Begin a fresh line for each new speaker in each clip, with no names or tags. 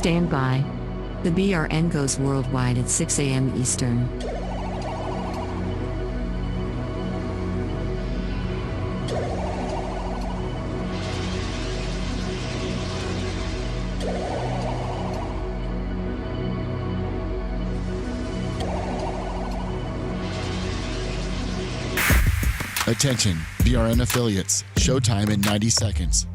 Stand by. The BRN goes worldwide at 6 a.m. Eastern.
Attention, BRN affiliates. Showtime in 90 seconds.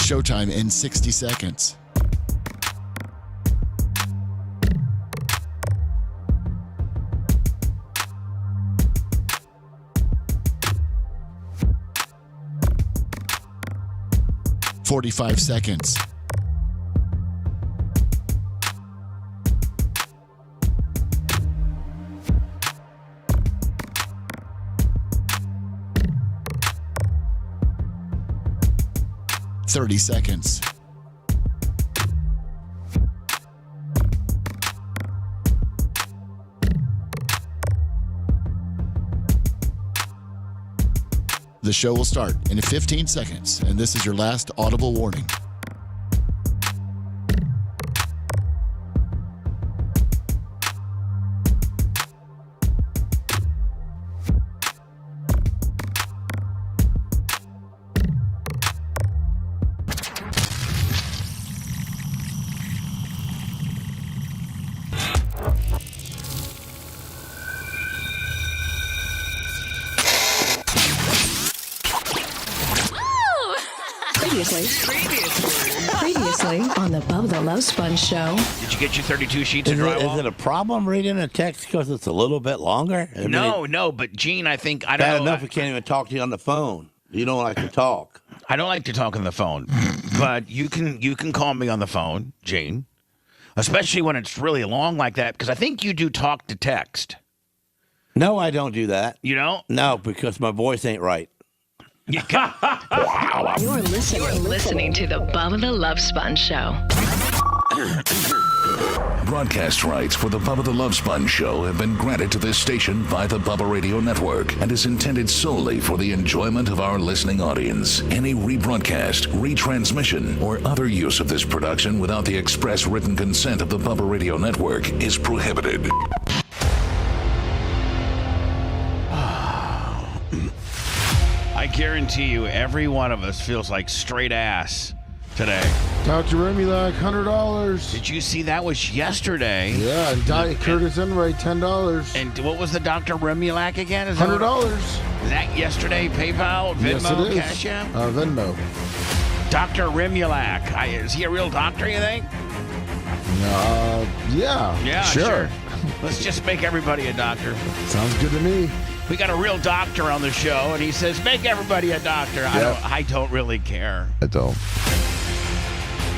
Showtime in 60 seconds. "45 seconds. "30 seconds. The show will start in 15 seconds, and this is your last audible warning.
Previously on the Bubba the Love Sponge show.
Did you get your 32 sheets of drywall?
Is it a problem reading a text because it's a little bit longer?
No, but Gene, I don't
bad
know.
enough we can't even talk to you on the phone. You don't like to talk.
I don't like to talk on the phone, but you can call me on the phone, Gene, especially when it's really long like that, because I think you do talk to text.
No, I don't do that.
You don't?
No, because my voice ain't right.
You got
You're listening to the Bubba the Love Sponge show.
Broadcast rights for the Bubba the Love Sponge show have been granted to this station by the Bubba Radio Network and is intended solely for the enjoyment of our listening audience. Any rebroadcast, retransmission, or other use of this production without the express written consent of the Bubba Radio Network is prohibited.
I guarantee you, every one of us feels like straight ass today.
Dr. Remulac, $100.
Did you see that was yesterday?
Yeah, and Diet Curtis Enright, $10.
And what was the Dr. Remulac again? Is
$100.
Is that yesterday? PayPal, Venmo,
Yes, it is.
Cash App?
Venmo.
Dr. Remulac. Is he a real doctor, you think?
Yeah.
Yeah,
sure.
Let's just make everybody a doctor.
Sounds good to me.
We got a real doctor on the show, and he says, make everybody a doctor.
Yep.
I don't really care.
I don't.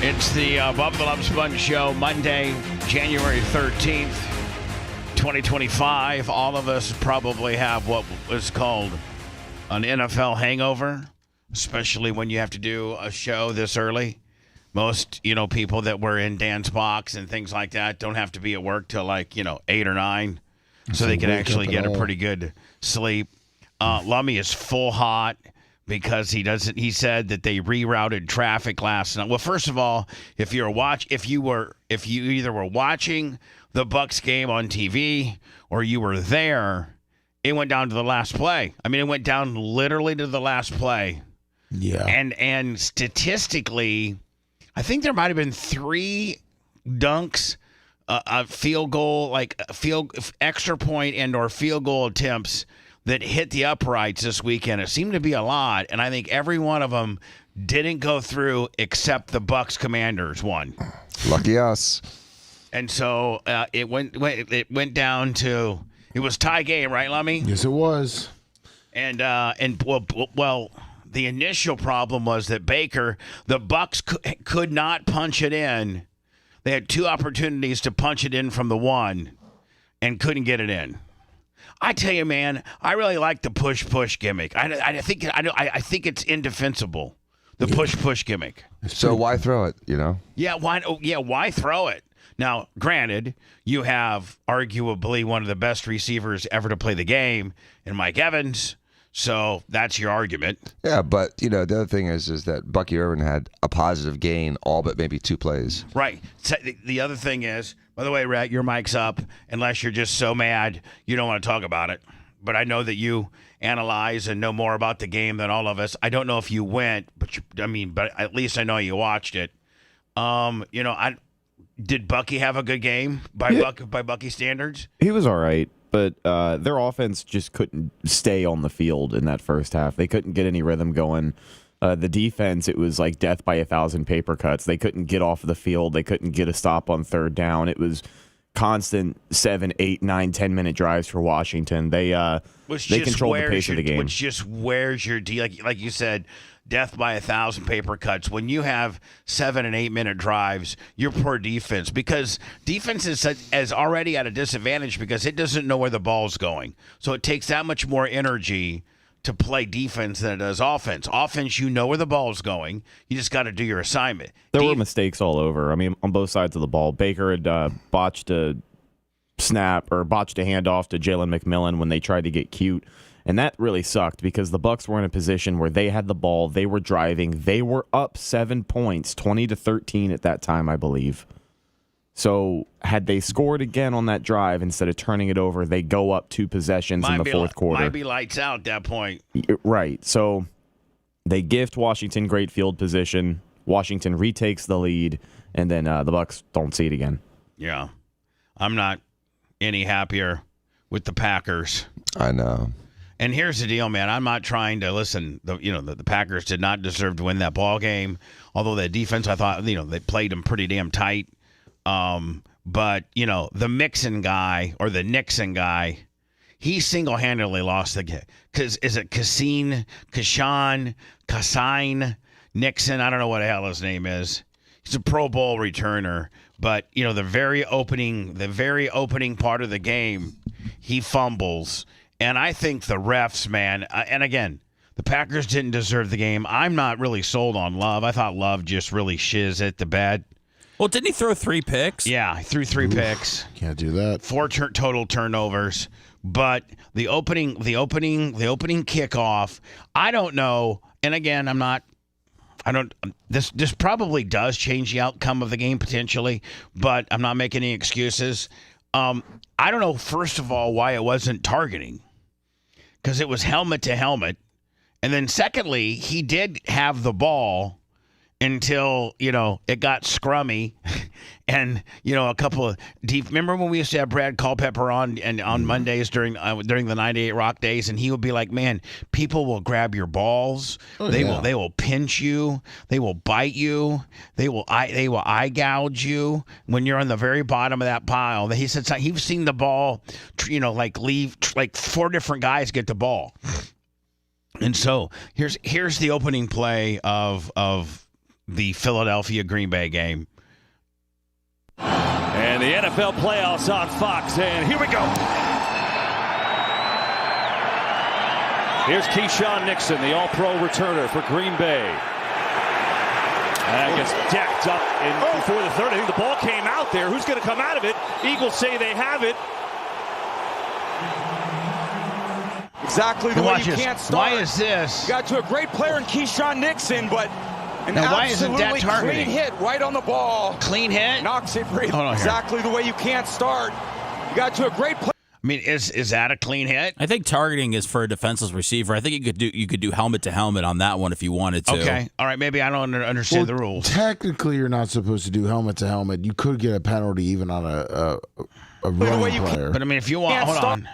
It's the Bubba the Love Sponge show, Monday, January 13th, 2025. All of us probably have what was called an NFL hangover, especially when you have to do a show this early. Most, people that were in Dan's box and things like that don't have to be at work till 8 or 9. So they can actually get a pretty good sleep. Lummy is full hot because he said that they rerouted traffic last night. Well, first of all, if you either were watching the Bucs game on TV or you were there, it went down to the last play. I mean, it went down literally to the last play.
Yeah.
And statistically, I think there might have been 3 dunks, a field goal, extra point and or field goal attempts that hit the uprights this weekend. It seemed to be a lot, and I think every one of them didn't go through except the Bucs Commanders one.
Lucky us.
And so it went down to, it was tie game, right, Lummy?
Yes, it was.
And the initial problem was that Baker, the Bucs could not punch it in. They had 2 opportunities to punch it in from the 1 and couldn't get it in. I tell you, man, I really like the push gimmick. I think it's indefensible. The push gimmick.
So why throw it?
Yeah, why throw it? Now, granted, you have arguably one of the best receivers ever to play the game in Mike Evans, so that's your argument.
Yeah, but the other thing is that Bucky Irvin had a positive gain, all but maybe 2 plays.
Right. So the other thing is, by the way, Rhett, your mic's up. Unless you're just so mad you don't want to talk about it. But I know that you analyze and know more about the game than all of us. I don't know if you went, but at least I know you watched it. Did Bucky have a good game by Bucky standards?
He was all right, but their offense just couldn't stay on the field in that first half. They couldn't get any rhythm going. The defense, it was like death by 1,000 paper cuts. They couldn't get off the field. They couldn't get a stop on third down. It was constant 7, 8, 9, 10-minute drives for Washington. They controlled the pace of the game.
Which just wears your like you said, death by 1,000 paper cuts. When you have 7 and 8 minute drives, you're poor defense, because defense is already at a disadvantage because it doesn't know where the ball's going. So it takes that much more energy to play defense than it does offense. Offense, you know where the ball's going. You just got to do your assignment.
There were mistakes all over. I mean, on both sides of the ball. Baker had botched a handoff to Jalen McMillan when they tried to get cute. And that really sucked because the Bucs were in a position where they had the ball, they were driving, they were up 7 points, 20-13 at that time, I believe. So had they scored again on that drive instead of turning it over, they go up 2 possessions in the fourth quarter.
Might be lights out at that point.
Right. So they gift Washington great field position. Washington retakes the lead, and then the Bucs don't see it again.
Yeah. I'm not any happier with the Packers.
I know.
And here's the deal, man. I'm not trying to listen. The Packers did not deserve to win that ball game. Although the defense, I thought, they played them pretty damn tight. But the Mixon guy or the Nixon guy, he single-handedly lost the game. Because is it Kasine Nixon? I don't know what the hell his name is. He's a Pro Bowl returner. But the very opening part of the game, he fumbles. And I think the refs, man, and again, the Packers didn't deserve the game. I'm not really sold on Love. I thought Love just really shiz at the bed.
Well, didn't he throw 3 picks?
Yeah, he threw 3 picks.
Can't do that. 4
total turnovers. But the opening kickoff, I don't know. And again, this probably does change the outcome of the game potentially, but I'm not making any excuses. I don't know, first of all, why it wasn't targeting, because it was helmet to helmet. And then secondly, he did have the ball until, it got scrummy and, a couple of deep. Remember when we used to have Brad Culpepper on Mondays during the 98 Rock days, and he would be like, man, people will grab your balls. They will pinch you. They will bite you. They will eye gouge you when you're on the very bottom of that pile. He said he's seen the ball, leave 4 different guys get the ball. And so here's the opening play of the Philadelphia Green Bay game.
And the NFL playoffs on Fox, and here we go. Here's Keyshawn Nixon, the all-pro returner for Green Bay. And gets decked up before the third. I think the ball came out there. Who's going to come out of it? Eagles say they have it.
Exactly the way you can't start.
Why is this?
You got to a great player in Keyshawn Nixon, but
now why isn't that targeting?
Clean hit right on the ball.
Clean hit?
Knocks it free. Exactly the way you can't start. You got to a great player.
I mean, is that a clean hit?
I think targeting is for a defenseless receiver. I think you could do helmet to helmet on that one if you wanted to.
Okay, all right. Maybe I don't understand the rules.
Technically, you're not supposed to do helmet to helmet. You could get a penalty even on a running player.
But I mean, if you want, hold on.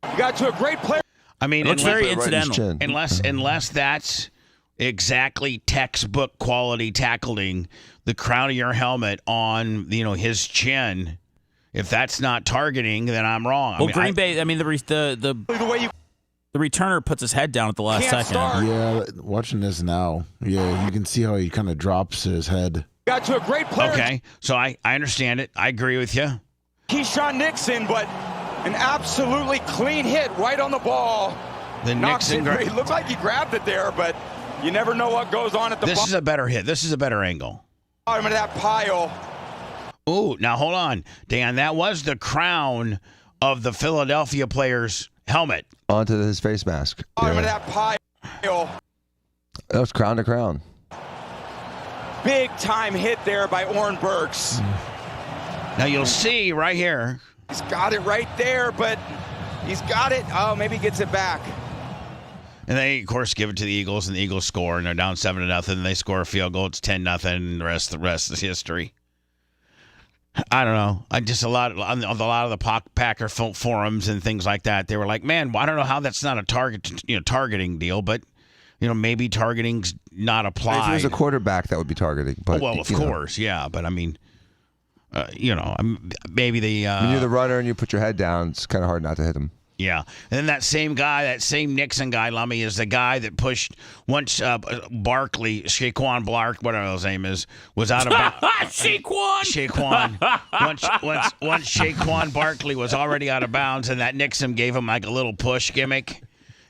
You got to a great player.
I mean,
it's very incidental.
Unless that's exactly textbook quality tackling the crown of your helmet on his chin. If that's not targeting, then I'm wrong.
Well, Green Bay. I mean, the returner puts his head down at the last second.
Start.
Yeah, watching this now, you can see how he kind of drops his head.
Got to a great player.
Okay, so I understand it. I agree with you.
Keyshawn Nixon, but An absolutely clean hit right on the ball.
The Nixon.
It looked like he grabbed it there, but you never know what goes on at the bottom.
This is a better hit. This is a better angle.
Bottom of that pile.
Ooh, now hold on, Dan. That was the crown of the Philadelphia player's helmet.
Onto his face mask.
Bottom of that pile.
That was crown to crown.
Big time hit there by Oren Burks.
Now you'll see right here.
He's got it right there, but he's got it. Oh, maybe he gets it back.
And they, of course, give it to the Eagles, and the Eagles score, and they're down 7-0. And they score a field goal. It's 10-0, and the rest is history. I don't know. A lot of the Packer forums and things like that. They were like, "Man, I don't know how that's not a targeting deal, but maybe targeting's not applied."
If he was a quarterback, that would be targeting. But
well, of course, yeah. But I mean, maybe the
when you're the runner and you put your head down, it's kind of hard not to hit him.
Yeah, and then that same Nixon guy, Lummy, is the guy that pushed once Shaquan Bark, whatever his name is, was out of bounds. Shaquan. Once Shaquan Barkley was already out of bounds, and that Nixon gave him like a little push gimmick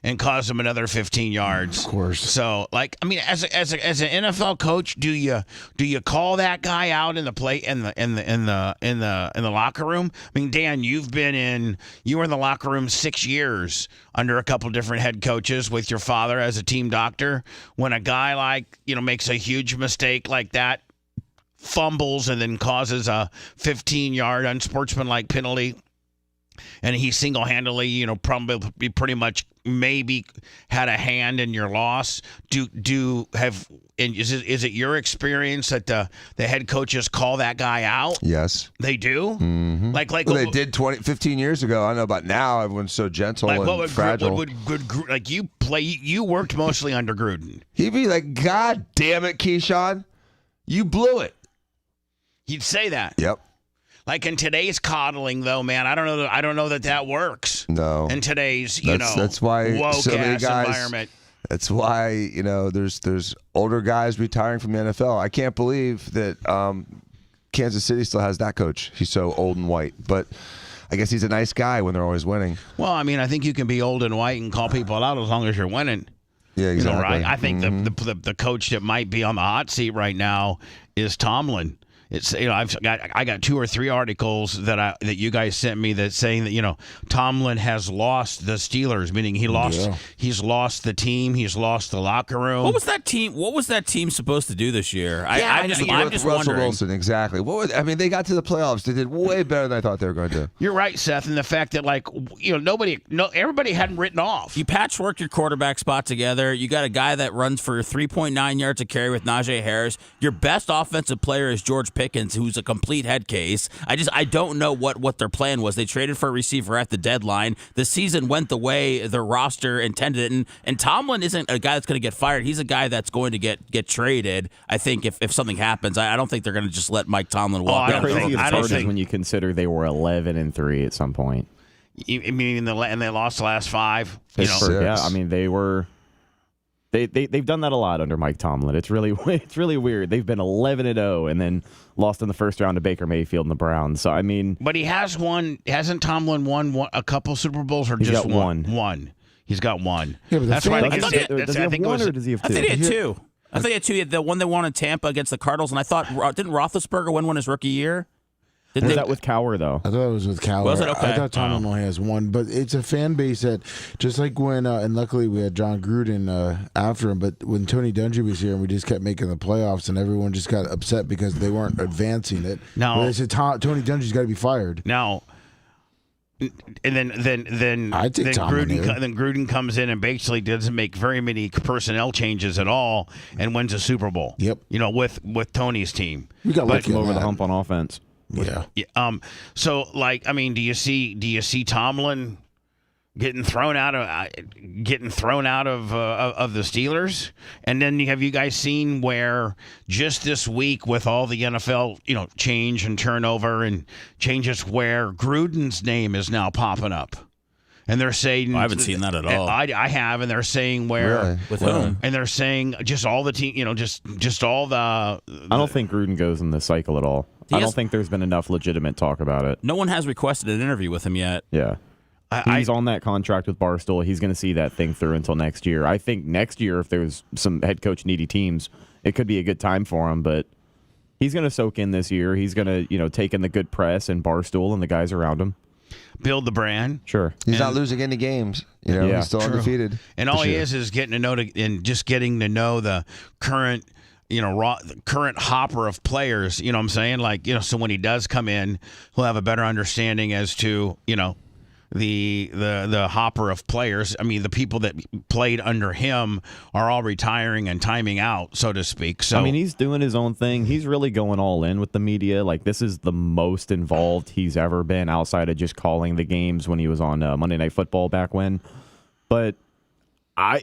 and caused him another 15 yards.
Of course.
So, as an NFL coach, do you call that guy out in the locker room? I mean, Dan, you were in the locker room 6 years under a couple different head coaches with your father as a team doctor. When a guy makes a huge mistake like that, fumbles and then causes a 15-yard unsportsmanlike penalty, and he single-handedly, probably pretty much maybe had a hand in your loss. Is it your experience that the head coaches call that guy out?
Yes.
They do?
Mm-hmm. They did 15 years ago. I don't know about now. Everyone's so gentle and fragile.
You worked mostly under Gruden.
He'd be like, "God damn it, Keyshawn. You blew it."
He'd say that.
Yep.
Like in today's coddling, though, man, I don't know that works.
No.
In today's,
that's why
woke
so many guys,
environment.
That's why there's older guys retiring from the NFL. I can't believe that Kansas City still has that coach. He's so old and white, but I guess he's a nice guy when they're always winning.
Well, I mean, I think you can be old and white and call people out as long as you're winning.
Yeah, exactly.
Right? I think the coach that might be on the hot seat right now is Tomlin. It's I got 2 or 3 articles that you guys sent me that saying that Tomlin has lost the Steelers, meaning he's lost the team, he's lost the locker room.
What was that team supposed to do this year? I'm just
Russell
wondering.
Wilson, exactly. They got to the playoffs. They did way better than I thought they were going to do.
You're right, Seth, and the fact that everybody hadn't written off.
You patchwork your quarterback spot together. You got a guy that runs for 3.9 yards a carry with Najee Harris. Your best offensive player is George Pickens, who's a complete head case. I don't know what their plan was. They traded for a receiver at the deadline. The season went the way their roster intended it, and Tomlin isn't a guy that's going to get fired. He's a guy that's going to get traded. I think if something happens, I don't think they're going to just let Mike Tomlin walk out.
Crazy is when you consider they were 11-3 at some point.
You mean and they lost the last 5?
Yeah, I mean they were. They've done that a lot under Mike Tomlin. It's really weird. They've been 11-0 and then lost in the first round to Baker Mayfield and the Browns. So I mean,
but he has won. Hasn't Tomlin won a couple Super Bowls or just one? One. He's got one.
Yeah, but
that's right.
Does he have one or does he have 2?
I think he had 2. I think he had 2. The one they won in Tampa against the Cardinals, and I thought didn't Roethlisberger win one his rookie year?
Was that with Cowher, though?
I thought it was with Cowher.
Was it? Okay.
I thought Tomlin only has one, but it's a fan base that, just like when, and luckily we had John Gruden after him, but when Tony Dungy was here and we just kept making the playoffs and everyone just got upset because they weren't advancing it.
No.
They said Tony Dungy's got to be fired.
Now, and then Gruden comes in and basically doesn't make very many personnel changes at all and wins a Super Bowl.
Yep.
With Tony's team.
We got lucky
over the hump on offense.
Yeah.
So, do you see Tomlin getting thrown out of the Steelers? And then have you guys seen where just this week with all the NFL change and turnover and changes where Gruden's name is now popping up? And they're saying...
I haven't seen that at all.
I have, and they're saying where...
Really?
With whom?
And they're saying just all the team, just all the...
I don't think Gruden goes in the cycle at all. I don't think there's been enough legitimate talk about it.
No one has requested an interview with him yet.
Yeah. He's on that contract with Barstool. He's going to see that thing through until next year. I think next year, if there's some head coach needy teams, it could be a good time for him, but he's going to soak in this year. He's going to, take in the good press and Barstool and the guys around him.
Build the brand.
Sure.
He's not losing any games. He's still undefeated.
And all he is getting to know getting to know the current current hopper of players, you know what I'm saying? Like, so when he does come in, he'll have a better understanding as to, the hopper of players. I mean, the people that played under him are all retiring and timing out, so to speak. So
he's doing his own thing. He's really going all in with the media. Like, this is the most involved he's ever been outside of just calling the games when he was on Monday Night Football back when. But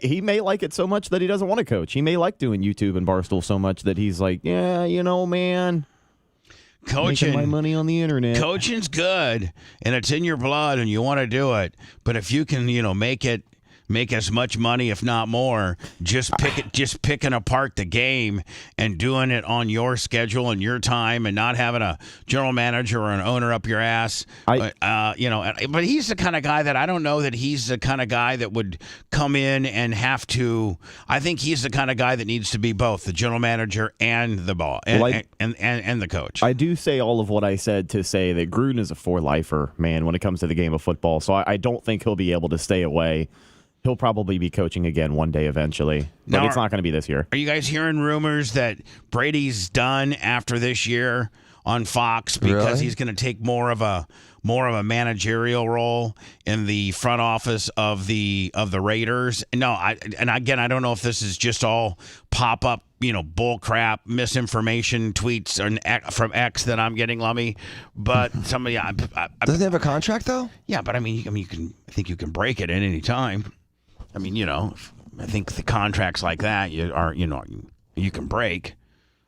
he may like it so much that he doesn't want to coach. He may like doing YouTube and Barstool so much that he's like, yeah, man.
Coaching,
making my money on the internet.
Coaching's good, and it's in your blood, and you want to do it. But if you can, make as much money, if not more, just picking apart the game and doing it on your schedule and your time, and not having a general manager or an owner up your ass. But he's the kind of guy that I don't know that he's the kind of guy that would come in and have to. I think he's the kind of guy that needs to be both the general manager and the ball and the coach.
I do say all of what I said to say that Gruden is a for-lifer, man, when it comes to the game of football. So I don't think he'll be able to stay away. He'll probably be coaching again one day eventually, but it's not going to be this year.
Are you guys hearing rumors that Brady's done after this year on Fox because he's going to take more of a managerial role in the front office of the Raiders? No, I don't know if this is just all pop up, bull crap, misinformation tweets from X that I'm getting, Lummy. But somebody
doesn't he have a contract though?
Yeah, but I think you can break it at any time. I think the contracts like that you can break.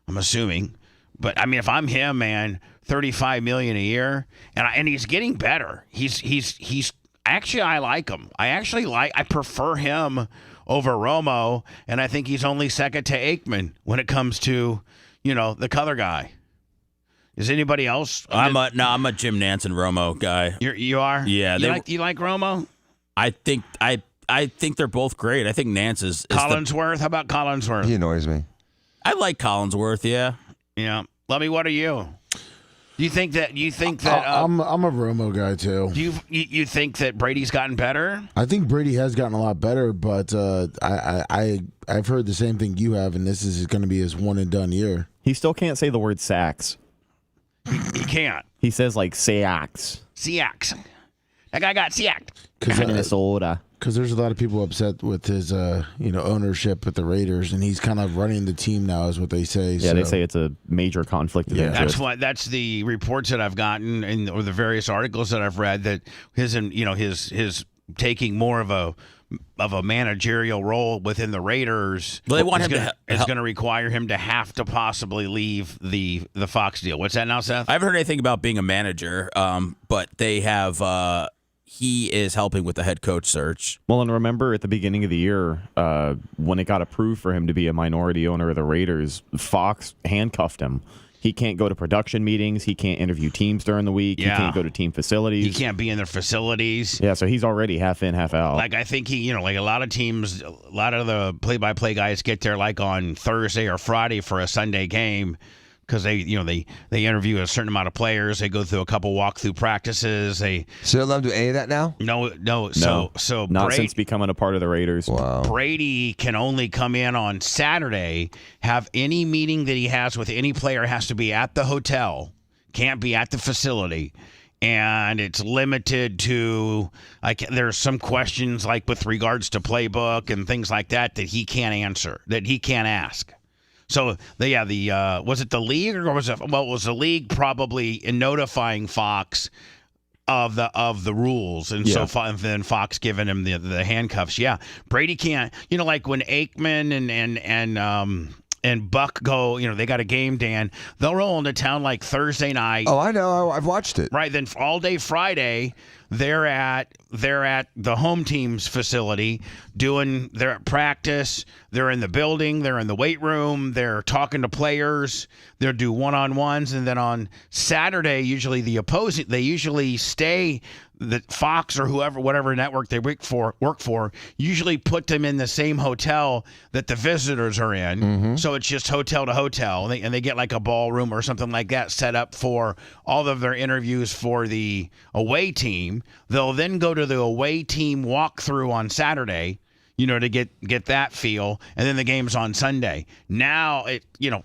I'm assuming, but if I'm him, man, $35 million a year, and he's getting better. He's actually, I like him. I prefer him over Romo, and I think he's only second to Aikman when it comes to the color guy. Is anybody else?
I'm a Jim Nance and Romo guy.
You are?
Yeah.
You like Romo?
I think they're both great. I think Nance is
Collinsworth. How about Collinsworth?
He annoys me.
I like Collinsworth. Yeah.
Yeah. Lummy, what are you? You think that?
I'm a Romo guy too.
Do you think that Brady's gotten better?
I think Brady has gotten a lot better, but I've heard the same thing you have, and this is going to be his one and done year.
He still can't say the word sacks.
He can't.
He says like Seax.
Seax. That guy got sacked.
Minnesota.
Because there's a lot of people upset with his, ownership with the Raiders, and he's kind of running the team now, is what they say.
Yeah, they say it's a major conflict of interest.
That's the reports that I've gotten, or the various articles that I've read, that his taking more of a managerial role within the Raiders.
Well, they want him
is going to require him to have to possibly leave the Fox deal. What's that now, Seth?
I haven't heard anything about being a manager, but they have. He is helping with the head coach search.
Well, and remember at the beginning of the year, when it got approved for him to be a minority owner of the Raiders, Fox handcuffed him. He can't go to production meetings. He can't interview teams during the week.
Yeah.
He can't go to team facilities.
He can't be in their facilities.
Yeah, so he's already half in, half out.
Like, I think like a lot of teams, a lot of the play-by-play guys get there like on Thursday or Friday for a Sunday game. Because they interview a certain amount of players, they go through a couple walkthrough practices.
So they don't let him do any of that now?
No. So
not since becoming a part of the Raiders.
Wow.
Brady can only come in on Saturday. Have any meeting that he has with any player has to be at the hotel, can't be at the facility, and it's limited to there's some questions like with regards to playbook and things like that he can't answer, that he can't ask. So, was it the league, or was it the league probably in notifying Fox of the rules, and and then Fox giving him the handcuffs? Yeah, Brady can't. Like when Aikman and Buck go, they got a game, Dan. They'll roll into town like Thursday night.
Oh, I know. I've watched it.
Right. Then all day Friday, they're at the home team's facility they're at practice. They're in the building. They're in the weight room. They're talking to players. They'll do one-on-ones. And then on Saturday, usually they usually stay. The Fox or whatever network they work for, usually put them in the same hotel that the visitors are in.
Mm-hmm.
So it's just hotel to hotel, and they get like a ballroom or something like that set up for all of their interviews for the away team. They'll then go to the away team walkthrough on Saturday, to get that feel, and then the game's on Sunday. Now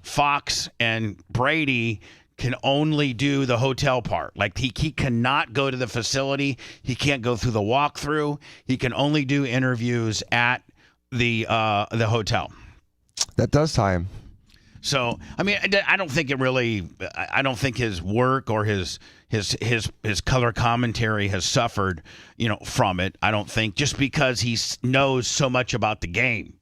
Fox and Brady can only do the hotel part. Like he cannot go to the facility. He can't go through the walkthrough. He can only do interviews at the hotel.
That does tie him.
So I mean, I don't think it really. I don't think his work or his color commentary has suffered, from it. I don't think, just because he knows so much about the game.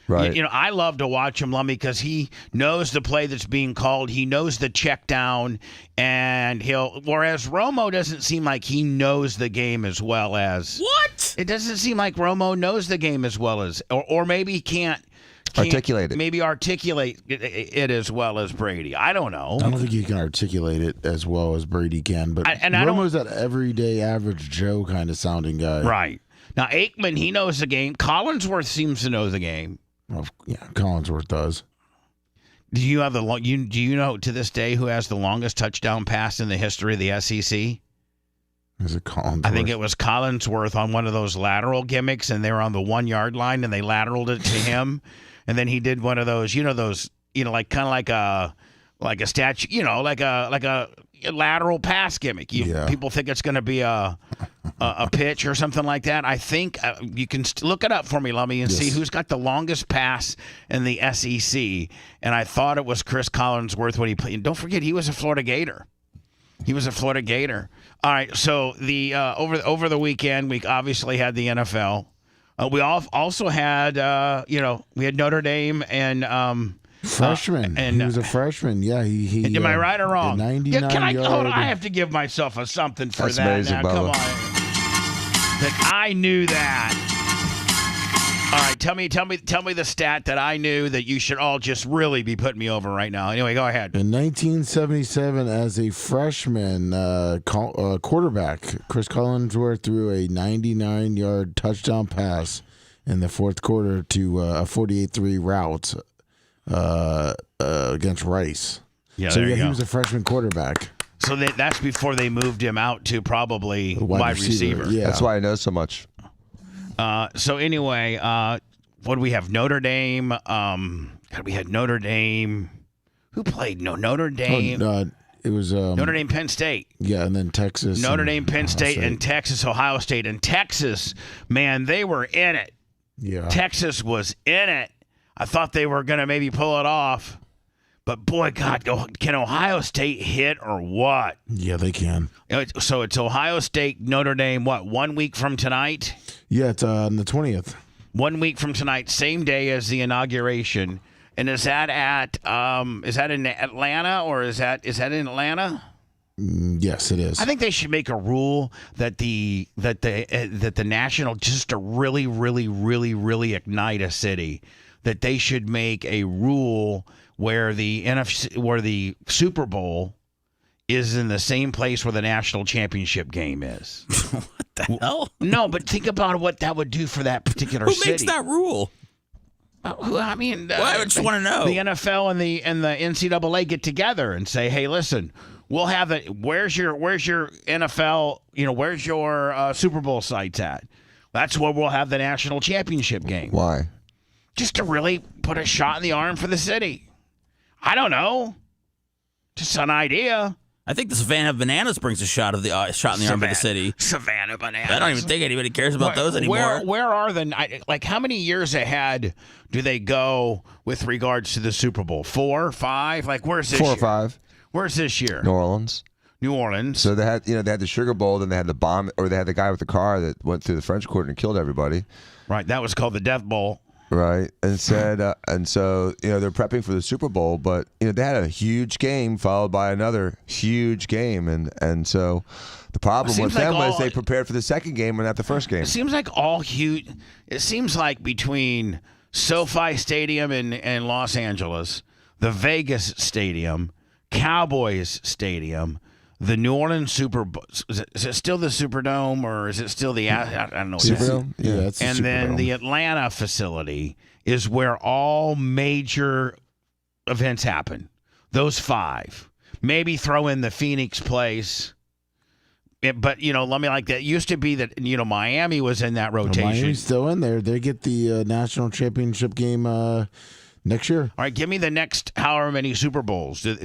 Right.
I love to watch him, Lummy, because he knows the play that's being called. He knows the check down, and whereas Romo doesn't seem like he knows the game as well as.
What?
It doesn't seem like Romo knows the game as well as, or maybe he can't
articulate it.
Maybe articulate it as well as Brady. I don't know.
I don't think you can articulate it as well as Brady can, but Romo's that everyday average Joe kind of sounding guy.
Right. Now, Aikman, he knows the game. Collinsworth seems to know the game.
Well, yeah, Collinsworth does.
Do you have do you know to this day who has the longest touchdown pass in the history of the SEC?
Is it Collinsworth?
I think it was Collinsworth on one of those lateral gimmicks, and they were on the 1 yard line, and they lateraled it to him, and then he did one of those, like kind of like a statue, like a lateral pass gimmick. People think it's going to be a pitch or something like that. I think you can look it up for me, Lummy, and see who's got the longest pass in the SEC. And I thought it was Chris Collinsworth when he played. And don't forget, he was a Florida Gator. All right, so the over the weekend, we obviously had the NFL. We also had we had Notre Dame and.
Freshman.
And
he was a freshman. Yeah, he.
Am I right or wrong?
99
hold on, I have to give myself something for
That's
that.
amazing,
Now,
Bubba.
come on. That I knew that. All right, tell me the stat that I knew that you should all just really be putting me over right now. Anyway, go ahead.
In 1977, as a freshman quarterback, Chris Collinsworth threw a 99-yard touchdown pass in the fourth quarter to a 48-3 route against Rice.
Yeah,
so
there you
he
go.
was a freshman quarterback.
So that's before they moved him out to probably wide receiver.
Yeah,
That's why I know so much.
So anyway, what do we have? Notre Dame. We had Notre Dame. Who played? Notre Dame.
It was
Notre Dame, Penn State.
Yeah, and then Texas.
Notre Dame, Penn State, and Texas, Ohio State. And Texas, man, they were in it.
Yeah.
Texas was in it. I thought they were going to maybe pull it off. But, boy, God, can Ohio State hit or what?
Yeah, they can.
So it's Ohio State, Notre Dame, what, 1 week from tonight?
Yeah, it's on the 20th.
1 week from tonight, same day as the inauguration. And is that in Atlanta or is that in Atlanta?
Yes, it is.
I think they should make a rule that the national, just to really, really, really, really ignite a city, that they should make a rule where the Super Bowl is in the same place where the national championship game is.
What the hell?
No, but think about what that would do for that particular
Who
city.
makes that rule?
I mean,
I just want to know.
The NFL and the NCAA get together and say, "Hey, listen, we'll have it. Where's your NFL? Where's your Super Bowl sites at? That's where we'll have the national championship game.
Why?
Just to really put a shot in the arm for the city. I don't know. Just an idea.
I think the Savannah Bananas brings a shot in the arm of the city.
Savannah Bananas.
I don't even think anybody cares about those anymore.
Where are how many years ahead do they go with regards to the Super Bowl? 4, 5? Like, where's this
4 or
year?
5.
Where's this year?
New Orleans.
So
they had the Sugar Bowl, then they had the bomb, or they had the guy with the car that went through the French Quarter and killed everybody.
Right. That was called the Death Bowl.
right? And said, and so they're prepping for the Super Bowl, but they had a huge game followed by another huge game, and so the problem with them was they prepared for the second game and not the first game.
It seems like It seems like between SoFi Stadium in Los Angeles, the Vegas Stadium, Cowboys Stadium, the New Orleans Super Bowl. Is it still the Superdome, or is it still the? I don't know.
Superdome. Yeah, that's the
and
Superdome.
then the Atlanta facility is where all major events happen. Those 5. Maybe throw in the Phoenix place. But let me like that. It used to be that Miami was in that rotation.
Miami's still in there. They get the national championship game next year.
All right, give me the next however many Super Bowls. This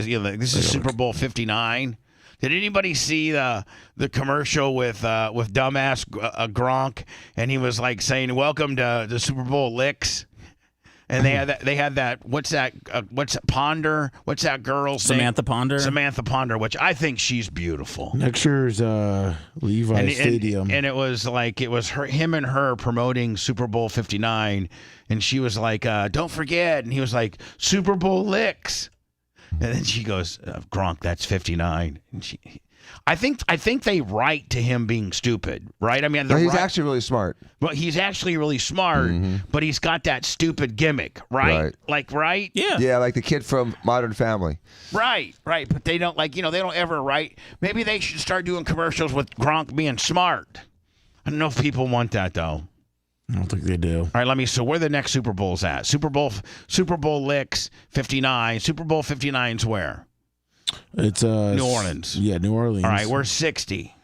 is Super Bowl 59. Did anybody see the commercial with dumbass Gronk, and he was like saying, "Welcome to the Super Bowl licks," and they had that what's Ponder? What's that girl's
Samantha
name?
Ponder.
Samantha Ponder, which I think she's beautiful.
Next year's Levi Stadium,
and it was him and her promoting Super Bowl 59, and she was like, "Don't forget," and he was like, "Super Bowl licks." And then she goes, "Gronk, that's 59." And I think they write to him being stupid, right? I mean,
he's actually really smart.
Well, he's actually really smart, but he's got that stupid gimmick, right? Like, right?
Yeah.
Yeah, like the kid from Modern Family.
Right. But they don't they don't ever write. Maybe they should start doing commercials with Gronk being smart. I don't know if people want that though.
I don't think they do.
All right, so where the next Super Bowl's at? Super Bowl licks 59. Super Bowl 59's where?
It's
New Orleans.
Yeah, New Orleans.
All right, we're 60.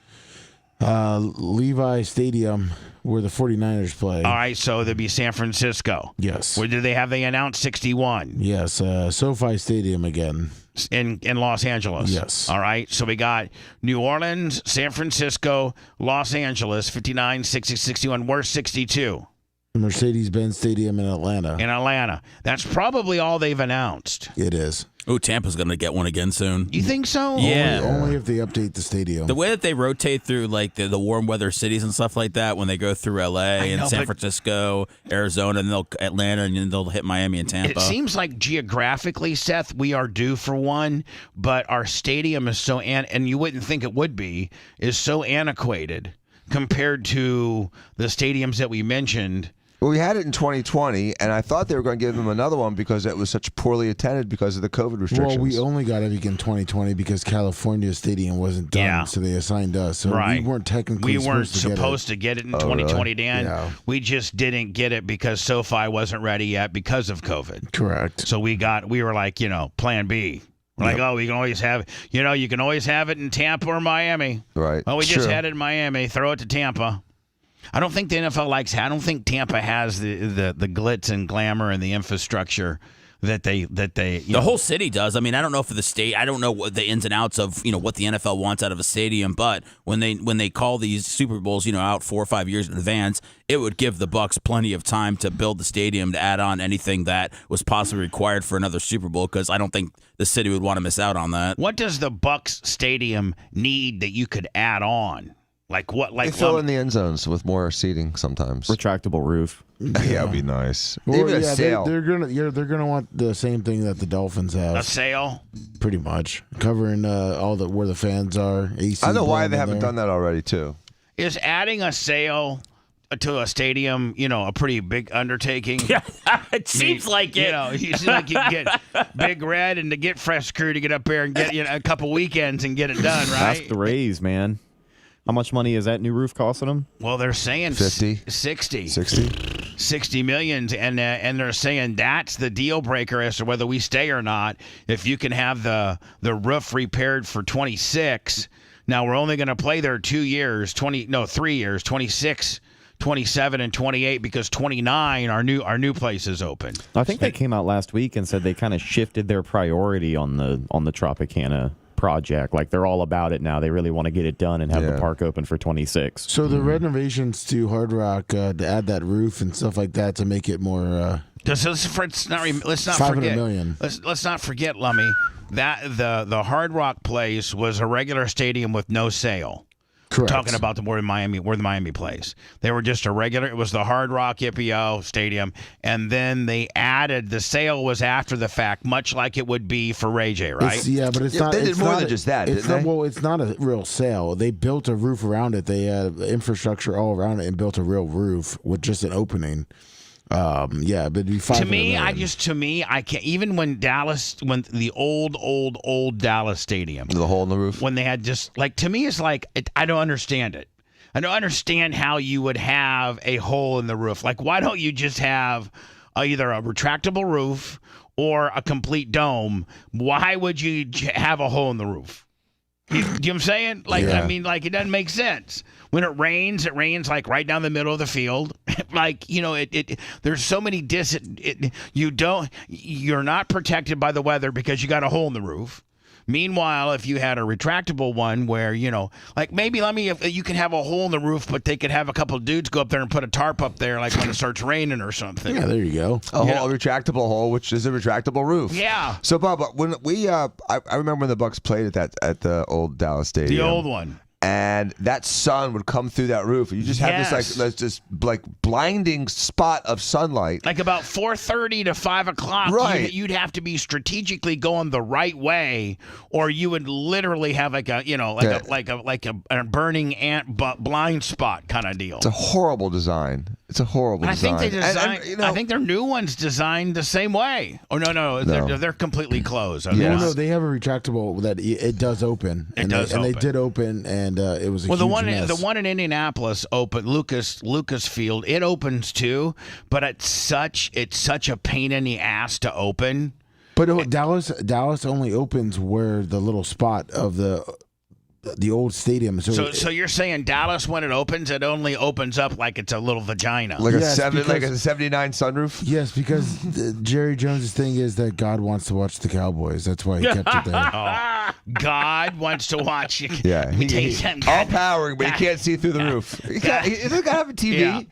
Levi Stadium, where the 49ers play.
All right, so there'd be San Francisco.
Yes.
Where did they announced 61?
Yes, SoFi Stadium again.
In Los Angeles.
Yes.
All right, so we got New Orleans, San Francisco, Los Angeles, 59, 60, 61. We're 62.
Mercedes-Benz Stadium in Atlanta.
In Atlanta. That's probably all they've announced.
It is.
Oh, Tampa's going to get one again soon.
You think so?
Yeah.
Only if they update the stadium.
The way that they rotate through like the warm weather cities and stuff like that, when they go through LA and San Francisco, Arizona, and they'll Atlanta, and then they'll hit Miami and Tampa.
It seems like geographically, Seth, we are due for one, but our stadium is so and you wouldn't think it would be, is so antiquated compared to the stadiums that we mentioned.
Well, we had it in 2020, and I thought they were going to give them another one because it was such poorly attended because of the COVID restrictions.
Well, we only got it in 2020 because California Stadium wasn't done, so they assigned us. So we weren't technically
supposed to get it in 2020,
really?
Dan.
Yeah.
We just didn't get it because SoFi wasn't ready yet because of COVID.
Correct.
So we were like, plan B. We're like, we can always have, you can always have it in Tampa or Miami.
Right.
Oh, we just had it in Miami. Throw it to Tampa. I don't think the NFL I don't think Tampa has the glitz and glamour and the infrastructure that they
the whole city does. I mean, I don't know if the state, I don't know what the ins and outs of what the NFL wants out of a stadium, but when they call these Super Bowls out 4 or 5 years in advance, it would give the Bucs plenty of time to build the stadium to add on anything that was possibly required for another Super Bowl, because I don't think the city would want to miss out on that.
What does the Bucs stadium need that you could add on? Like what? Like
they fill in the end zones with more seating sometimes.
Retractable roof.
Yeah, it'd be nice.
Well,
Even a sail.
They're gonna want the same thing that the Dolphins have.
A sail,
pretty much covering all where the fans are. AC.
I know why they haven't done that already too.
Is adding a sail to a stadium, a pretty big undertaking?
Yeah, it seems like it.
You seem like you can get Big Red and to get Fresh Crew to get up there and get a couple weekends and get it done, right?
That's the Rays, man. How much money is that new roof costing them?
Well, they're saying
50.
60 million, and they're saying that's the deal breaker as to whether we stay or not. If you can have the roof repaired for 26, now we're only going to play there 2 years, 3 years, 26, 27, and 28, because 29 our new place is open.
I think they came out last week and said they kind of shifted their priority on the Tropicana project. Like, they're all about it now. They really want to get it done and have the park open for 26.
So the renovations to Hard Rock to add that roof and stuff like that to make it more.
Let's not
500 million.
Let's not forget, Lummy, that the Hard Rock place was a regular stadium with no sail.
Correct.
Talking about where the Miami plays. They were just a regular. It was the Hard Rock Yippee Stadium, and then they added the sale was after the fact, much like it would be for Ray J, right?
But it's not.
They did
it's
more
not
than just that,
It's
didn't
not,
they?
well, it's not a real sale. They built a roof around it. They had infrastructure all around it and built a real roof with just an opening. But it'd be $500 million.
To me, I can't. Even when the old Dallas Stadium,
The hole in the roof.
when they had just like, to me, it's like I don't understand it. I don't understand how you would have a hole in the roof. Like, why don't you just have either a retractable roof or a complete dome? Why would you have a hole in the roof? You know what I'm saying? Like,
Yeah.
I mean, like, it doesn't make sense. When it rains like right down the middle of the field. Like, you know, there's so many you're not protected by the weather because you got a hole in the roof. Meanwhile, if you had a retractable one where, you know, like maybe you can have a hole in the roof, but they could have a couple of dudes go up there and put a tarp up there, like when it starts raining or something.
Yeah, there you go.
A retractable hole, which is a retractable roof.
Yeah.
So, Bubba, when I remember when the Bucks played at the old Dallas Stadium.
The old one.
And that sun would come through that roof. And you just have this blinding spot of sunlight.
Like about 4:30 to 5 o'clock,
right.
You'd have to be strategically going the right way, or you would literally have like a burning ant blind spot kind of deal.
It's a horrible design.
I think they designed. I think their new one's designed the same way. Oh no. They're completely closed. Okay.
Well, no, they have a retractable that it does open.
And
they did open, and it was a huge mess.
The one in Indianapolis open, Lucas Field, it opens too, but it's such a pain in the ass to open.
But Dallas only opens where the little spot of the old stadium.
So you're saying Dallas, when it only opens up like it's a little vagina,
like a 79 sunroof.
Yes, because Jerry Jones' thing is that God wants to watch the Cowboys. That's why he kept it there.
God wants to watch you.
Yeah, he's all powering, but he can't see through the roof. He doesn't have a TV.
Yeah.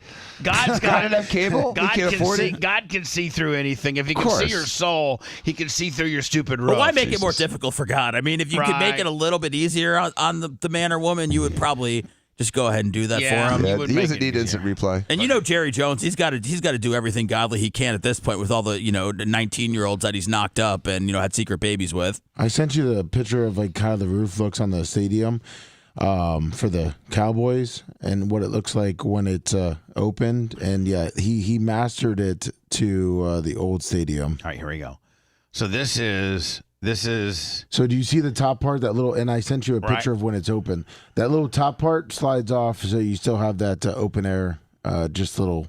God's got
enough cable.
God
he can't afford it.
God can see through anything. If he can see your soul, he can see through your stupid roof.
But why make it more difficult for God? I mean, if you could make it a little bit easier on the man or woman, you would probably just go ahead and do that for him.
Yeah, he doesn't need instant replay.
And you know Jerry Jones, he's got to do everything godly he can at this point with all the the 19-year-olds that he's knocked up and had secret babies with.
I sent you the picture of like how the roof looks on the stadium for the Cowboys and what it looks like when it's opened. And yeah, he mastered it to the old stadium.
All right, here we go. So this is.
So do you see the top part? That little, and I sent you a picture of when it's open. That little top part slides off, so you still have that open air, just little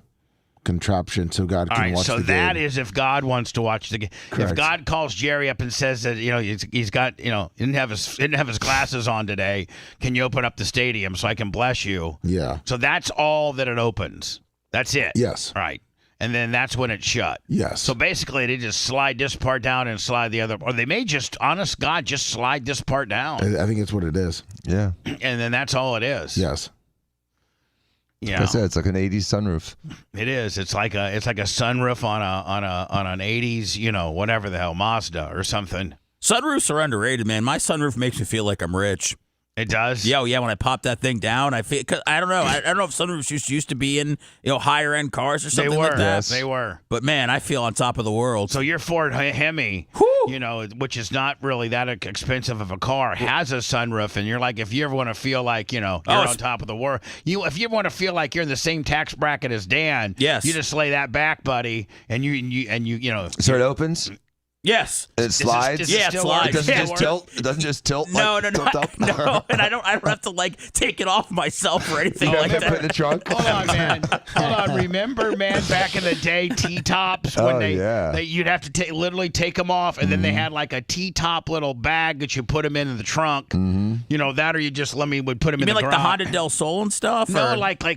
contraption, so God can watch the game.
So that is if God wants to watch the game.
Correct.
If God calls Jerry up and says that he's got didn't have his glasses on today, can you open up the stadium so I can bless you?
Yeah.
So that's all that it opens. That's it.
Yes.
Right. And then that's when it's shut.
Yes.
So basically, they just slide this part down and slide the other, or they may just, honest God, just slide this part down.
I think it's what it is.
Yeah.
And then that's all it is.
Yes.
Yeah.
Like I said, it's like an '80s sunroof.
It is. It's like a sunroof on an '80s, whatever the hell, Mazda or something.
Sunroofs are underrated, man. My sunroof makes me feel like I'm rich.
It does.
Yeah, when I pop that thing down, I feel. Cause I don't know. I don't know if sunroofs used to be in higher end cars or something like that.
Yes, they were.
But man, I feel on top of the world.
So your Ford Hemi, which is not really that expensive of a car, has a sunroof, and you're like, if you ever want to feel like you're on top of the world, if you want to feel like you're in the same tax bracket as Dan,
yes,
you just lay that back, buddy, and you.
So it opens.
Yes.
It slides.
It slides.
It doesn't just tilt. It doesn't just tilt.
No,
tilt up.
No, and I don't have to take it off myself or anything like that.
Put in the trunk.
Hold on, man. Hold on. Remember, man, back in the day, T-tops when you'd have to literally take them off, and then they had like a T-top little bag that you put them in the trunk.
Mm-hmm.
That, or you just would put them in the garage.
You mean like the Honda Del Sol and stuff?
No,
or?
like the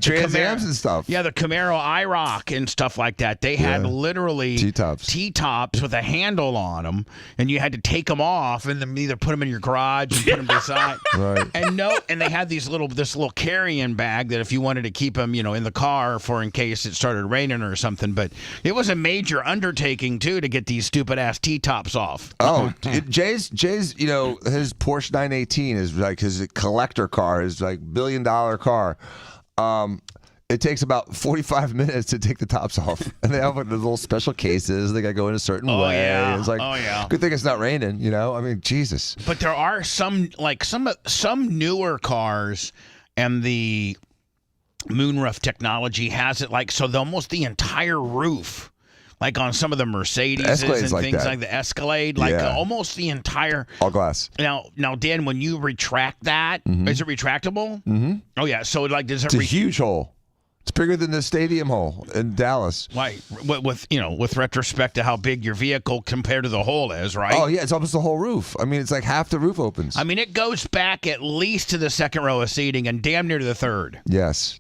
Trans Ams and stuff.
Yeah, the Camaro IROC and stuff like that. They had had literally T-tops with a handle on them, and you had to take them off and then either put them in your garage and put them beside.
Right.
And they had this little carry-in bag that if you wanted to keep them, in the car for in case it started raining or something. But it was a major undertaking too to get these stupid ass T-tops off.
Oh, Jay's, his Porsche 918 is like his collector car, his like $1 billion car. It takes about 45 minutes to take the tops off, and they have like the little special cases. They got to go in a certain way.
Yeah.
It's like, good thing it's not raining. I mean, Jesus.
But there are some newer cars, and the moonroof technology has it almost the entire roof. Like on some of the Mercedes and things like the Escalade, almost the entire
all glass.
Now, Dan, when you retract that, is it retractable?
Mm-hmm.
Oh yeah. So does it?
It's a huge hole. It's bigger than the stadium hole in Dallas.
Right. With retrospect to how big your vehicle compared to the hole is, right?
Oh yeah, it's almost the whole roof. I mean, it's like half the roof opens.
I mean, it goes back at least to the second row of seating and damn near to the third.
Yes.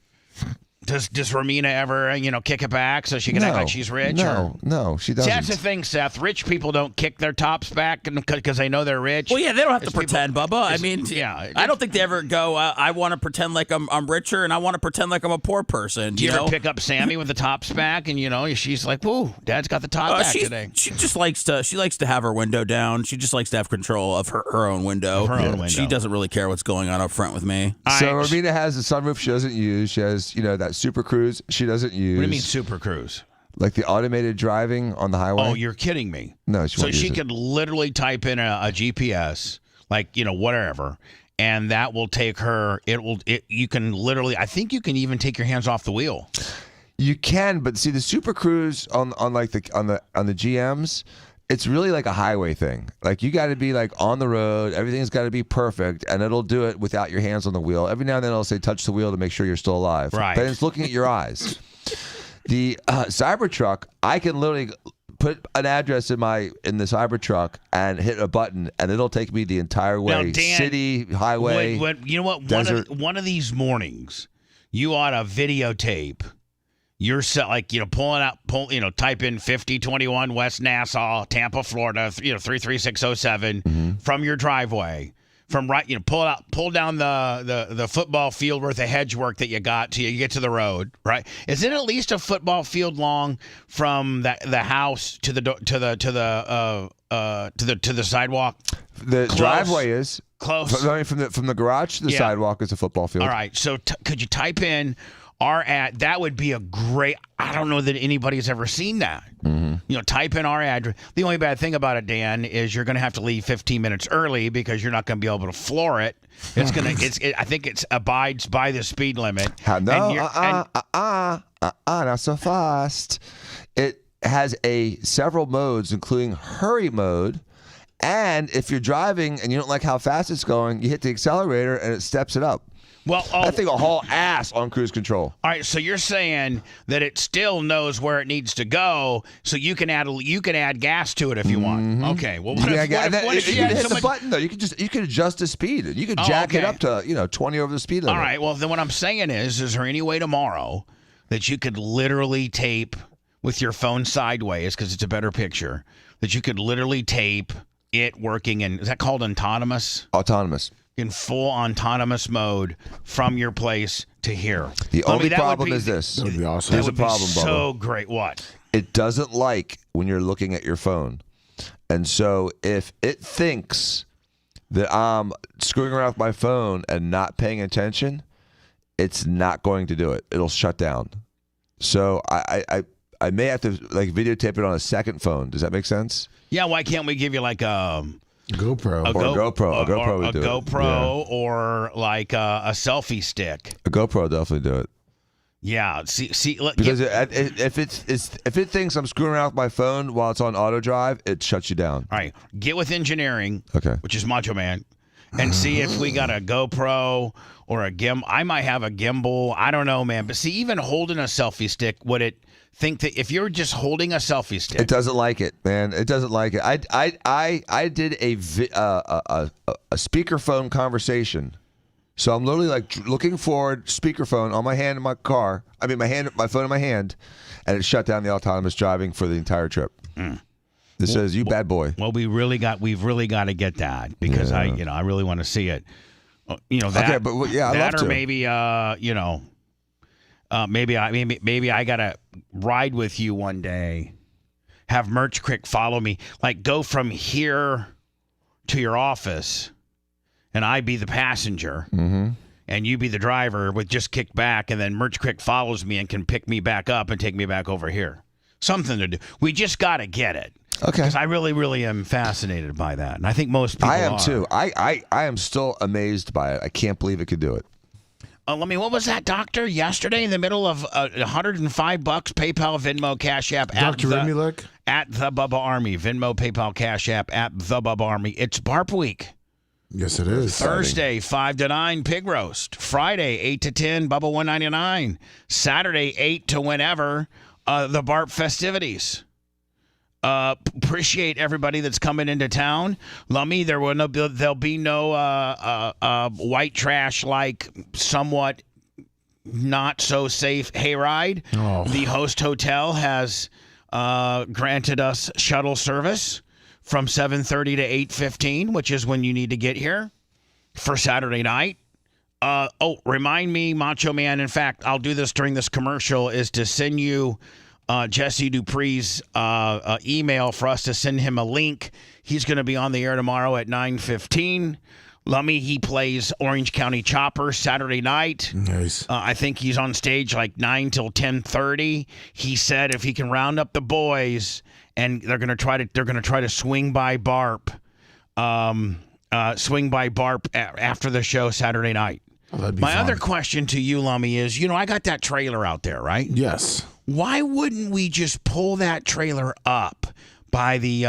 Does Romina ever, kick it back so she can act like she's rich?
No, she doesn't.
See, that's the thing, Seth. Rich people don't kick their tops back because they know they're rich.
Well, yeah, they don't have to pretend, Bubba. I mean, I don't think they ever go, I want to pretend like I'm richer and I want to pretend like I'm a poor person.
Do you ever pick up Sammy with the tops back and, she's like, whoa, Dad's got the top back today.
She just likes to have her window down. She just likes to have control of her own window. She doesn't really care what's going on up front with me.
So Romina has the sunroof she doesn't use. She has, that Super Cruise she doesn't use.
What do you mean Super Cruise?
Like the automated driving on the highway?
Oh, you're kidding me.
No,
so she could literally type in a GPS, whatever, and that will take her. You can literally. I think you can even take your hands off the wheel.
You can, but see the Super Cruise on the GMs. It's really like a highway thing. Like you got to be like on the road. Everything's got to be perfect, and it'll do it without your hands on the wheel. Every now and then it'll say touch the wheel to make sure you're still alive.
Right.
But it's looking at your eyes. The Cybertruck, I can literally put an address in the Cybertruck and hit a button, and it'll take me the entire way.
Now, Dan,
city, highway.
You know what?
Desert.
One of these mornings, you ought to videotape. You're type in 5021 West Nassau, Tampa, Florida, 33607 from your driveway. From pull down the football field worth of hedge work that you got till you get to the road, right? Is it at least a football field long from the house to the sidewalk?
The
Close.
driveway is
close.
I mean, from the garage to the sidewalk is a football field.
All right, so could you type in our ad? That would be a great. I don't know that anybody's ever seen that. Type in our address. The only bad thing about it, Dan, is you're going to have to leave 15 minutes early because you're not going to be able to floor it. It's gonna. I think it abides by the speed limit.
Not so fast. It has several modes, including hurry mode. And if you're driving and you don't like how fast it's going, you hit the accelerator and it steps it up.
Well,
that thing will haul ass on cruise control.
All right, so you're saying that it still knows where it needs to go, so you can add gas to it if you want. Okay, well, what if
you hit the button though? You can adjust the speed. You can jack it up to 20 over the speed limit.
All right, well then what I'm saying is there any way tomorrow that you could literally tape with your phone sideways because it's a better picture that you could literally tape it working in? Is that called autonomous?
Autonomous.
In full autonomous mode from your place to here.
The only problem is this.
That would be awesome.
There's a problem, Bubba.
So great. What?
It doesn't like when you're looking at your phone. And so if it thinks that I'm screwing around with my phone and not paying attention, it's not going to do it. It'll shut down. So I may have to videotape it on a second phone. Does that make sense?
Yeah, why can't we give you like a
GoPro.
A
GoPro or like a selfie stick.
A GoPro will definitely do it.
Yeah.
Because if it thinks I'm screwing around with my phone while it's on auto drive, it shuts you down.
All right. Get with engineering,
okay,
which is Macho Man, and see if we got a GoPro or a gimbal. I might have a gimbal. I don't know, man. But see, even holding a selfie stick, would it think that if you're just holding a selfie stick,
it doesn't like it, man. It doesn't like it. I did a speakerphone conversation, so I'm literally like looking forward, speakerphone on my hand in my car. I mean, my phone in my hand, and it shut down the autonomous driving for the entire trip. It says, "You bad boy."
Well, we've really got to get that because I really want to see it. That.
Okay, but I'd love to.
Or maybe maybe I gotta ride with you one day. Have Merch Crick follow me, like go from here to your office, and I be the passenger, and you be the driver with just kick back, and then Merch Crick follows me and can pick me back up and take me back over here. Something to do. We just got to get it.
Okay.
Because I really, really am fascinated by that, and I think most people
I am
are.
too. I am still amazed by it. I can't believe it could do it.
What was that, Doctor? Yesterday in the middle of $105 PayPal, Venmo, Cash App.
Dr. Remulek?
At the Bubba Army. Venmo, PayPal, Cash App, at the Bubba Army. It's Barp Week.
Yes, it is.
Thursday, 5 to 9, Pig Roast. Friday, 8 to 10, Bubba 199. Saturday, 8 to whenever, the Barp festivities. Appreciate everybody that's coming into town. Lummy, there'll be no white trash like somewhat not so safe hayride. Oh. The host hotel has granted us shuttle service from 7:30 to 8:15, which is when you need to get here for Saturday night. Remind me, Macho Man. In fact, I'll do this during this commercial. Is to send you Jesse Dupree's email for us to send him a link. He's going to be on the air tomorrow at 9:15. Lummy, he plays Orange County Chopper Saturday night.
Nice.
I think he's on stage like 9 till 10:30. He said if he can round up the boys, and they're going to try to swing by Barp, after the show Saturday night.
Oh, that'd be
My
fun.
other question to you, Lummy, is I got that trailer out there, right?
Yes.
Why wouldn't we just pull that trailer up by the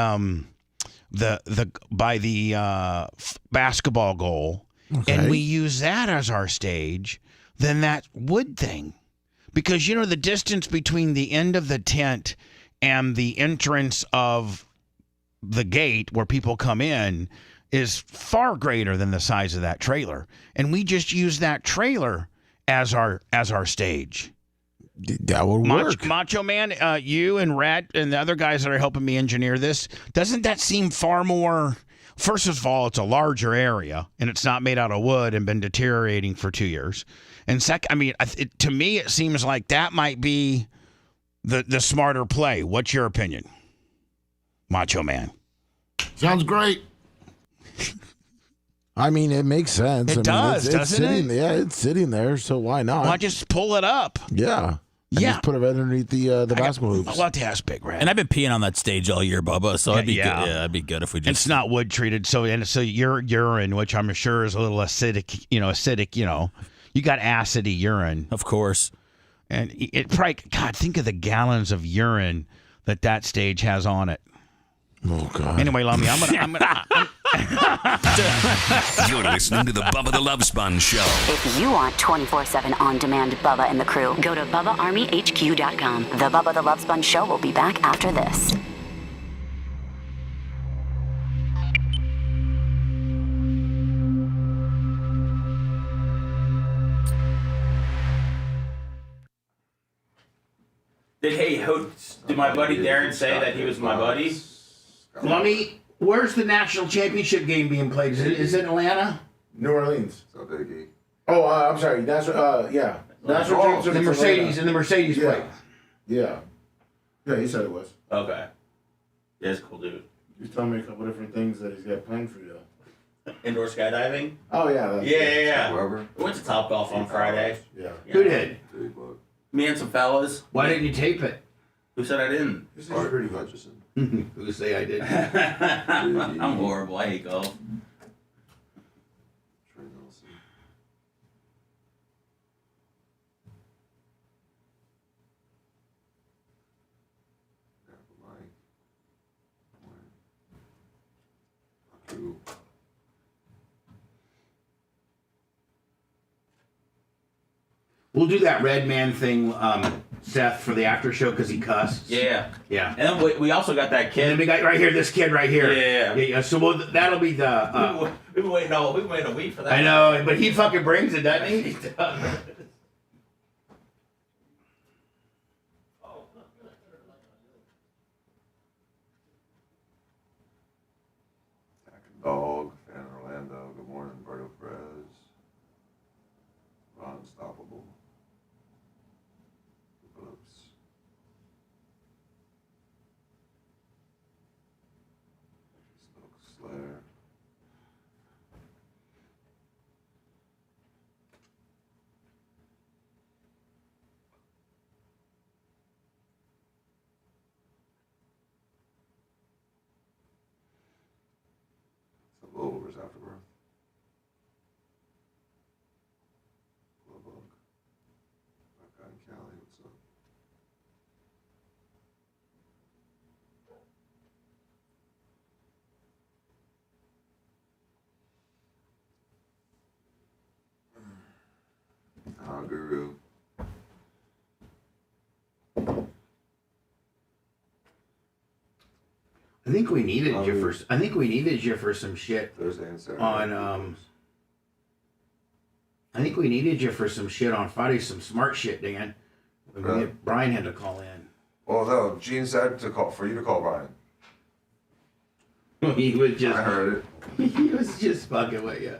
basketball goal, and we use that as our stage? Then that wood thing, because the distance between the end of the tent and the entrance of the gate where people come in is far greater than the size of that trailer, and we just use that trailer as our stage.
That would work.
Macho Man, you and Rat and the other guys that are helping me engineer this, doesn't that seem far more? First of all, it's a larger area, and it's not made out of wood and been deteriorating for 2 years. And second, to me, it seems like that might be the smarter play. What's your opinion, Macho Man?
Sounds great. It makes sense.
It does, doesn't it?
Yeah, it's sitting there, so why not?
Why just pull it up?
Yeah. Just put it right underneath the basketball hoops.
I'll have to ask Big Rat.
And I've been peeing on that stage all year, Bubba. So it'd be good. Yeah, it'd be good if we just.
It's not wood treated, so your urine, which I'm sure is a little acidic. You got acidy urine,
of course.
And it probably, God, think of the gallons of urine that stage has on it.
Oh God.
Anyway, Lummy, I'm gonna.
You're listening to the Bubba the Love Sponge Show.
If you want 24/7 on-demand Bubba and the crew, go to BubbaArmyHQ.com. The Bubba the Love Sponge Show will be back after this.
Did my buddy Darren say that he was my buddy?
Lummy, where's the national championship game being played? Is it Atlanta?
New Orleans. Oh, I'm sorry. That's yeah. National championship.
The Mercedes
yeah.
plate.
Yeah. Yeah, he said it was.
Okay. Yeah, he's a cool dude.
He's telling me a couple different things that he's got planned for you.
Indoor skydiving?
Oh, yeah.
Yeah. We went to Topgolf on Friday.
Yeah.
Who did?
Me and some fellas.
Why didn't you tape it?
Who said I didn't?
This is pretty Hutchison.
Who say I did?
I'm horrible. I hate golf.
We'll do that Red Man thing, Seth, for the after show because he cussed.
Yeah.
Yeah.
And then we also got that kid.
And then we got right here, this kid right here.
Yeah.
So that'll be the.
We've been waiting a week for that.
I know, but he fucking brings it, doesn't he?
He does.
Dog, fan in Orlando. Good morning, Berto Perez. Ron Unstoppable. Phillips. Slayer. Some overs afterbirth. Glowbug. That guy in Cali, what's up? Guru.
I think we needed you for. I think we needed you for some shit
Thursday and Saturday.
on. I think we needed you for some shit on Friday. Some smart shit, Dan. Brian had to call in.
Well, no, Gene said for you to call Brian.
He was just.
I heard it.
He was just fucking with you.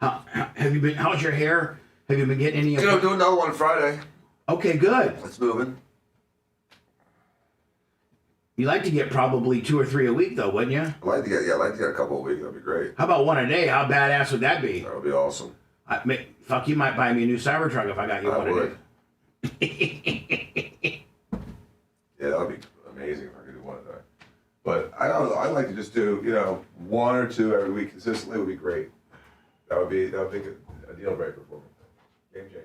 Have you been? How's your hair? Have you been getting any?
I'm doing another one Friday.
Okay, good.
It's moving.
You like to get probably 2 or 3 a week, though, wouldn't you?
I'd like to get a couple a week. That'd be great.
How about 1 a day? How badass would that be?
That would be awesome.
Fuck, you might buy me a new Cybertruck if I got you one
would.
a day.
Yeah, that would be amazing if I could do 1 a day. But I'd like to just do 1 or 2 every week consistently would be great. That would make a deal breaker for me. Game changer.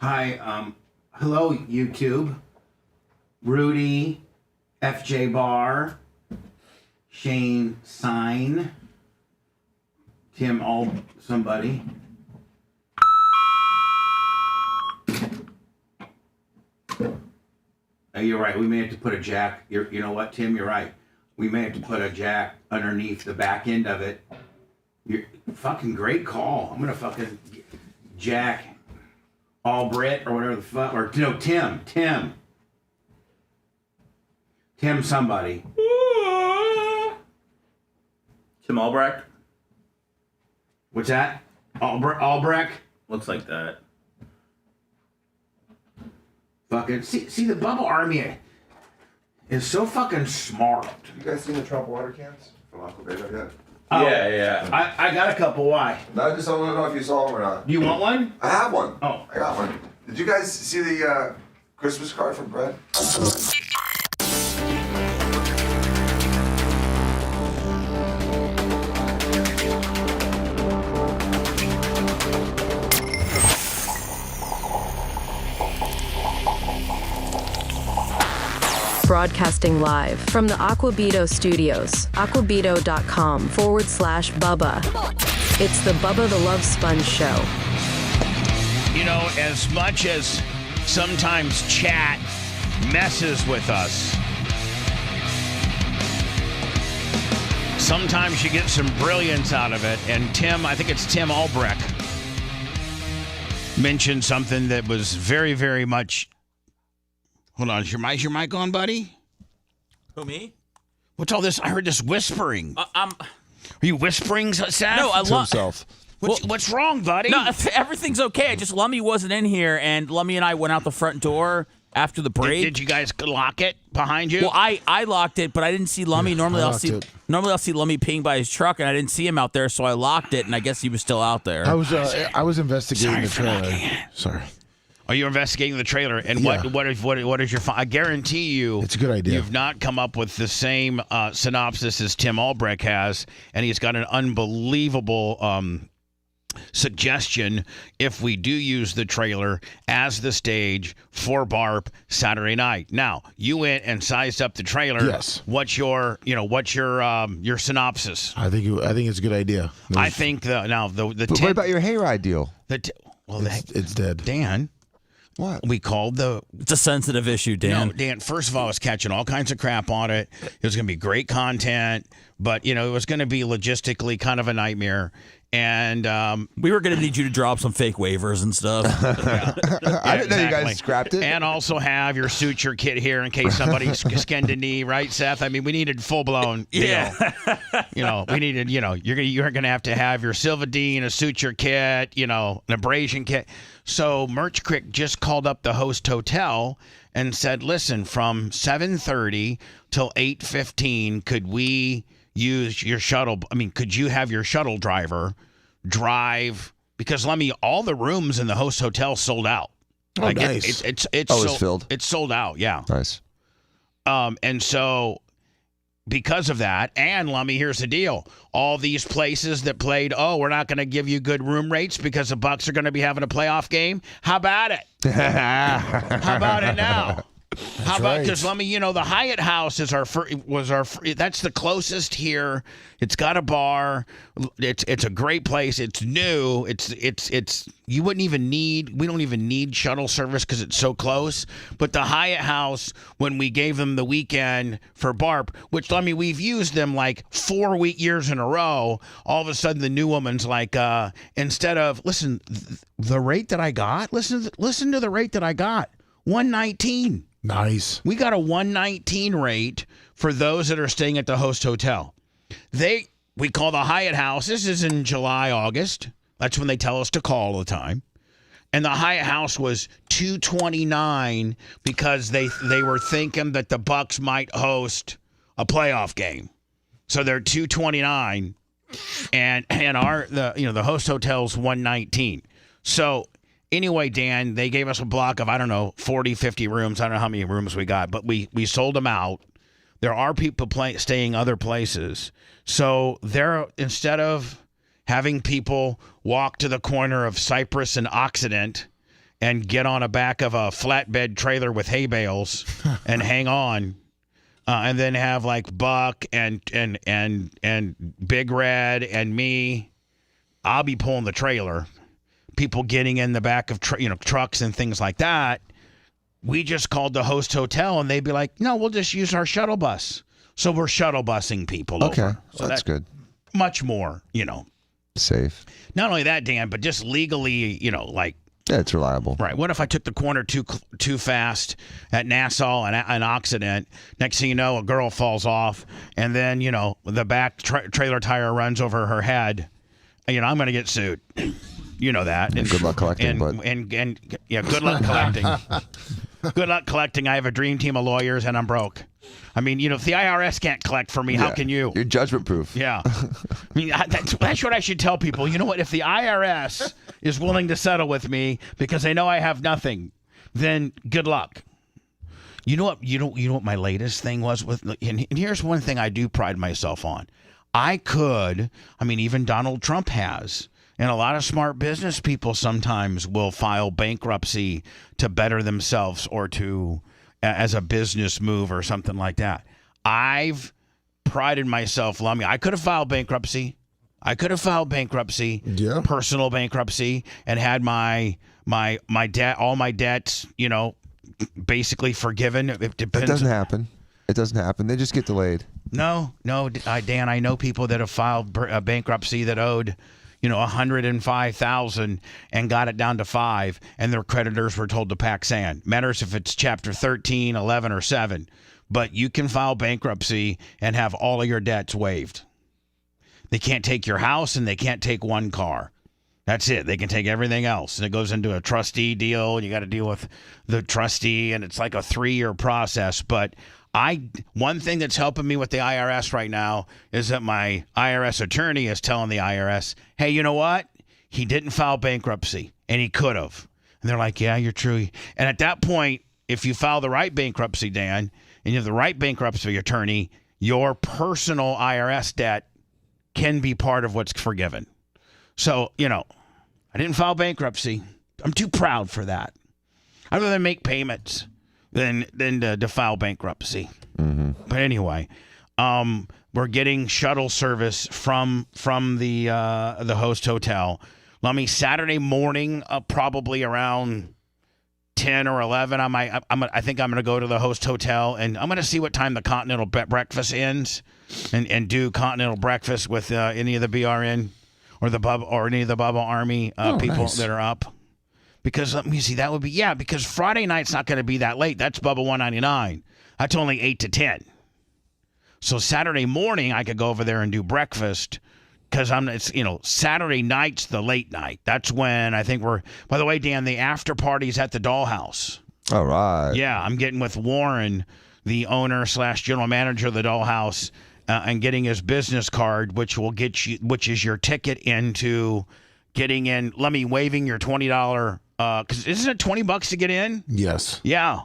Hi, hello, YouTube. Rudy, FJ Bar, Shane Sign, Tim somebody. You're right. We may have to put a jack. You know what, Tim? You're right. We may have to put a jack underneath the back end of it. You're fucking great call. I'm gonna fucking jack Albrecht or whatever the fuck, or no, Tim somebody.
Tim Albrecht?
What's that? Albrecht?
Looks like that.
Fucking see the Bubba Army is so fucking smart.
You guys seen the Trump water cans from Aqua Beta yet?
Oh,
Yeah.
I got a couple. Why?
No, I just don't know if you saw them or not.
Do you want one?
I have one.
Oh.
I got one. Did you guys see the Christmas card from Brett?
Broadcasting live from the Aquabito studios, aquabito.com/Bubba. It's the Bubba the Love Sponge Show.
You know, as much as sometimes chat messes with us, sometimes you get some brilliance out of it. And Tim, I think it's Tim Albrecht, mentioned something that was very, very much. Hold on, is your mic on, buddy?
Who, me?
What's all this? I heard this whispering.
Are
you whispering, Seth?
No,
To himself.
What's wrong, buddy?
No, everything's okay. Just Lummy wasn't in here, and Lummy and I went out the front door after the break.
Did you guys lock it behind you?
Well, I locked it, but I didn't see Lummy. Normally I'll see Lummy peeing by his truck, and I didn't see him out there, so I locked it, and I guess he was still out there.
I was investigating the trailer. Sorry.
Are you investigating the trailer? And what is your? I guarantee you,
it's a good idea.
You've not come up with the same synopsis as Tim Albrecht has, and he's got an unbelievable suggestion if we do use the trailer as the stage for BARP Saturday night. Now, you went and sized up the trailer.
Yes.
What's your synopsis?
I think it's a good idea.
I think the
But what about your hayride deal?
It's dead.
Dan.
What?
We called
It's a sensitive issue, Dan.
No, Dan, first of all, I was catching all kinds of crap on it. It was going to be great content, but, it was going to be logistically kind of a nightmare. And
we were going to need you to drop some fake waivers and stuff.
I didn't know you guys scrapped it.
And also have your suture kit here in case somebody skinned a knee, right, Seth? I mean, we needed full-blown deal.
Yeah.
We needed, you're going to have your Silvadine, a suture kit, an abrasion kit. So Merch Crick just called up the host hotel and said, listen, from 7:30 till 8:15, could we use your shuttle? I mean, could you have your shuttle driver drive? Because all the rooms in the host hotel sold out.
Oh, nice.
It's
filled.
It's sold out. Yeah.
Nice.
And so because of that, and Lummy, here's the deal: all these places that played, we're not going to give you good room rates because the Bucks are going to be having a playoff game. How about it? How about it now? How about, because Lummy, the Hyatt House is that's the closest here. It's got a bar. It's a great place. It's new. We don't even need shuttle service because it's so close. But the Hyatt House, when we gave them the weekend for BARP, which, Lummy, we've used them like 4 years in a row, all of a sudden the new woman's like, instead of, listen, the rate that I got, listen to the rate that I got, $119.
Nice.
We got a $119 rate for those that are staying at the host hotel. We call the Hyatt House. This is in July, August. That's when they tell us to call all the time. And the Hyatt House was $229 because they were thinking that the Bucks might host a playoff game. So they're $229, and the host hotel's $119. So anyway, Dan, they gave us a block of, 40, 50 rooms. I don't know how many rooms we got, but we sold them out. There are people staying other places. So instead of having people walk to the corner of Cypress and Occident and get on the back of a flatbed trailer with hay bales and hang on, and then have like Buck and Big Red and me, I'll be pulling the trailer. People getting in the back of trucks and things like that. We just called the host hotel and they'd be like, no, we'll just use our shuttle bus. So we're shuttle busing people over. So
that's good.
Much more,
safe.
Not only that, Dan, but just legally,
yeah, it's reliable.
Right. What if I took the corner too fast at Nassau and Occident? Next thing you know, a girl falls off, and then the back trailer tire runs over her head. I'm going to get sued. You know that.
And good luck collecting.
Good luck collecting. Good luck collecting. I have a dream team of lawyers, and I'm broke. I mean, if the IRS can't collect for me, how can you?
You're judgment proof.
Yeah. I mean, that's what I should tell people. You know what? If the IRS is willing to settle with me because they know I have nothing, then good luck. You know what? You know what my latest thing was and here's one thing I do pride myself on. Even Donald Trump has. And a lot of smart business people sometimes will file bankruptcy to better themselves or as a business move or something like that. I've prided myself, Lummy. I could have filed bankruptcy.
Yeah.
Personal bankruptcy, and had my debt, all my debts, basically forgiven. It depends.
It doesn't happen. They just get delayed.
No, Dan, I know people that have filed bankruptcy that owed $105,000 and got it down to $5,000, and their creditors were told to pack sand. Matters if it's chapter 13, 11, or 7. But you can file bankruptcy and have all of your debts waived. They can't take your house and they can't take one car. That's it. They can take everything else. And it goes into a trustee deal, and you got to deal with the trustee, and it's like a 3-year process. But one thing that's helping me with the IRS right now is that my IRS attorney is telling the IRS, hey, you know what? He didn't file bankruptcy, and he could have. And they're like, yeah, you're true. And at that point, if you file the right bankruptcy, Dan, and you have the right bankruptcy attorney, your personal IRS debt can be part of what's forgiven. So, I didn't file bankruptcy. I'm too proud for that. I'd rather make payments than to file bankruptcy. But anyway, we're getting shuttle service from the host hotel. Let me Saturday morning, probably around 10 or 11. I think I'm going to go to the host hotel, and I'm going to see what time the continental breakfast ends, and do continental breakfast with any of the BRN or the Bubba or any of the Bubba Army people that are up. Because let me see, that would be because Friday night's not going to be that late. That's Bubba 199. That's only 8 to 10. So Saturday morning I could go over there and do breakfast. Because Saturday night's the late night. That's when I think by the way, Dan, the after party's at the Dollhouse.
All right.
Yeah, I'm getting with Warren, the owner / general manager of the Dollhouse, and getting his business card, which is your ticket into getting in. Let me waiving your $20. Because isn't it $20 to get in?
Yes.
Yeah.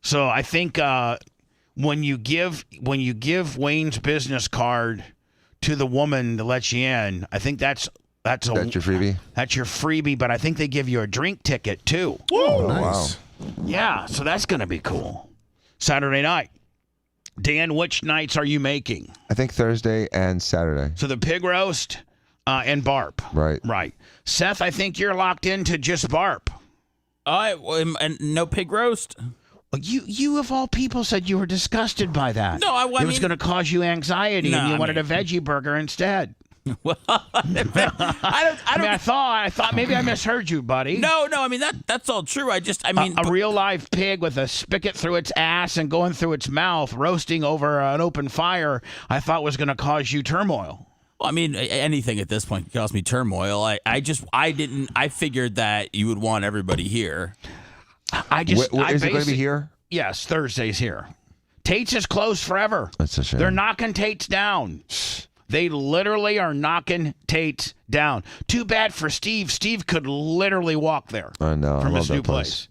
So I think when you give Wayne's business card to the woman to let you in, I think that's your freebie. That's your freebie, but I think they give you a drink ticket too.
Oh, nice.
Wow. Yeah, so that's going to be cool. Saturday night. Dan, which nights are you making?
I think Thursday and Saturday.
So the pig roast and barp. Right. Seth, I think you're locked into just barp.
And no pig roast?
You of all people said you were disgusted by that.
No,
it was going to cause you anxiety, and you wanted a veggie burger instead.
Well,
I thought maybe I misheard you, buddy.
No. I mean that's all true.
A real live pig with a spigot through its ass and going through its mouth, roasting over an open fire, I thought was going to cause you turmoil.
Well, I mean, anything at this point can cause me turmoil. I figured that you would want everybody here.
Is it going to be here?
Yes, Thursday's here. Tate's is closed forever.
That's a shame.
They're knocking Tate's down. They literally are knocking Tate's down. Too bad for Steve. Steve could literally walk there.
I know.
From
I
his
love
new
that place.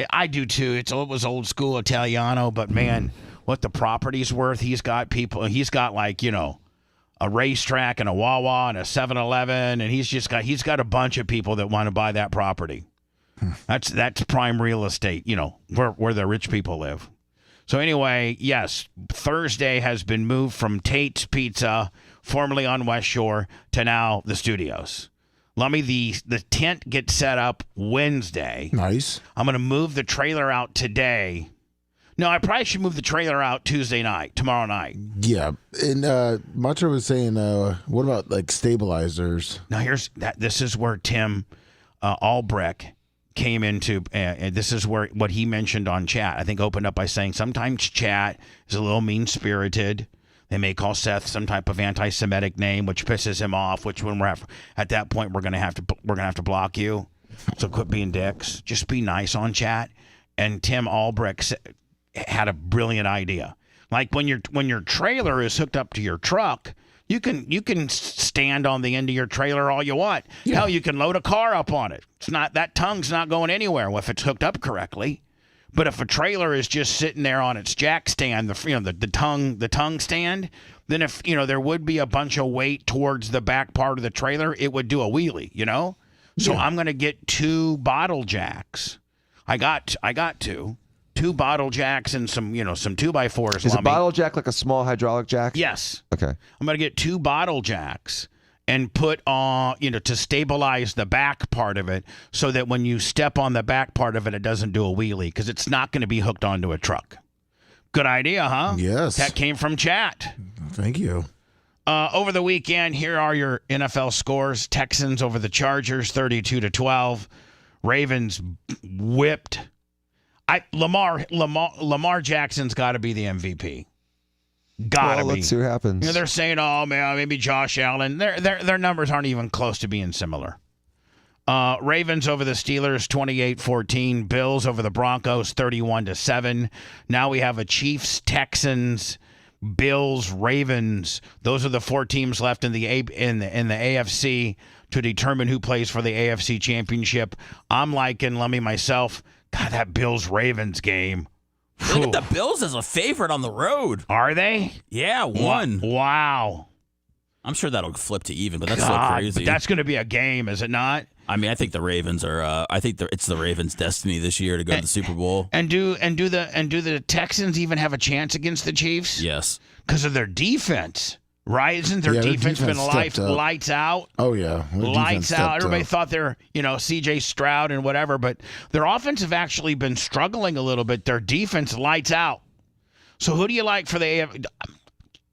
I do too. It was old school Italiano, but man, what the property's worth. He's got a racetrack and a Wawa and a 7-Eleven, and he's got a bunch of people that want to buy that property. That's prime real estate, where the rich people live. So anyway, yes, Thursday has been moved from Tate's Pizza, formerly on West Shore, to now the studios. The tent gets set up Wednesday.
Nice.
I'm going to move the trailer out today. No, I probably should move the trailer out tomorrow night.
Yeah, and Macho was saying, what about like stabilizers?
Now this is where Tim Albrecht came into, and this is where what he mentioned on chat, I think opened up by saying sometimes chat is a little mean-spirited. They may call Seth some type of anti-Semitic name, which pisses him off, which when we're at that point, we're going to have to block you. So quit being dicks. Just be nice on chat. And Tim Albrecht had a brilliant idea. Like when your trailer is hooked up to your truck, you can stand on the end of your trailer all you want. Yeah. Hell, you can load a car up on it. That tongue's not going anywhere if it's hooked up correctly. But if a trailer is just sitting there on its jack stand, the tongue stand, then if there would be a bunch of weight towards the back part of the trailer, it would do a wheelie, So yeah. I'm going to get 2 bottle jacks. I got 2 bottle jacks and some 2x4s.
Is a bottle jack like a small hydraulic jack?
Yes.
Okay.
I'm going to get 2 bottle jacks and put on, to stabilize the back part of it so that when you step on the back part of it, it doesn't do a wheelie because it's not going to be hooked onto a truck. Good idea, huh?
Yes.
That came from chat.
Thank you.
Over the weekend, here are your NFL scores. Texans over the Chargers, 32-12. Ravens whipped. Lamar Jackson's got to be the MVP. Gotta be.
Let's see what happens.
They're saying, oh man, maybe Josh Allen. Their numbers aren't even close to being similar. Ravens over the Steelers, 28-14. Bills over the Broncos, 31-7. Now we have a Chiefs, Texans, Bills, Ravens. Those are the 4 teams left in the AFC to determine who plays for the AFC Championship. I'm liking myself. God, that Bills-Ravens game.
Look at the Bills as a favorite on the road.
Are they?
Yeah, 1.
Wow.
I'm sure that'll flip to even, but that's so
God,
crazy.
But that's going to be a game, is it not?
I mean, I think the Ravens are. I think it's the Ravens' destiny this year to go to the Super Bowl.
And do the Texans even have a chance against the Chiefs?
Yes,
because of their defense. Right? Isn't their defense been lights out?
Oh, yeah.
Lights out. Everybody thought they're, C.J. Stroud and whatever, but their offense have actually been struggling a little bit. Their defense lights out. So who do you like for the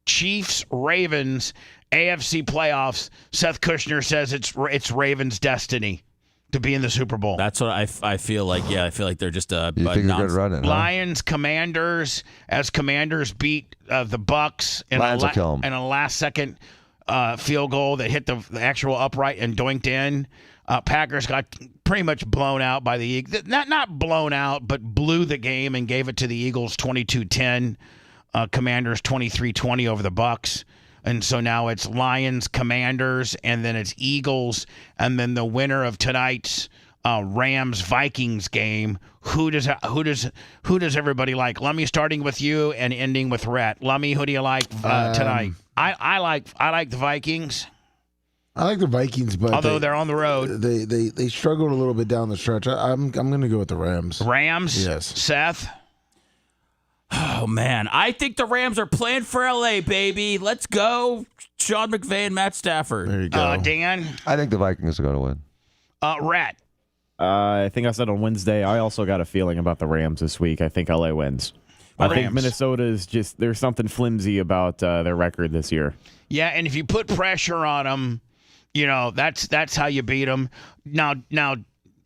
Chiefs, Ravens, AFC playoffs? Seth Kushner says it's Ravens' destiny to be in the Super Bowl.
That's what I feel like. Yeah, I feel like they're just a
you think they're good running, huh?
Lions, Commanders, as Commanders beat the Bucks in a last-second field goal that hit the actual upright and doinked in. Packers got pretty much blown out by the Eagles. Not blown out, but blew the game and gave it to the Eagles 22-10. Commanders 23-20 over the Bucks. And so now it's Lions, Commanders, and then it's Eagles, and then the winner of tonight's Rams Vikings game. Who does everybody like? Lummy, starting with you and ending with Rhett. Lummy, who do you like tonight? I like the Vikings.
I like the Vikings, but
although they're on the road,
they struggled a little bit down the stretch. I'm going to go with the Rams.
Rams,
yes.
Seth.
Oh, man. I think the Rams are playing for L.A., baby. Let's go. Sean McVay and Matt Stafford.
There you go.
Dan?
I think the Vikings are going to win.
Rhett?
I think I said on Wednesday, I also got a feeling about the Rams this week. I think L.A. wins. I think Minnesota is just, there's something flimsy about their record this year.
Yeah, and if you put pressure on them, that's how you beat them. Now,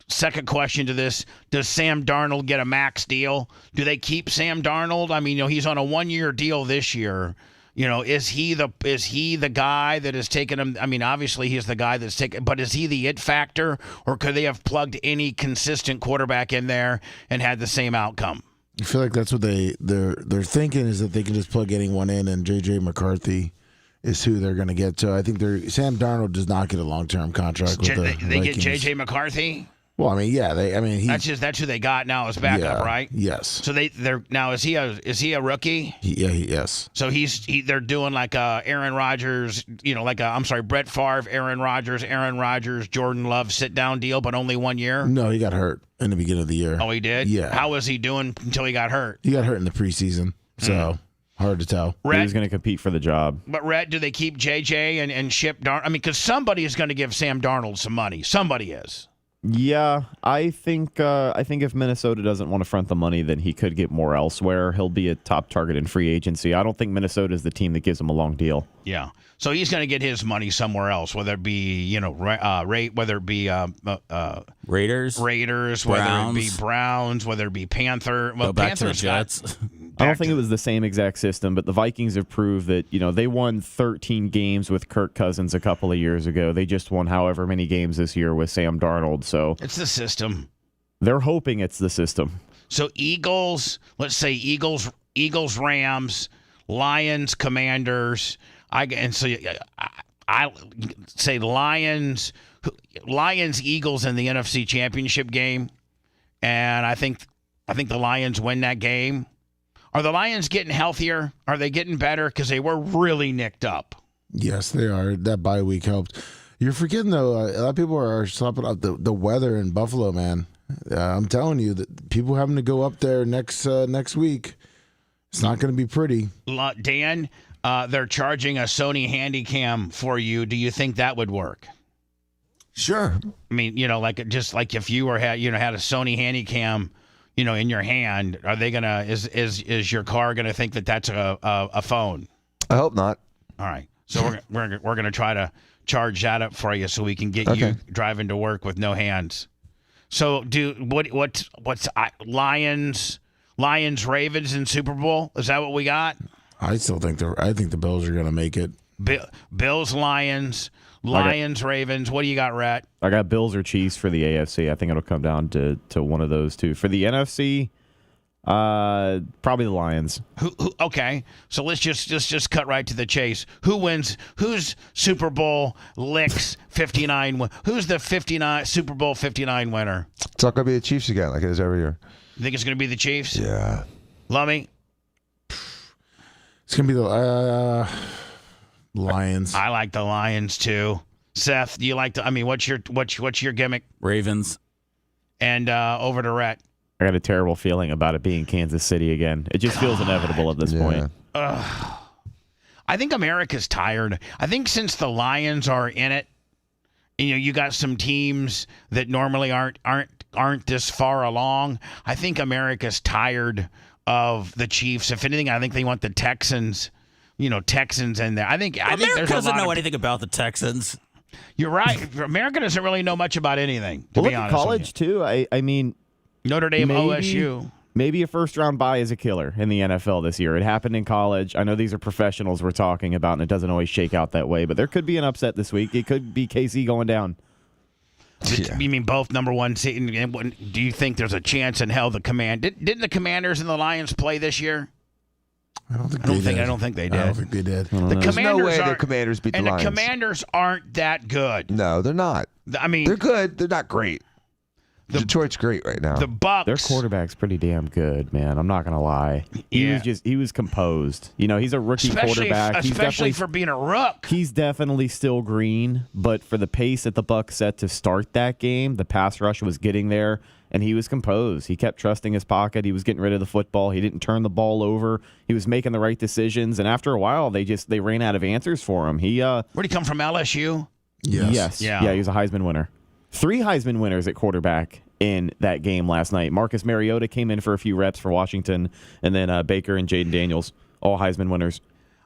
second question to this, does Sam Darnold get a max deal? Do they keep Sam Darnold? I mean, he's on a 1-year deal this year. Is he the guy that has taken him? I mean, obviously he's the guy that's taken, but is he the it factor, or could they have plugged any consistent quarterback in there and had the same outcome?
I feel like that's what they're thinking, is that they can just plug anyone in, and J.J. McCarthy is who they're going to get. So I think Sam Darnold does not get a long-term contract with the Vikings.
They get J.J. McCarthy?
Well, I mean, yeah,
that's who they got now as backup, right?
Yes.
So they're now, is he a rookie?
Yes.
So they're doing like Aaron Rodgers, Brett Favre, Aaron Rodgers, Jordan Love sit down deal, but only 1 year.
No, he got hurt in the beginning of the year.
Oh, he did?
Yeah.
How was he doing until he got hurt?
He got hurt in the preseason, so hard to tell.
He was going to compete for the job.
But Rhett, do they keep JJ and ship Darnold? I mean, because somebody is going to give Sam Darnold some money. Somebody is.
Yeah, I think if Minnesota doesn't want to front the money, then he could get more elsewhere. He'll be a top target in free agency. I don't think Minnesota is the team that gives him a long deal.
Yeah, so he's going to get his money somewhere else, whether it be whether it be
Raiders,
Browns. Whether it be Browns, whether it be Panther. Well,
go back to the Jets.
I don't think it was the same exact system, but the Vikings have proved that, they won 13 games with Kirk Cousins a couple of years ago. They just won however many games this year with Sam Darnold. So
it's the system.
They're hoping it's the system.
So Eagles, let's say Eagles, Rams, Lions, Commanders. I say Lions, Eagles in the NFC Championship game, and I think the Lions win that game. Are the Lions getting healthier? Are they getting better? Because they were really nicked up.
Yes, they are. That bye week helped. You're forgetting, though, a lot of people are slapping up the weather in Buffalo, man. I'm telling you that people having to go up there next week, it's not going to be pretty.
Dan, they're charging a Sony Handycam for you. Do you think that would work?
Sure.
I mean, just like if you had a Sony Handycam, in your hand, are they gonna? Is your car gonna think that that's a phone?
I hope not.
All right, so we're gonna try to charge that up for you so we can get you driving to work with no hands. So what's Lions, Ravens in Super Bowl? Is that what we got?
I think the Bills are gonna make it.
Bills, Lions, Ravens. What do you got, Rhett?
I got Bills or Chiefs for the AFC. I think it'll come down to one of those two. For the NFC, probably the Lions.
Okay, so let's just cut right to the chase. Who wins? Who's Super Bowl licks 59? Who's the 59 Super Bowl 59 winner?
It's not going to be the Chiefs again, like it is every year.
You think it's going to be the Chiefs?
Yeah.
Lummy?
It's going to be the Lions.
I like the Lions too. Seth, do you like to? I mean, what's your gimmick?
Ravens.
And over to Rhett.
I got a terrible feeling about it being Kansas City again. It just feels inevitable at this point.
I think America's tired. I think since the Lions are in it, you got some teams that normally aren't this far along. I think America's tired of the Chiefs. If anything, I think they want the Texans. Texans in there. I think
America doesn't know anything about the Texans.
You're right. America doesn't really know much about anything, to be honest.
College, too. I mean,
Notre Dame, OSU.
Maybe a first-round bye is a killer in the NFL this year. It happened in college. I know these are professionals we're talking about, and it doesn't always shake out that way, but there could be an upset this week. It could be KC going down.
You mean both number one seed? Do you think there's a chance in hell didn't the Commanders and the Lions play this year?
I don't think they did.
I don't think they did.
I don't think they did.
There's no way the Commanders beat the Lions.
And the Commanders aren't that good.
No, they're not.
I mean,
they're good. They're not great. Detroit's great right now.
The Bucks.
Their quarterback's pretty damn good, man. I'm not gonna lie. He was composed. He's a rookie quarterback.
Especially for being a rook.
He's definitely still green, but for the pace that the Bucks set to start that game, the pass rush was getting there, and he was composed. He kept trusting his pocket. He was getting rid of the football. He didn't turn the ball over. He was making the right decisions, and after a while, they ran out of answers for him.
Where'd he come from? LSU.
Yes. Yeah, he was a Heisman winner. 3 Heisman winners at quarterback in that game last night. Marcus Mariota came in for a few reps for Washington, and then Baker and Jaden Daniels, all Heisman winners.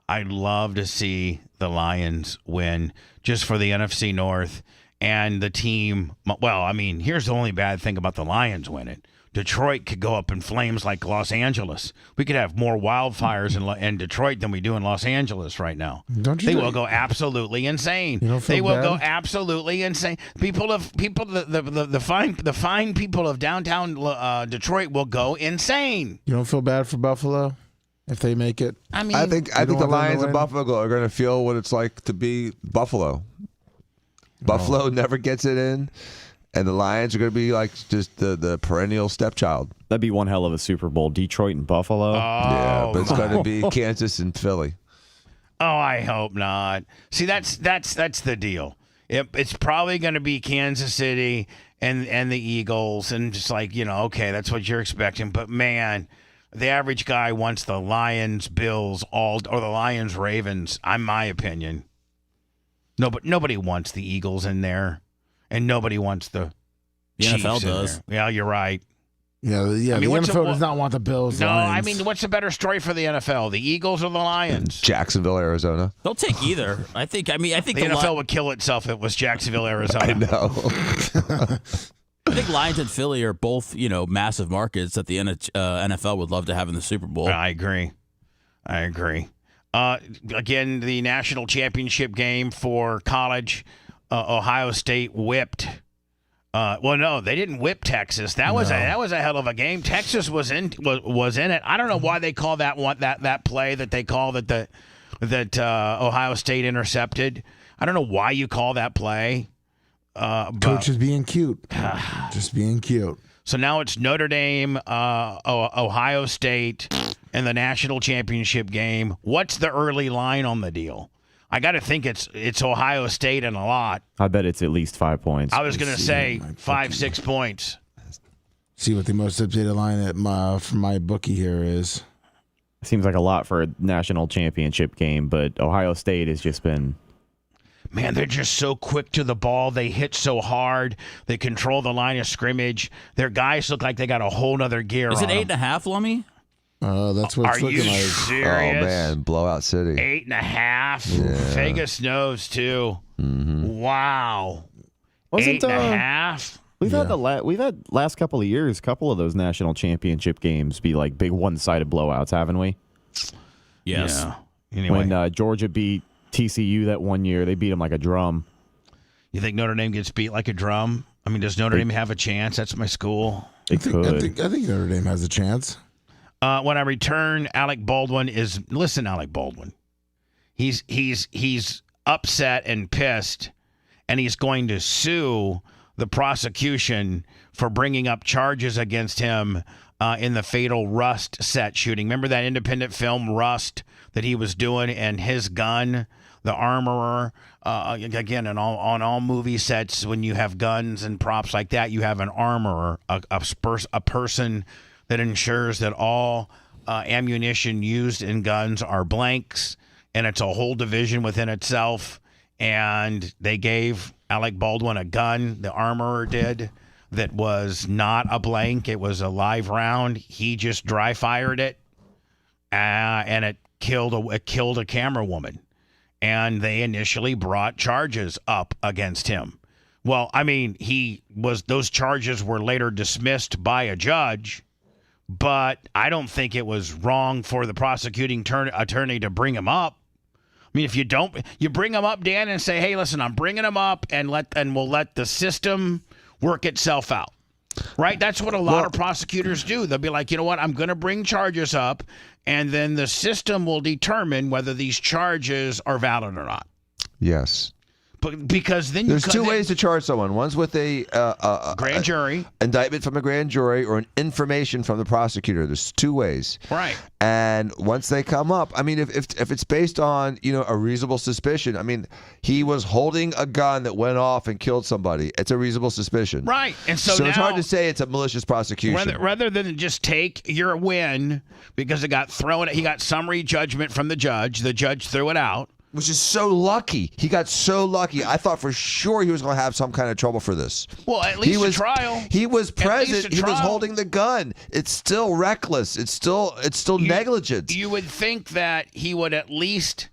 I'd love to see the Lions win just for the NFC North and the team. Well, I mean, here's the only bad thing about the Lions winning. Detroit could go up in flames like Los Angeles. We could have more wildfires in Detroit than we do in Los Angeles right now. They will go absolutely insane. They will go absolutely insane. The fine people of downtown Detroit will go insane.
You don't feel bad for Buffalo if they make it?
I mean,
I think the Lions and Buffalo are going to feel what it's like to be Buffalo. Buffalo never gets it in. And the Lions are going to be like just the perennial stepchild.
That'd be one hell of a Super Bowl. Detroit and Buffalo.
Yeah, but it's going to be Kansas and Philly.
Oh, I hope not. See, that's the deal. It's probably going to be Kansas City and the Eagles, and just like, okay, that's what you're expecting. But man, the average guy wants the Lions, Bills, or the Lions, Ravens. In my opinion, nobody wants the Eagles in there. And nobody wants the Chiefs
NFL does.
There. Yeah, you're right.
Yeah. I mean, the NFL does not want the Bills.
No,
Lions.
I mean, what's the better story for the NFL? The Eagles or the Lions?
Jacksonville, Arizona.
They'll take either. I think the
NFL would kill itself if it was Jacksonville, Arizona.
I know.
I think Lions and Philly are both, massive markets that the NFL would love to have in the Super Bowl.
I agree. Again, the national championship game for college. Ohio State whipped. No, they didn't whip Texas. That was a hell of a game. Texas was in it. I don't know why they call that play that they call that Ohio State intercepted. I don't know why you call that play.
Coach is being cute, just being cute.
So now it's Notre Dame, Ohio State, in the national championship game. What's the early line on the deal? I got to think it's Ohio State and a lot.
I bet it's at least 5 points.
I was going to say 5-6 points.
See what the most updated line from my bookie here is.
Seems like a lot for a national championship game, but Ohio State has just been...
Man, they're just so quick to the ball. They hit so hard. They control the line of scrimmage. Their guys look like they got a whole nother gear
Is
on
it 8.5, Lummy?
That's what it's looking like.
Are you serious?
Oh, man. Blowout City.
8.5.
Yeah.
Vegas knows, too.
Mm-hmm.
Wow.
Wasn't
8.5?
We've had last couple of years, couple of those national championship games be like big one-sided blowouts, haven't we?
Yes.
Yeah. Anyway.
When Georgia beat TCU that one year, they beat them like a drum.
You think Notre Dame gets beat like a drum? I mean, does Notre Dame have a chance? That's my school.
I think Notre Dame has a chance.
When I return, Alec Baldwin. He's upset and pissed, and he's going to sue the prosecution for bringing up charges against him in the fatal Rust set shooting. Remember that independent film Rust that he was doing, and his gun the armorer. Again, on all movie sets, when you have guns and props like that, you have an armorer, a person that ensures that all ammunition used in guns are blanks, and it's a whole division within itself. And they gave Alec Baldwin a gun, the armorer did, that was not a blank. It was a live round. He just dry fired it, and it killed a camera woman. And they initially brought charges up against him. Well, I mean, those charges were later dismissed by a judge, but I don't think it was wrong for the prosecuting attorney to bring him up. I mean, if you don't, you bring him up, Dan, and say, "Hey, listen, I'm bringing him up, and we'll let the system work itself out." Right? That's what a lot of prosecutors do. They'll be like, "You know what? I'm going to bring charges up, and then the system will determine whether these charges are valid or not."
Yes.
But because then
there's two ways to charge someone. One's with a
grand jury
indictment from a grand jury, or an information from the prosecutor. There's two ways.
Right.
And once they come up, I mean, if it's based on a reasonable suspicion, I mean, he was holding a gun that went off and killed somebody. It's a reasonable suspicion.
Right. And so
it's hard to say it's a malicious prosecution.
Rather than just take your win because it got thrown, he got summary judgment from the judge. The judge threw it out.
Which is so lucky. He got so lucky. I thought for sure he was going to have some kind of trouble for this.
Well, at least a trial.
He was present. He was holding the gun. It's still reckless. It's still negligence.
You would think that he would at least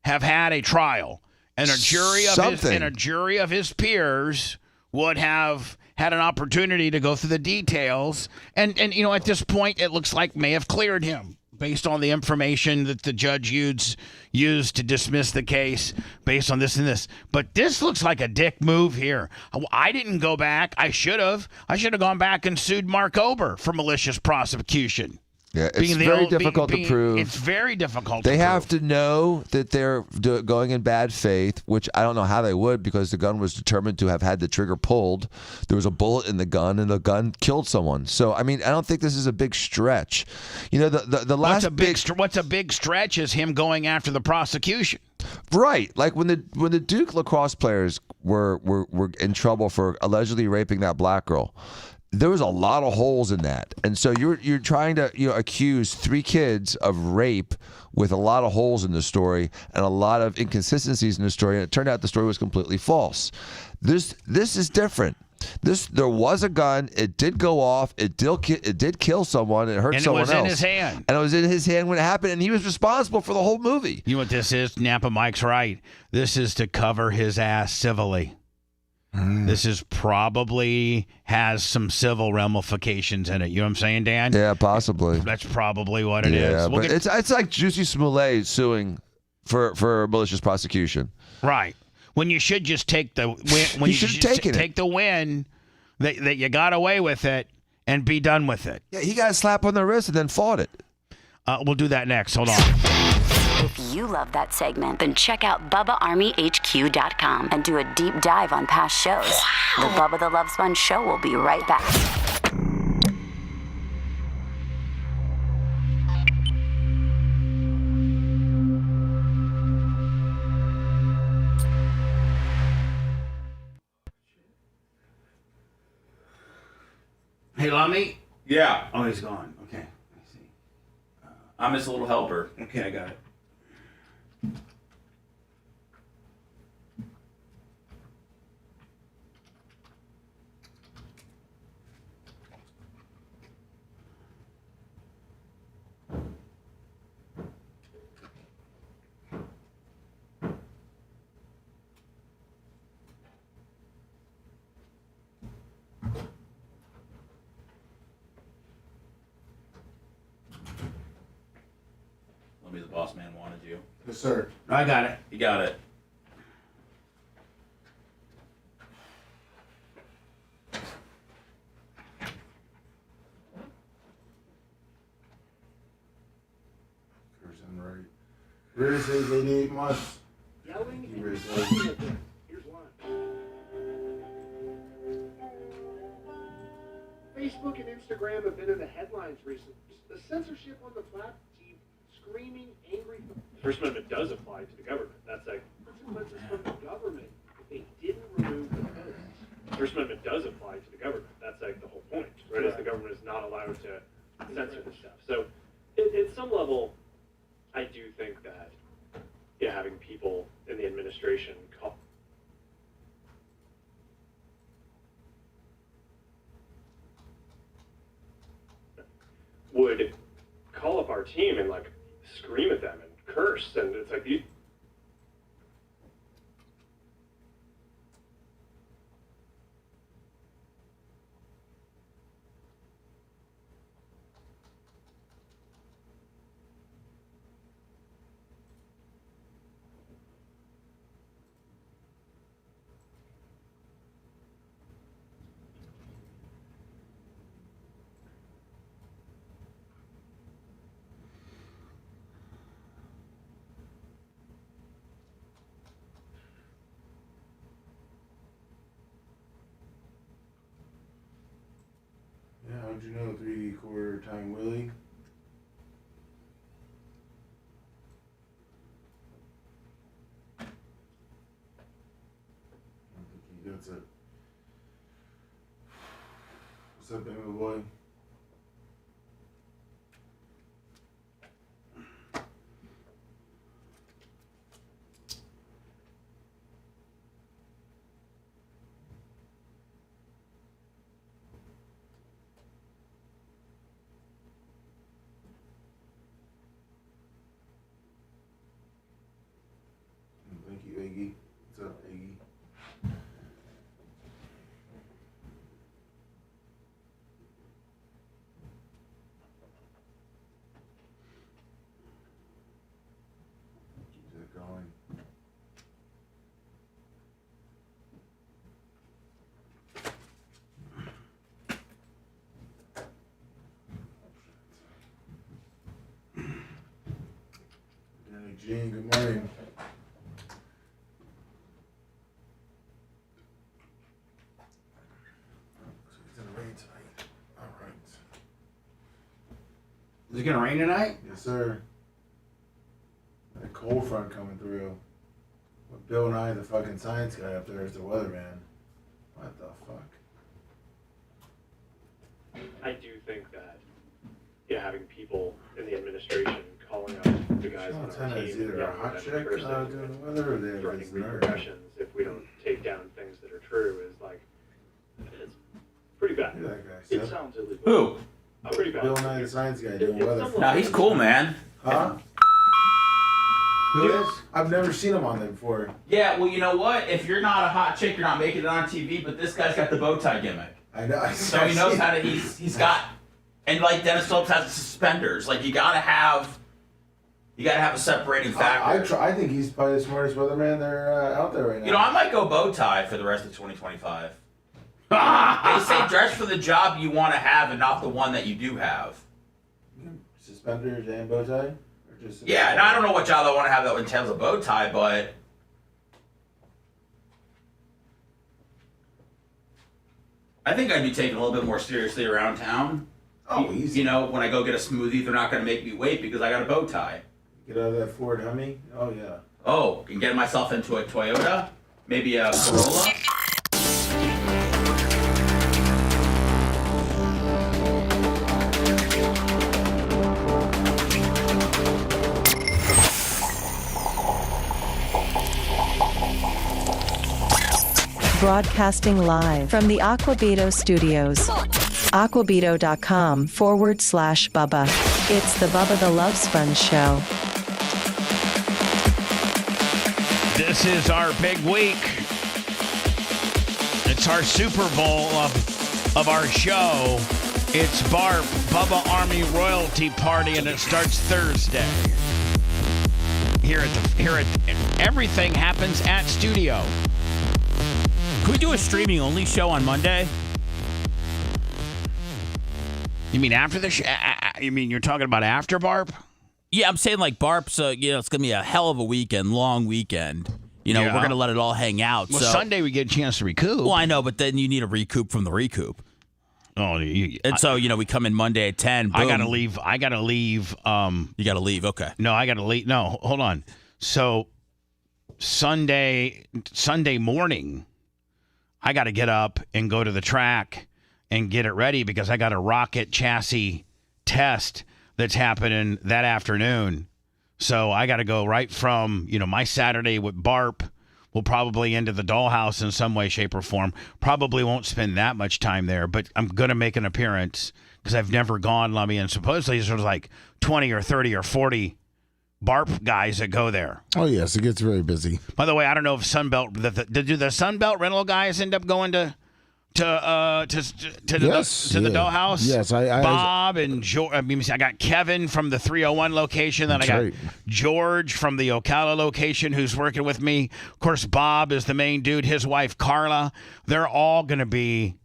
have had a trial, and a jury of his peers would have had an opportunity to go through the details. And at this point, it looks like may have cleared him, based on the information that the judge used to dismiss the case based on this and this. But this looks like a dick move here. I didn't go back. I should have. I should have gone back and sued Mark Ober for malicious prosecution.
Yeah, it's very difficult to prove.
It's very difficult
They have to know that they're going in bad faith, which I don't know how they would, because the gun was determined to have had the trigger pulled. There was a bullet in the gun, and the gun killed someone. So, I mean, I don't think this is a big stretch. The last
what's a big stretch is him going after the prosecution.
Right. Like when the Duke lacrosse players were in trouble for allegedly raping that black girl. There was a lot of holes in that, and so you're trying to accuse 3 kids of rape with a lot of holes in the story and a lot of inconsistencies in the story, and it turned out the story was completely false. This is different. There was a gun. It did go off. It did kill someone. It hurt someone else.
And it was in his hand.
And it was in his hand when it happened, and he was responsible for the whole movie.
You know what this is? Napa Mike's right. This is to cover his ass civilly. This is probably has some civil ramifications in it. You know what I'm saying, Dan?
Yeah, possibly.
That's probably what it is.
Yeah, but it's like Juicy Smollett suing for malicious prosecution.
Right. When you should just take the win. When you should take the win that you got away with it and be done with it.
Yeah, he got a slap on the wrist and then fought it.
We'll do that next. Hold on.
If you love that segment, then check out BubbaArmyHQ.com and do a deep dive on past shows. The Bubba the Love Sponge Show will be right back.
Hey, Lummy?
Yeah.
Oh, he's gone. Okay. I see.
I'm his little helper.
Okay, I got it.
The boss man wanted you.
Yes, sir.
I got it.
You got it.
Person right. Rear says 88 months.
Yelling
Rear
and
says.
here's one. Facebook and Instagram have been in the headlines recently. The censorship on the platform, screaming, angry.
First Amendment does apply to the government. That's like
consequences from the government if they didn't remove the post. First Amendment does apply to the government. That's like the whole point, right? Is the government is not allowed to censor this stuff. So, at some level, I do think that having people in the administration would call up our team and like scream at them and curse, and it's like you.
Yeah, how'd you know 3/4 time Willie? I don't think he gets it. What's up, baby boy? Thank you, Iggy. What's up, Iggy? Keep that going. Danny Jean, good morning.
Is it going to rain tonight?
Yes, sir. That cold front coming through. With Bill Nye, the fucking science guy up there, is the weatherman. What the fuck?
I do think that having people in the administration calling out the guys on our team,
Is either a hot chick doing the weather, or they have
threatening
this nerve.
repercussions if we don't take down things that are true is like it's pretty bad.
Who's that guy?
It
Seth?
sounds illegal.
Who?
Pretty bad.
Bill Nye, the science guy, doing weather.
No, he's cool, man.
Huh? Who is? I've never seen him on there before.
Yeah, well, you know what? If you're not a hot chick, you're not making it on TV. But this guy's got the bow tie gimmick.
I know.
So he knows how to. He's got, and like Dennis Phillips has the suspenders. Like you gotta have a separating factor.
I think he's probably the smartest weatherman there out there right now.
You know, I might go bow tie for the rest of 2025. They say dress for the job you want to have and not the one that you do have.
Suspenders and bow tie? Or just
Yeah, and I don't know what job I want to have that entails a bow tie, but I think I'd be taken a little bit more seriously around town.
Oh, easy.
You know, when I go get a smoothie, they're not going to make me wait because I got a bow tie.
Get out of that Ford Hummy? Oh, yeah.
Oh, and get myself into a Toyota, maybe a Corolla.
Broadcasting live from the Aquabito studios. Aquabito.com/Bubba. It's the Bubba the Love Sponge Show.
This is our big week. It's our Super Bowl of our show. It's BARP, Bubba Army Royalty Party, and it starts Thursday. Here at everything happens at studio.
Can we do a streaming only show on Monday?
You mean after the you mean you're talking about after BARP?
Yeah, I'm saying like BARP's, it's going to be a hell of a weekend, long weekend. You know,
Yeah.
we're going to let it all hang out.
Well,
so
Sunday we get a chance to recoup.
Well, I know, but then you need a recoup from the recoup.
Oh,
so we come in Monday at 10. Boom.
I gotta leave.
You gotta leave. Okay.
No, I gotta leave. No, hold on. So Sunday morning, I got to get up and go to the track and get it ready because I got a rocket chassis test that's happening that afternoon. So I got to go right from, my Saturday with Barp. We'll probably into the dollhouse in some way, shape, or form. Probably won't spend that much time there, but I'm going to make an appearance because I've never gone, Lummy, and supposedly there's like 20 or 30 or 40 Barp guys that go there.
Oh, yes, it gets very busy.
By the way, I don't know if Sunbelt, do the Sunbelt rental guys end up going to the dollhouse?
Yes,
Bob and George. I got Kevin from the 301 location. Then I got George from the Ocala location who's working with me. Of course, Bob is the main dude. His wife Carla. They're all going to be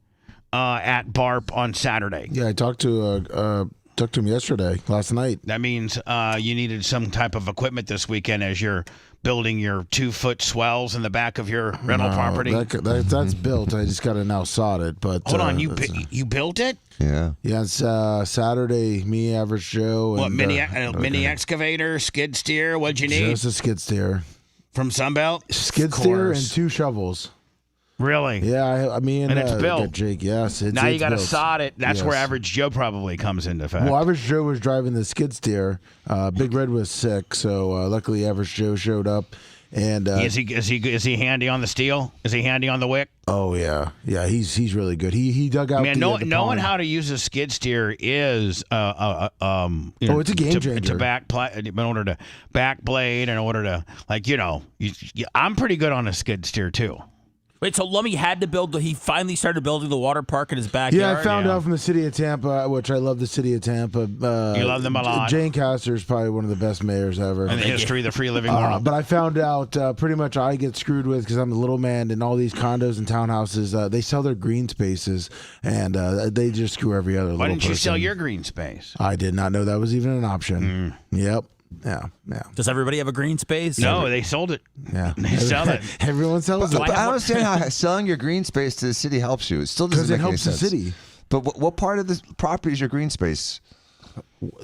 at Barp on Saturday.
Yeah, I talked to him yesterday, last night.
That means you needed some type of equipment this weekend as you're building your 2-foot swells in the back of your rental property.
That's built. I just got to now sod it. But
hold on, you built it?
Yeah.
Yeah, it's Saturday. Me, Average Joe.
What,
and,
mini excavator, skid steer? What'd you need?
Just a skid steer
from Sunbelt.
Skid steer and 2 shovels.
Really?
Yeah,
and it's built.
Jake, yes.
Now you got to sod it. That's where Average Joe probably comes into effect.
Well, Average Joe was driving the skid steer. Big Red was sick, so luckily Average Joe showed up. And
is he handy on the steel? Is he handy on the wick?
Oh yeah, he's really good. He dug out.
Man, knowing how to use a skid steer is
it's a game changer.
In order to back blade, in order to I'm pretty good on a skid steer too.
Wait, so Lummy had to he finally started building the water park in his backyard?
Yeah, I found out from the city of Tampa, which I love the city of Tampa.
You love them a lot.
Jane Castor is probably one of the best mayors ever.
In the history of the free living world.
But I found out pretty much I get screwed with because I'm a little man and all these condos and townhouses, they sell their green spaces and they just screw every other little person.
Why didn't you sell your green space?
I did not know that was even an option. Yep. Yeah.
Does everybody have a green space?
No, they sold it.
Yeah.
They sell it.
Everyone sells it.
But I don't understand how selling your green space to the city helps you. It still doesn't make any sense.
Because it helps the city.
But what part of the property is your green space?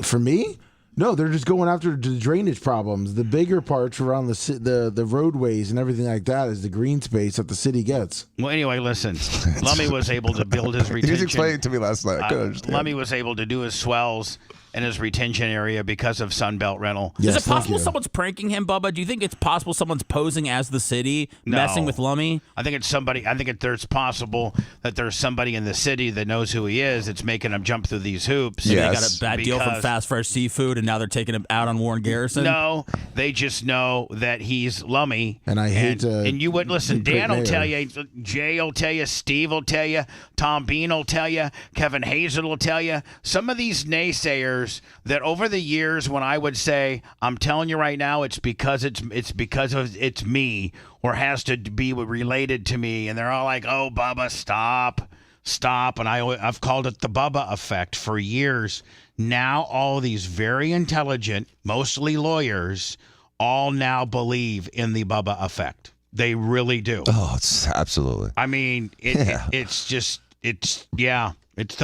For me? No, they're just going after the drainage problems. The bigger parts around the roadways and everything like that is the green space that the city gets.
Well, anyway, listen. Lummy was able to build his retention.
He was explaining it to me last night. I couldn't understand.
Lummy was able to do his swells in his retention area because of Sunbelt Rental.
Yes,
is it possible someone's pranking him, Bubba? Do you think it's possible someone's posing as the city, messing with Lummy?
I think it's somebody. I think there's possible that there's somebody in the city that knows who he is. It's making him jump through these hoops.
Yeah, they got a bad deal from Fast Fresh Seafood, and now they're taking him out on Warren Garrison.
No, they just know that he's Lummy.
And I hate to.
And you would listen. Dan will tell you. Jay will tell you. Steve will tell you. Tom Bean will tell you. Kevin Hazel will tell you. Some of these naysayers that over the years, when I would say, I'm telling you right now, it's because it's me or has to be related to me, and they're all like, "Oh, Bubba, stop," and I've called it the Bubba effect for years. Now all these very intelligent, mostly lawyers, all now believe in the Bubba effect. They really do.
Oh, it's absolutely.
I mean, it's the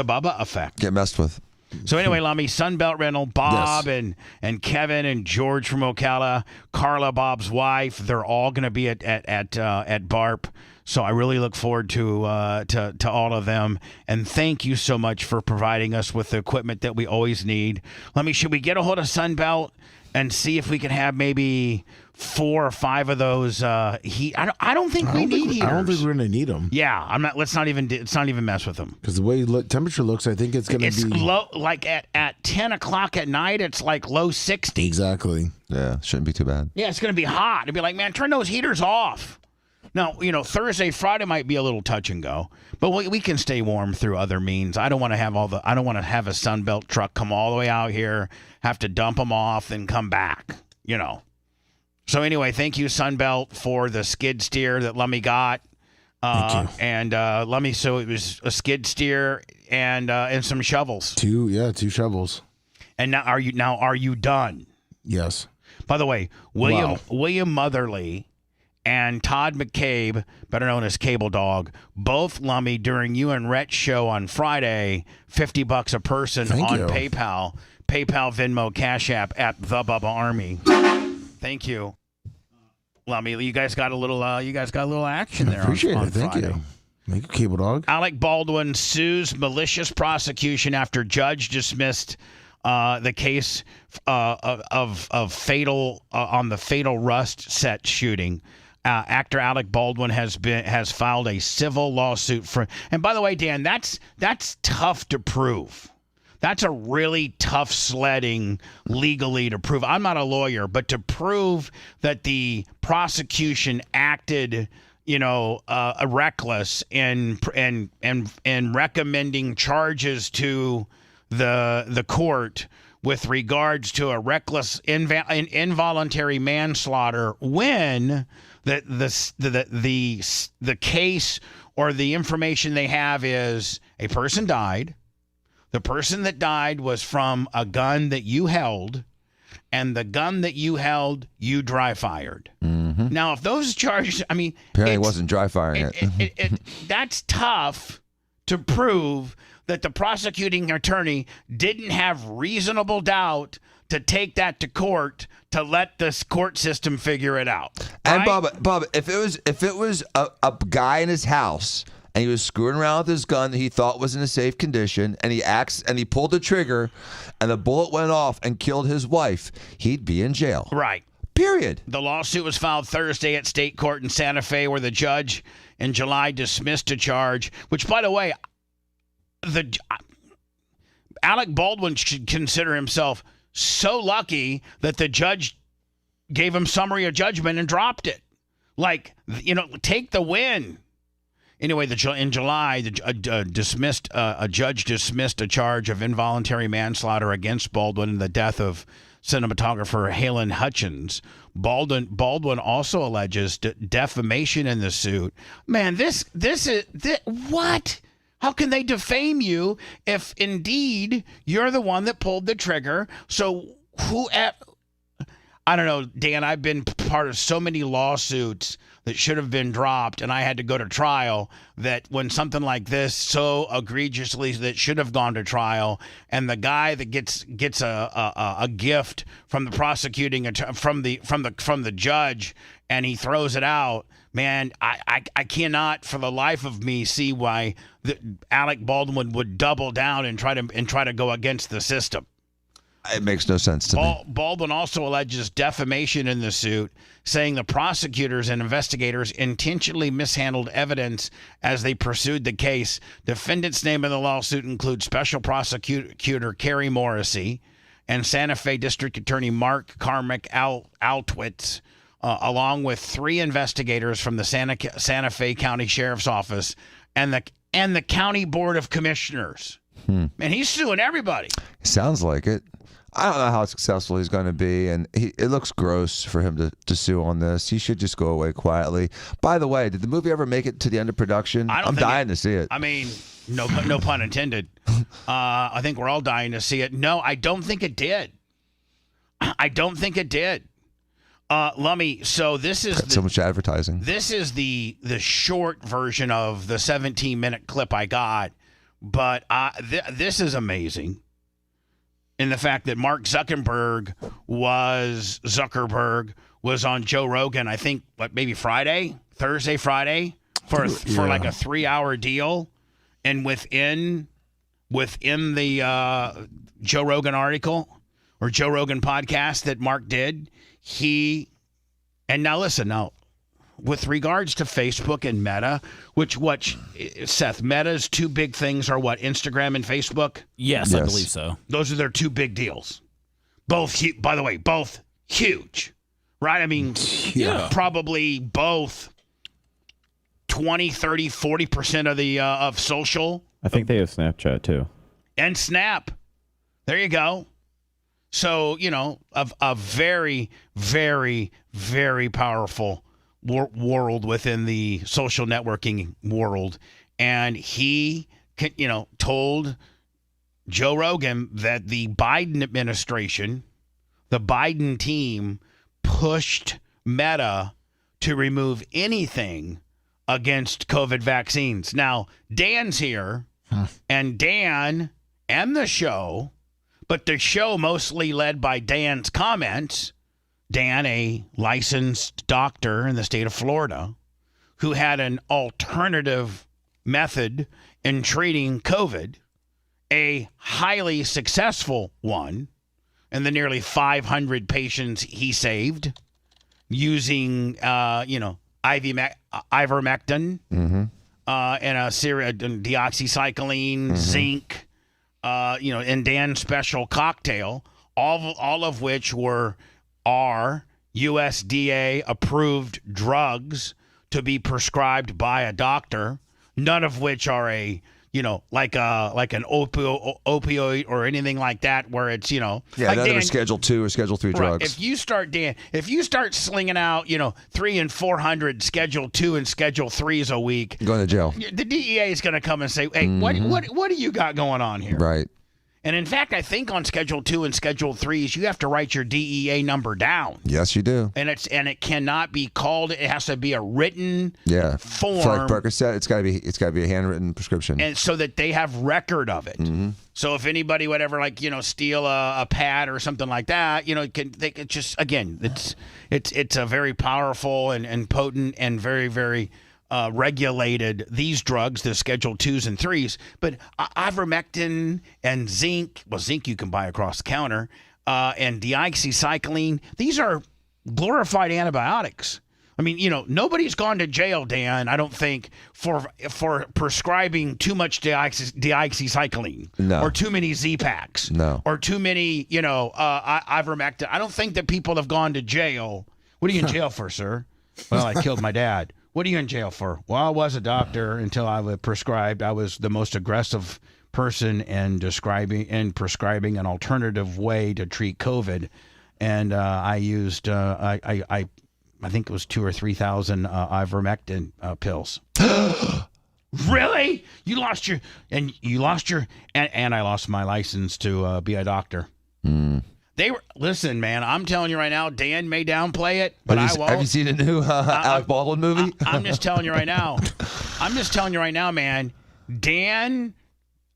Bubba effect.
Get messed with.
So anyway, Lummy, Sunbelt Rental, Bob and Kevin and George from Ocala, Carla, Bob's wife, they're all going to be at Barp. So I really look forward to all of them. And thank you so much for providing us with the equipment that we always need. Lummy, should we get a hold of Sunbelt and see if we can have maybe 4 or 5 of those heat? I don't think we need heaters.
I don't think we're gonna need them.
Yeah, I'm not. Let's not even mess with them.
Because the way temperature looks, I think it's gonna be
low. Like at 10 o'clock at night, it's like low 60.
Exactly.
Yeah, shouldn't be too bad.
Yeah, it's gonna be hot. It'd be like, man, turn those heaters off. Now, Thursday, Friday might be a little touch and go, but we can stay warm through other means. I don't want to have a Sunbelt truck come all the way out here, have to dump them off, and come back. So anyway, thank you, Sunbelt, for the skid steer that Lummy got.
Thank you.
And Lummy, so it was a skid steer and some shovels.
2 shovels.
And now are you done?
Yes.
By the way, William Motherly and Todd McCabe, better known as Cable Dog, both Lummy during you and Rhett's show on Friday, $50 a person on PayPal, Venmo, Cash App at the Bubba Army. Thank you. Well, I mean, you guys got a little action there.
Appreciate
on
it. Thank
Friday.
you. Make a cable dog.
Alec Baldwin sues malicious prosecution after judge dismissed the case of fatal on the Fatal Rust set shooting. Actor Alec Baldwin has filed a civil lawsuit for. And by the way, Dan, that's tough to prove. That's a really tough sledding legally to prove. I'm not a lawyer, but to prove that the prosecution acted, reckless and recommending charges to the court with regards to a reckless involuntary manslaughter when the case or the information they have is a person died. The person that died was from a gun that you held, and the gun that you held, you dry fired.
Mm-hmm.
Now, if those charges, I mean,
apparently wasn't dry firing it.
That's tough to prove that the prosecuting attorney didn't have reasonable doubt to take that to court to let this court system figure it out.
And
right?
Bubba, if it was a guy in his house and he was screwing around with his gun that he thought was in a safe condition, and he pulled the trigger, and the bullet went off and killed his wife, he'd be in jail.
Right.
Period.
The lawsuit was filed Thursday at state court in Santa Fe, where the judge in July dismissed a charge, which, by the way, Alec Baldwin should consider himself so lucky that the judge gave him summary of judgment and dropped it. Like, take the win. Anyway, in July, a judge dismissed a charge of involuntary manslaughter against Baldwin in the death of cinematographer Halen Hutchins. Baldwin also alleges defamation in the suit. Man, this is what? How can they defame you if indeed you're the one that pulled the trigger? So I don't know, Dan, I've been part of so many lawsuits that should have been dropped, and I had to go to trial, that when something like this so egregiously that should have gone to trial, and the guy that gets a gift from the prosecuting from the judge, and he throws it out, man, I cannot for the life of me see why Alec Baldwin would double down and try to go against the system.
It makes no sense to me.
Baldwin also alleges defamation in the suit, saying the prosecutors and investigators intentionally mishandled evidence as they pursued the case. Defendants named in the lawsuit include Special Prosecutor Kerry Morrissey and Santa Fe District Attorney Mark Carmack Altwitz, along with 3 investigators from the Santa Fe County Sheriff's Office and the County Board of Commissioners. And he's suing everybody.
Sounds like it. I don't know how successful he's going to be, and it looks gross for him to sue on this. He should just go away quietly. By the way, did the movie ever make it to the end of production? I'm dying to see it.
I mean, no pun intended. I think we're all dying to see it. No, I don't think it did. Lummy, so this is
so much advertising.
This is the short version of the 17-minute clip I got, but this is amazing. In the fact that Mark Zuckerberg was on Joe Rogan, I think, maybe Thursday, Friday, for like a 3-hour deal, and within the Joe Rogan article or Joe Rogan podcast that Mark did, with regards to Facebook and Meta, Seth, Meta's 2 big things are what? Instagram and Facebook?
Yes, I believe so.
Those are their 2 big deals. Both huge, right? I mean, probably both 20, 30, 40% of the of social.
I think they have Snapchat too.
And Snap. There you go. So, a very, very, very powerful world within the social networking world. And he, told Joe Rogan that the Biden administration, the Biden team, pushed Meta to remove anything against COVID vaccines. Now, Dan's here, and Dan and the show, but the show mostly led by Dan's comments, Dan, a licensed doctor in the state of Florida, who had an alternative method in treating COVID, a highly successful one, and the nearly 500 patients he saved using, ivermectin and a deoxycycline, zinc, and Dan's special cocktail, all of which are USDA approved drugs to be prescribed by a doctor, none of which are like an opioid or anything like that, where it's
Yeah,
like
none
Dan,
are Schedule 2 or Schedule 3
right,
drugs.
If you start slinging out 300 and 400 Schedule 2 and Schedule 3s a week,
Going to jail.
the DEA is going to come and say, "Hey, what do you got going on here?"
Right.
And in fact, I think on Schedule 2 and Schedule 3s, you have to write your DEA number down.
Yes, you do.
And it cannot be called. It has to be a written form.
For like Percocet, it's got to be a handwritten prescription.
And so that they have record of it. So if anybody would ever steal a pad or something like that, they could just, again, it's a very powerful and potent and very, very regulated, these drugs, the Schedule 2s and 3s, but ivermectin and zinc you can buy across the counter, and deoxycycline, these are glorified antibiotics. I mean, nobody's gone to jail, Dan, I don't think, for prescribing too much deoxycycline, or too many Z-Packs, or too many, ivermectin. I don't think that people have gone to jail. What are you in jail for, sir? Well, I killed my dad. What are you in jail for? Well, I was a doctor until I was prescribed. I was the most aggressive person in prescribing an alternative way to treat COVID, and I used I think it was 2,000 or 3,000 ivermectin pills. Really? You lost your and I lost my license to be a doctor. Listen, man, I'm telling you right now, Dan may downplay it, but I won't.
Have you seen the new Alec Baldwin movie?
I'm just telling you right now. Man. Dan,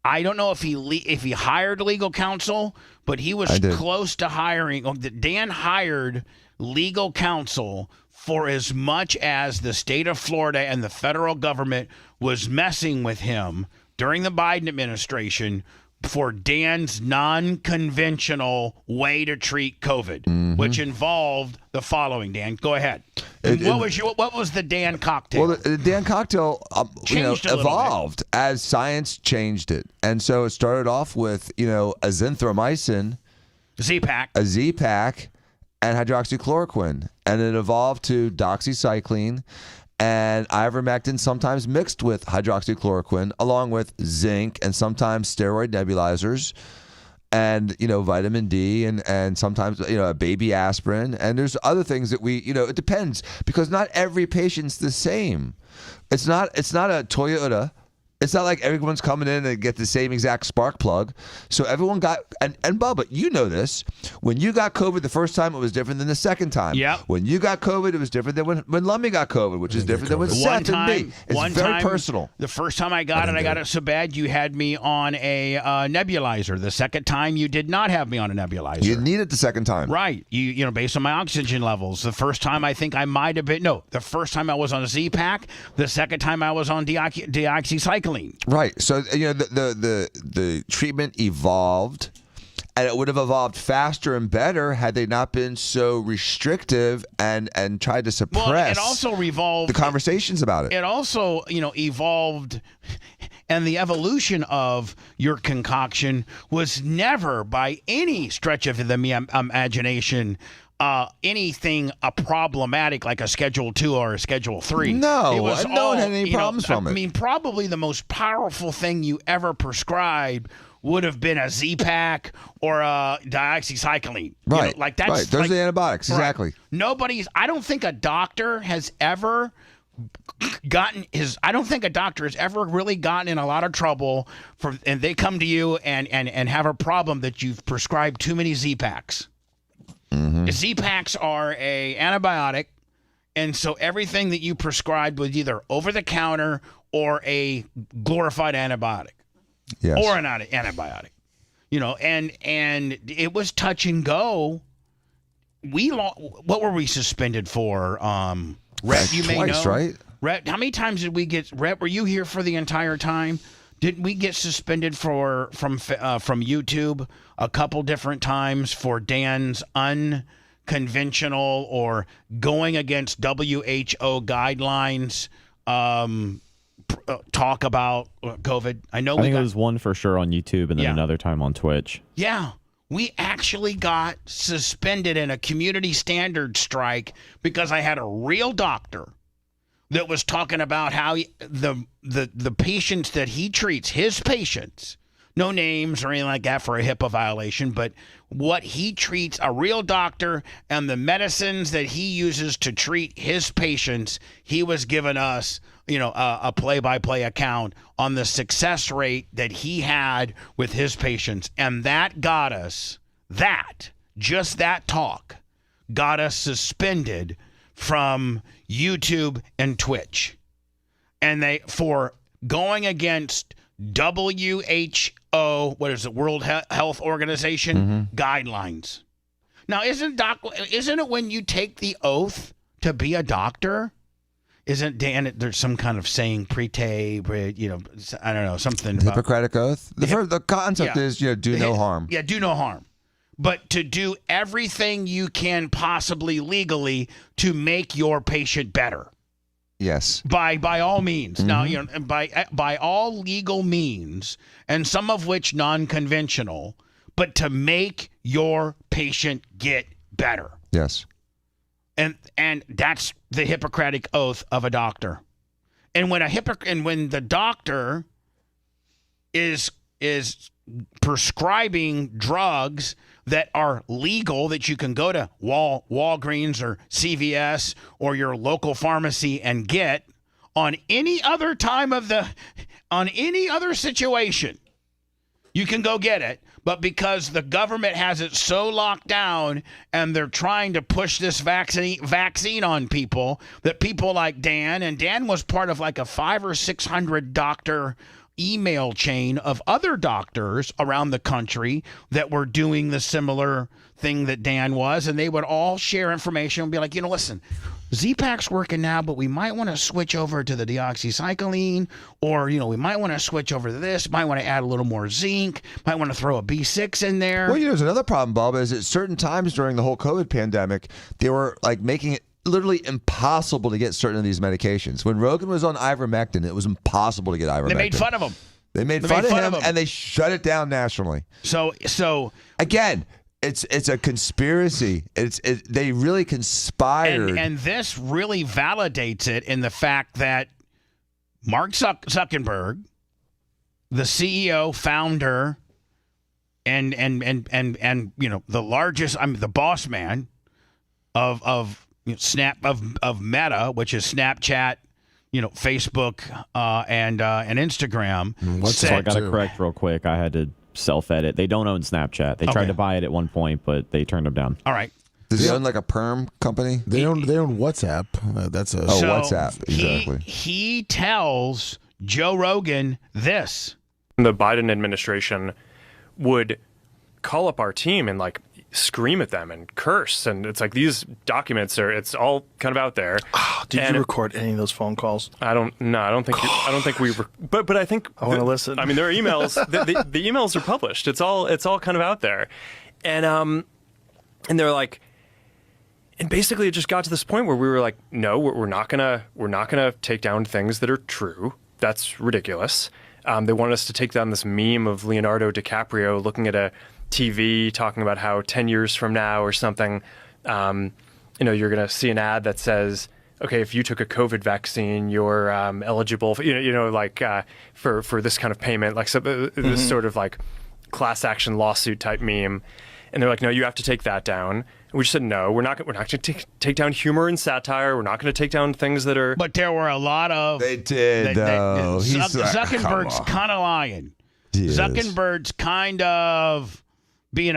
I don't know if he hired legal counsel, but he was close to hiring. Dan hired legal counsel for as much as the state of Florida and the federal government was messing with him during the Biden administration for Dan's non-conventional way to treat COVID, which involved the following. Dan, go ahead. What was the Dan cocktail?
Well, the Dan cocktail evolved as science changed it, and so it started off with azithromycin,
Z-Pack,
a Z-Pack, and hydroxychloroquine, and it evolved to doxycycline and ivermectin, sometimes mixed with hydroxychloroquine, along with zinc and sometimes steroid nebulizers, and vitamin D and sometimes a baby aspirin. And there's other things that it depends, because not every patient's the same. It's not a Toyota. It's not like everyone's coming in and get the same exact spark plug. So everyone got, and Bubba, you know this, when you got COVID the first time, it was different than the second time.
Yep.
When you got COVID, it was different than when Lummy got COVID, which is different than when Seth and me. It's very personal.
The first time I got it so bad, you had me on a nebulizer. The second time, you did not have me on a nebulizer.
You didn't need it the second time.
Right. You based on my oxygen levels. The first time I think I might have been, the first time I was on a Z-Pack. The second time I was on deoxycycline.
Right. So the treatment evolved, and it would have evolved faster and better had they not been so restrictive and tried to suppress.
Well, it also evolved
the conversations about it.
It also evolved, and the evolution of your concoction was never by any stretch of the imagination anything problematic like a Schedule 2 or a Schedule 3.
No,
it was
no one had any problems from it.
I mean, probably the most powerful thing you ever prescribed would have been a Z-Pack or a doxycycline.
Right.
Like that's
right. Those are the antibiotics.
Right.
Exactly.
I don't think a doctor has ever really gotten in a lot of trouble and they come to you and have a problem that you've prescribed too many Z-Packs. The Z-Packs are a antibiotic, and so everything that you prescribed was either over-the-counter or a glorified antibiotic.
Yes.
Or an antibiotic. And it was touch and go what were we suspended for? Rhett, you may
twice,
know.
right?
Rhett, how many times did we get? Rhett, were you here for the entire time? Didn't we get suspended from YouTube a couple different times for Dan's unconventional or going against WHO guidelines? Talk about COVID. I know
I think it was one for sure on YouTube and then another time on Twitch.
Yeah. We actually got suspended in a community standard strike because I had a real doctor that was talking about how the patients that he treats, his patients, no names or anything like that for a HIPAA violation, but what he treats, a real doctor, and the medicines that he uses to treat his patients, he was giving us, a play-by-play account on the success rate that he had with his patients. And that got us, just that talk, got us suspended from YouTube and Twitch. And for going against WHO, what is it, World Health Organization guidelines. Now, isn't it when you take the oath to be a doctor? Isn't, Dan, there's some kind of saying, I don't know, something about
Hippocratic oath? The concept is, do no harm.
Yeah, do no harm. But to do everything you can possibly legally to make your patient better.
Yes.
By all means. Now, by all legal means, and some of which non-conventional, but to make your patient get better.
Yes.
And that's the Hippocratic oath of a doctor. And when when the doctor is prescribing drugs that are legal, that you can go to Walgreens or CVS or your local pharmacy and get on any other situation, you can go get it. But because the government has it so locked down and they're trying to push this vaccine on people, that people like Dan, and Dan was part of like a 500 or 600 doctor email chain of other doctors around the country that were doing the similar thing that Dan was, and they would all share information and be like, listen, Z-Pak's working now, but we might want to switch over to the deoxycycline, or, we might want to switch over to this, might want to add a little more zinc, might want to throw a B6 in there.
Well, there's another problem, Bob, is at certain times during the whole COVID pandemic, they were like making it literally impossible to get certain of these medications. When Rogan was on ivermectin, it was impossible to get ivermectin.
They made fun of him.
They made fun of him, and they shut it down nationally.
So
again, it's a conspiracy. They really conspired.
And this really validates it in the fact that Mark Zuckerberg, the CEO, founder, and the largest, the boss man of Meta, which is Snapchat, Facebook and Instagram.
So I got to correct real quick. I had to self-edit. They don't own Snapchat. They tried to buy it at one point, but they turned them down.
All right.
Does he own like a perm company?
They own WhatsApp. That's a
WhatsApp, exactly.
He tells Joe Rogan this.
The Biden administration would call up our team and scream at them and curse, and it's like these documents it's all kind of out there.
Did you record any of those phone calls?
I don't think we but I think
I want to listen.
I mean, there are emails. the emails are published. It's all kind of out there, and they're like, and basically it just got to this point where we were like, no, we're not gonna take down things that are true. That's ridiculous. They wanted us to take down this meme of Leonardo DiCaprio looking at a TV talking about how 10 years from now or something, you're going to see an ad that says, okay, if you took a COVID vaccine, you're eligible for, for this kind of payment, this sort of class action lawsuit type meme. And they're like, no, you have to take that down. And we just said, no, we're not going to take down humor and satire. We're not going to take down things that are.
But there were a lot of.
They did, though.
Zuckerberg's kind of lying. Zuckerberg's kind of being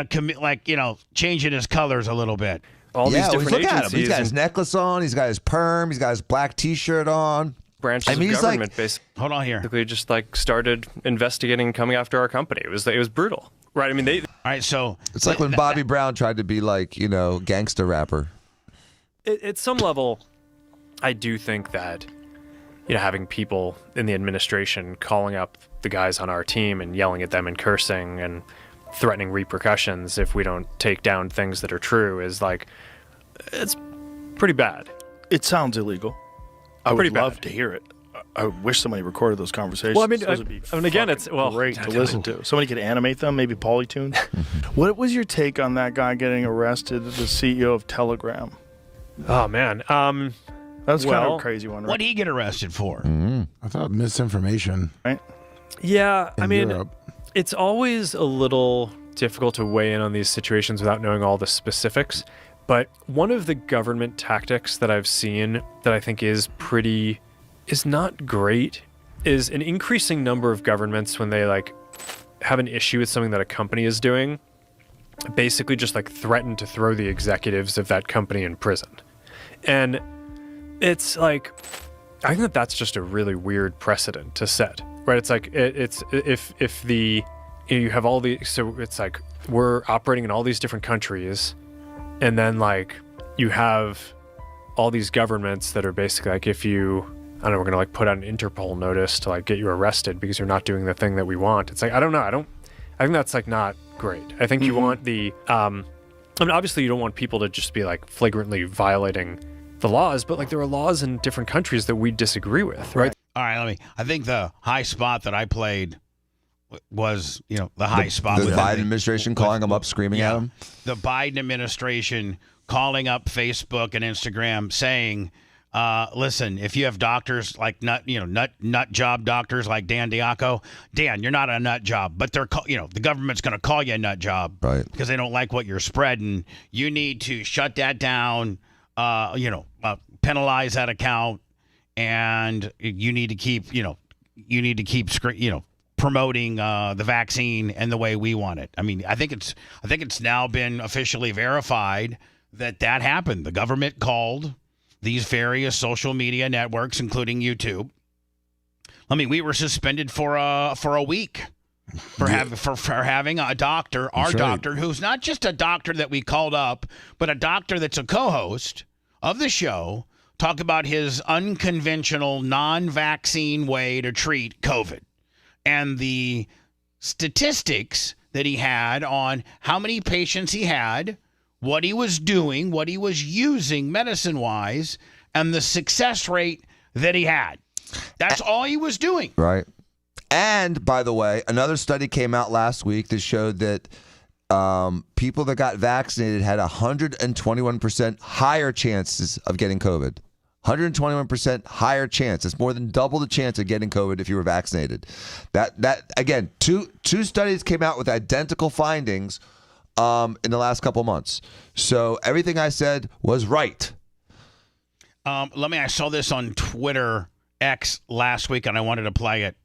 changing his colors a little bit.
All these different
look
agencies.
At him. He's got his necklace on. He's got his perm. He's got his black T-shirt on.
Branches of government basically.
Hold on here.
Basically, just started investigating, coming after our company. It was brutal. right? I mean,
All right, so
it's like when Bobby Brown tried to be like, gangster rapper.
At some level, I do think that, having people in the administration calling up the guys on our team and yelling at them and cursing and threatening repercussions if we don't take down things that are true is like, it's pretty bad.
It sounds illegal. I would love to hear it. I wish somebody recorded those conversations.
Well, I mean,
those would be
again, it's
great to listen to. Somebody could animate them, maybe Polytune. What was your take on that guy getting arrested, the CEO of Telegram?
Oh man,
that's kind of a crazy one. Right?
What'd he get arrested for?
I thought misinformation.
Right?
Yeah, I mean,
Europe.
it's always a little difficult to weigh in on these situations without knowing all the specifics. But one of the government tactics that I've seen that I think is not great is an increasing number of governments when they have an issue with something that a company is doing, basically just threaten to throw the executives of that company in prison. And it's I think that's just a really weird precedent to set, right? It's if you have all so it's we're operating in all these different countries, and then you have all these governments that are basically if you, I don't know, we're gonna put out an Interpol notice to get you arrested because you're not doing the thing that we want. It's I don't know. I think that's not great. I think you want the I mean, obviously you don't want people to just be flagrantly violating the laws, but there are laws in different countries that we disagree with, right?
All right, I think the high spot that I played was, the high spot.
The Biden administration calling them up, screaming at them.
The Biden administration calling up Facebook and Instagram saying, listen, if you have doctors nut job doctors like Dan Diaco, Dan, you're not a nut job, but they're the government's going to call you a nut job,
right?
Because they don't like what you're spreading. You need to shut that down. Penalize that account, and you need to keep promoting the vaccine and the way we want it. I mean, I think it's now been officially verified that happened. The government called these various social media networks, including YouTube. I mean, we were suspended for a week for having a doctor, doctor, who's not just a doctor that we called up, but a doctor that's a co-host of the show, talk about his unconventional, non-vaccine way to treat COVID. And the statistics that he had on how many patients he had, what he was doing, what he was using medicine-wise, and the success rate that he had. That's all he was doing.
Right. And, by the way, another study came out last week that showed that people that got vaccinated had 121% higher chances of getting COVID. 121% higher chance. It's more than double the chance of getting COVID if you were vaccinated. That again, two studies came out with identical findings in the last couple months. So everything I said was right.
I saw this on Twitter X last week, and I wanted to play it,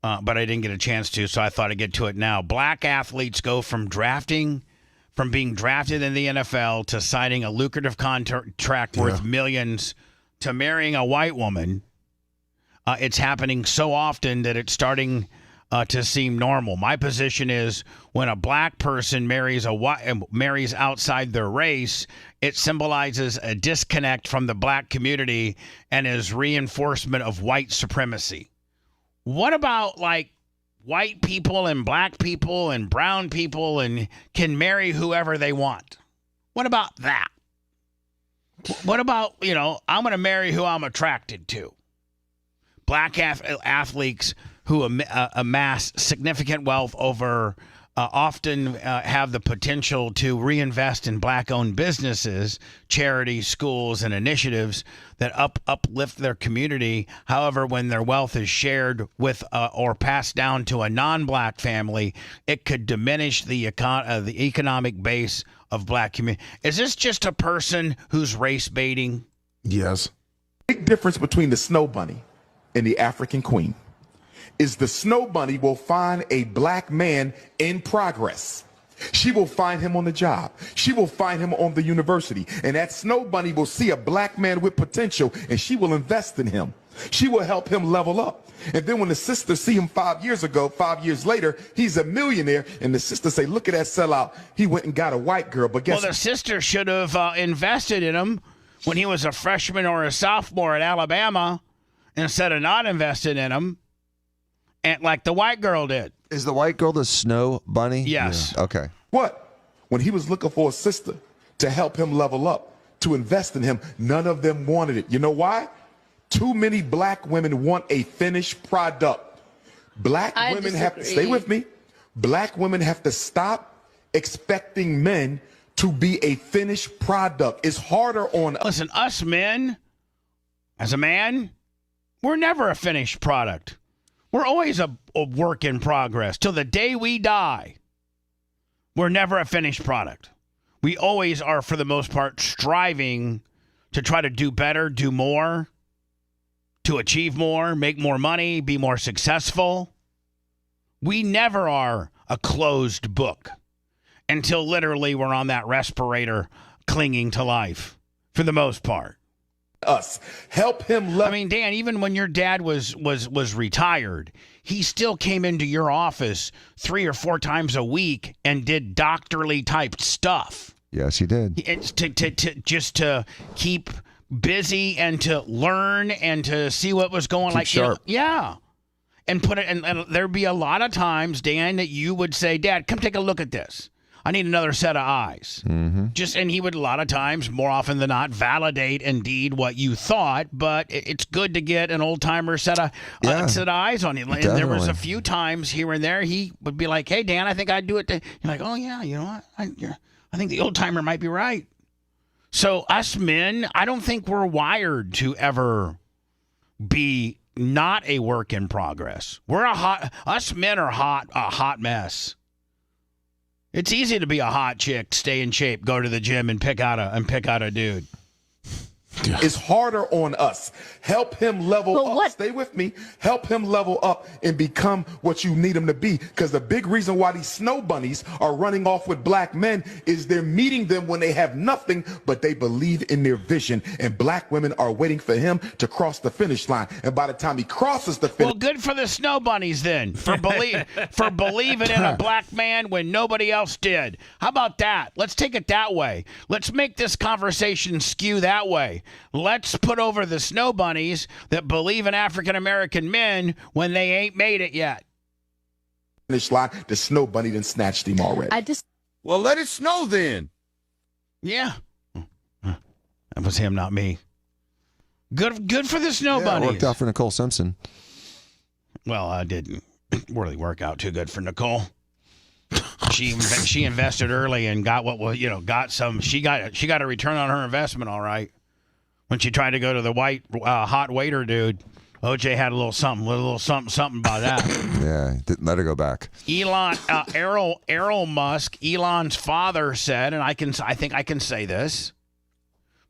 but I didn't get a chance to, so I thought I'd get to it now. Black athletes go from being drafted in the NFL to signing a lucrative contract worth millions to marrying a white woman. It's happening so often that it's starting to seem normal. My position is when a black person marries outside their race, it symbolizes a disconnect from the black community and is reinforcement of white supremacy. What about white people and black people and brown people and can marry whoever they want? What about that? What about, I'm going to marry who I'm attracted to? Black athletes who amass significant wealth often have the potential to reinvest in black-owned businesses, charities, schools, and initiatives that uplift their community. However, when their wealth is shared with or passed down to a non-black family, it could diminish the economic base of black community. Is this just a person who's race baiting?
Yes. Big difference between the snow bunny and the African queen is the snow bunny will find a black man in progress. She will find him on the job. She will find him on the university. And that snow bunny will see a black man with potential and she will invest in him. She will help him level up. And then when the sister see him 5 years ago, 5 years later, he's a millionaire, and the sister say, look at that sellout. He went and got a white girl. But guess
the sister should have invested in him when he was a freshman or a sophomore at Alabama instead of not investing in him, and like the white girl did.
Is the white girl the snow bunny?
Yes.
Yeah. Okay.
What? When he was looking for a sister to help him level up, to invest in him, none of them wanted it. You know why? Too many black women want a finished product. Black women have to, stay with me, black women have to stop expecting men to be a finished product. It's harder on us.
Listen, us men, as a man, we're never a finished product. We're always a work in progress. Till the day we die, we're never a finished product. We always are, for the most part, striving to try to do better, do more, to achieve more, make more money, be more successful. We never are a closed book until literally we're on that respirator clinging to life, for the most part.
Us. Help him.
I mean, Dan, even when your dad was retired, he still came into your office 3 or 4 times a week and did doctorly type stuff.
Yes, he did.
It's just to keep busy and to learn and to see what was going
Keep sharp.
Yeah. And put it, and there'd be a lot of times, Dan, that you would say, Dad, come take a look at this. I need another set of eyes.
Mm-hmm.
And he would a lot of times, more often than not, validate indeed what you thought. But it's good to get an old timer set of eyes on you. And there was a few times here and there he would be like, "Hey Dan, I think I'd do it." You're like, "Oh yeah, you know what? I think the old timer might be right." So us men, I don't think we're wired to ever be not a work in progress. Us men are a hot mess. It's easy to be a hot chick, stay in shape, go to the gym, and pick out a dude.
It's harder on us. Help him level up. Stay with me. Help him level up and become what you need him to be. Because the big reason why these snow bunnies are running off with black men is they're meeting them when they have nothing, but they believe in their vision. And black women are waiting for him to cross the finish line. And by the time he crosses the finish,
well, good for the snow bunnies then for believing in a black man when nobody else did. How about that? Let's take it that way. Let's make this conversation skew that way. Let's put over the snow bunnies that believe in African American men when they ain't made it yet.
Finish line, the snow bunny done snatched him already.
Well, let it snow then.
Yeah. That was him, not me. Good for the snow bunnies.
It worked out for Nicole Simpson.
Well, I didn't really work out too good for Nicole. She invested early and got she got a return on her investment, all right. When she tried to go to the white hot waiter dude, OJ had a little something about that.
Yeah, didn't let her go back.
Errol Musk, Elon's father said, and I think I can say this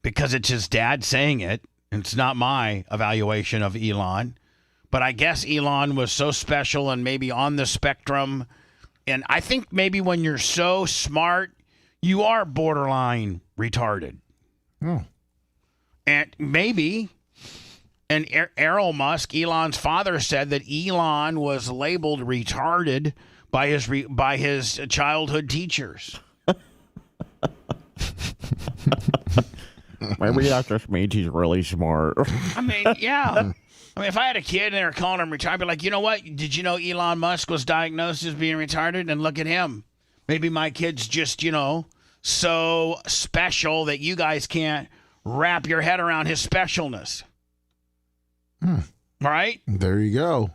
because it's his dad saying it. And it's not my evaluation of Elon, but I guess Elon was so special and maybe on the spectrum. And I think maybe when you're so smart, you are borderline retarded.
Oh.
And maybe, and Errol Musk, Elon's father, said that Elon was labeled retarded by his childhood teachers.
Maybe that just means he's really smart.
I mean, yeah. I mean, if I had a kid and they were calling him retarded, I'd be like, you know what? Did you know Elon Musk was diagnosed as being retarded? And look at him. Maybe my kid's just, so special that you guys can't wrap your head around his specialness. Right?
There you go.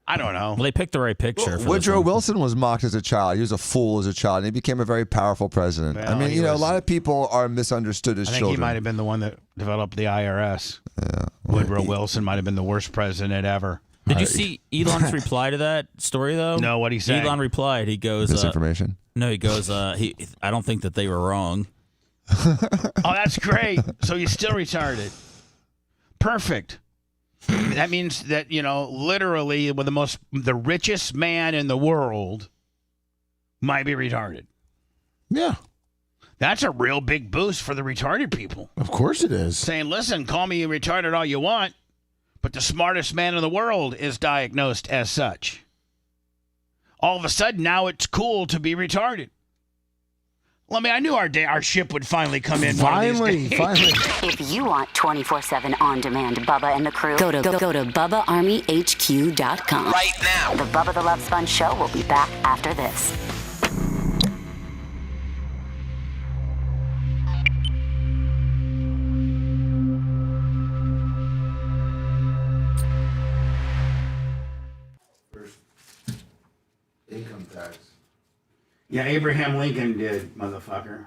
I don't know.
Well, they picked the right picture. For
Woodrow Wilson was mocked as a child. He was a fool as a child, and he became a very powerful president.
Well,
I mean, a lot of people are misunderstood as
I think
children.
he might have been the one that developed the IRS. Yeah. Woodrow Wilson might have been the worst president ever.
Did you see Elon's reply to that story, though?
No, what'd he say?
Elon replied. He goes...
Misinformation?
No, he goes, I don't think that they were wrong.
Oh, that's great. So he's still retarded. Perfect. That means that, literally the richest man in the world might be retarded.
Yeah.
That's a real big boost for the retarded people.
Of course it is.
Saying, listen, call me retarded all you want, but the smartest man in the world is diagnosed as such. All of a sudden, now it's cool to be retarded. Well, I mean, I knew our ship would finally come in.
Finally.
If you want 24/7 on-demand Bubba and the crew, go to BubbaArmyHQ.com.
Right now.
The Bubba the Love Sponge Show will be back after this.
Income tax.
Yeah, Abraham Lincoln did, motherfucker.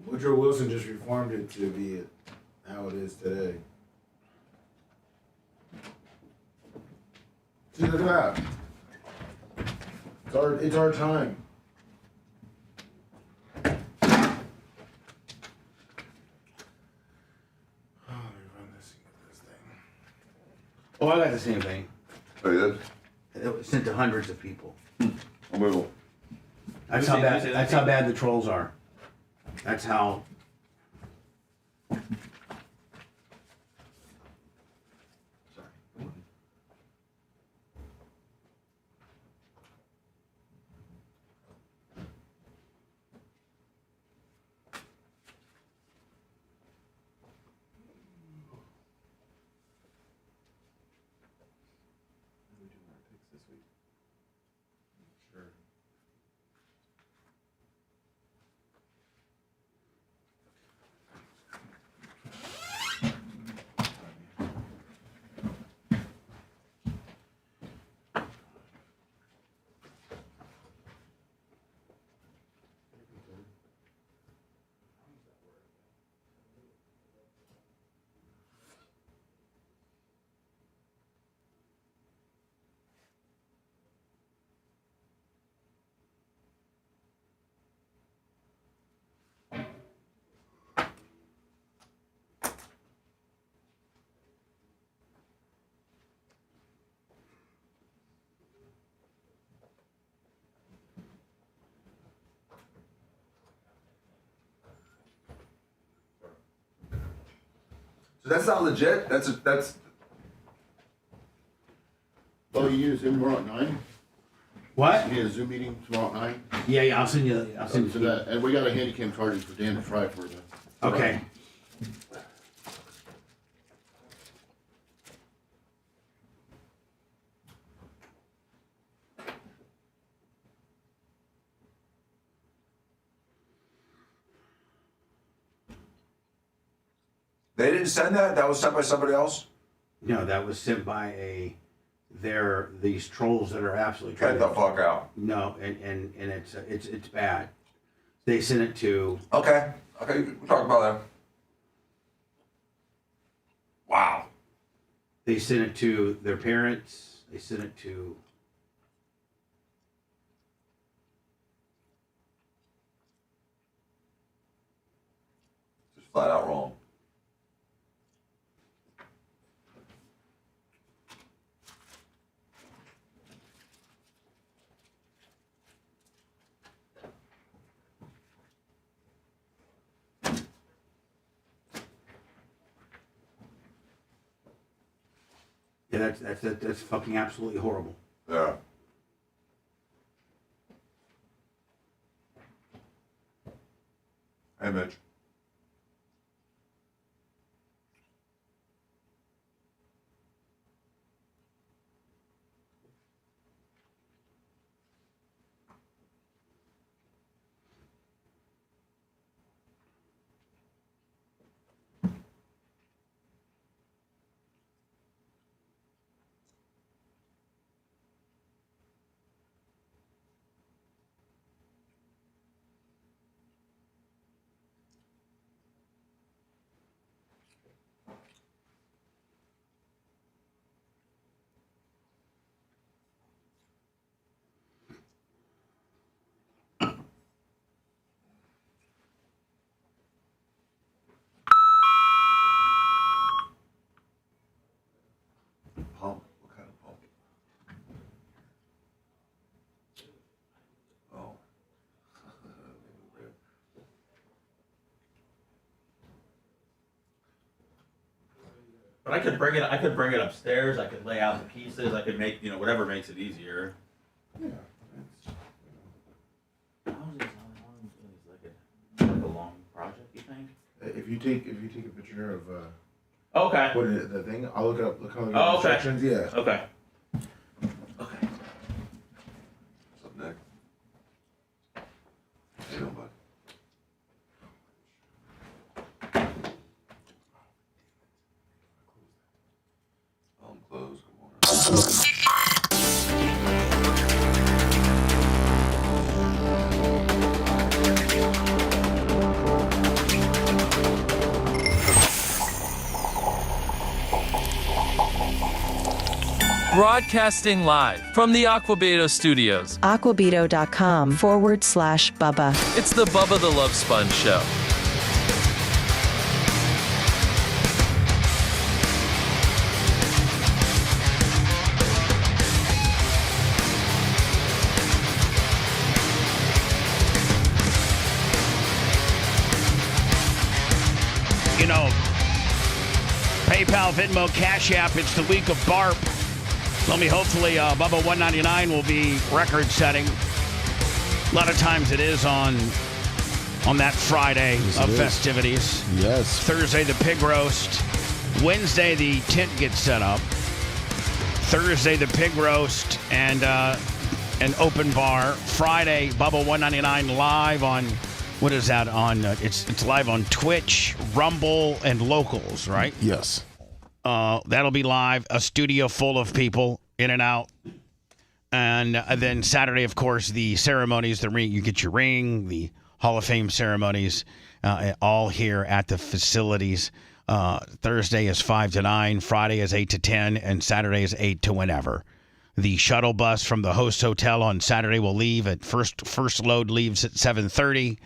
Woodrow Wilson just reformed it to be how it is today. See, look at that. It's our time.
Oh, I got the same thing.
Oh, you did?
It was sent to hundreds of people.
Unbelievable.
That's how bad the trolls are. That's how.
So that's not legit. That's.
Oh, you need a Zoom tomorrow at 9?
What?
You need a Zoom meeting tomorrow at 9?
Yeah, I'll send you. I'll send you
that. And we got a handicap charges for Dan to try for the.
Okay.
They didn't send that? That was sent by somebody else?
No, that was sent by these trolls that are absolutely
Get the fuck out.
No, and it's bad. They sent it to.
Okay, we'll talk about that. Wow.
They sent it to their parents. They sent it to.
Just flat out wrong.
Yeah, that's fucking absolutely horrible.
Yeah. Hey, Mitch.
But I could bring it upstairs. I could lay out the pieces. I could make whatever makes it easier.
Yeah.
How is this like a long project? You think?
If you take a picture of
Okay.
put it in the thing, I'll look it up. Look how
Oh, okay.
instructions. Yeah.
Okay.
What's up, Nick? How you doing, bud? I'm closed.
Broadcasting live from the Aquabedo studios.
Aquabedo.com/Bubba.
It's the Bubba the Love Sponge Show.
PayPal, Venmo, Cash App. It's the week of BARP. Hopefully, Bubba 199 will be record-setting. A lot of times it is on that Friday of festivities.
Yes.
Thursday, the pig roast. Wednesday, the tent gets set up. Thursday, the pig roast and an open bar. Friday, Bubba 199 live on, what is that on? It's live on Twitch, Rumble, and Locals, right?
Yes.
That'll be live. A studio full of people in and out. And then Saturday, of course, the ceremonies, the ring, you get your ring, the Hall of Fame ceremonies, all here at the facilities. Thursday is 5 to 9, Friday is 8 to 10, and Saturday is 8 to whenever. The shuttle bus from the host hotel on Saturday will leave at first load leaves at 7:30.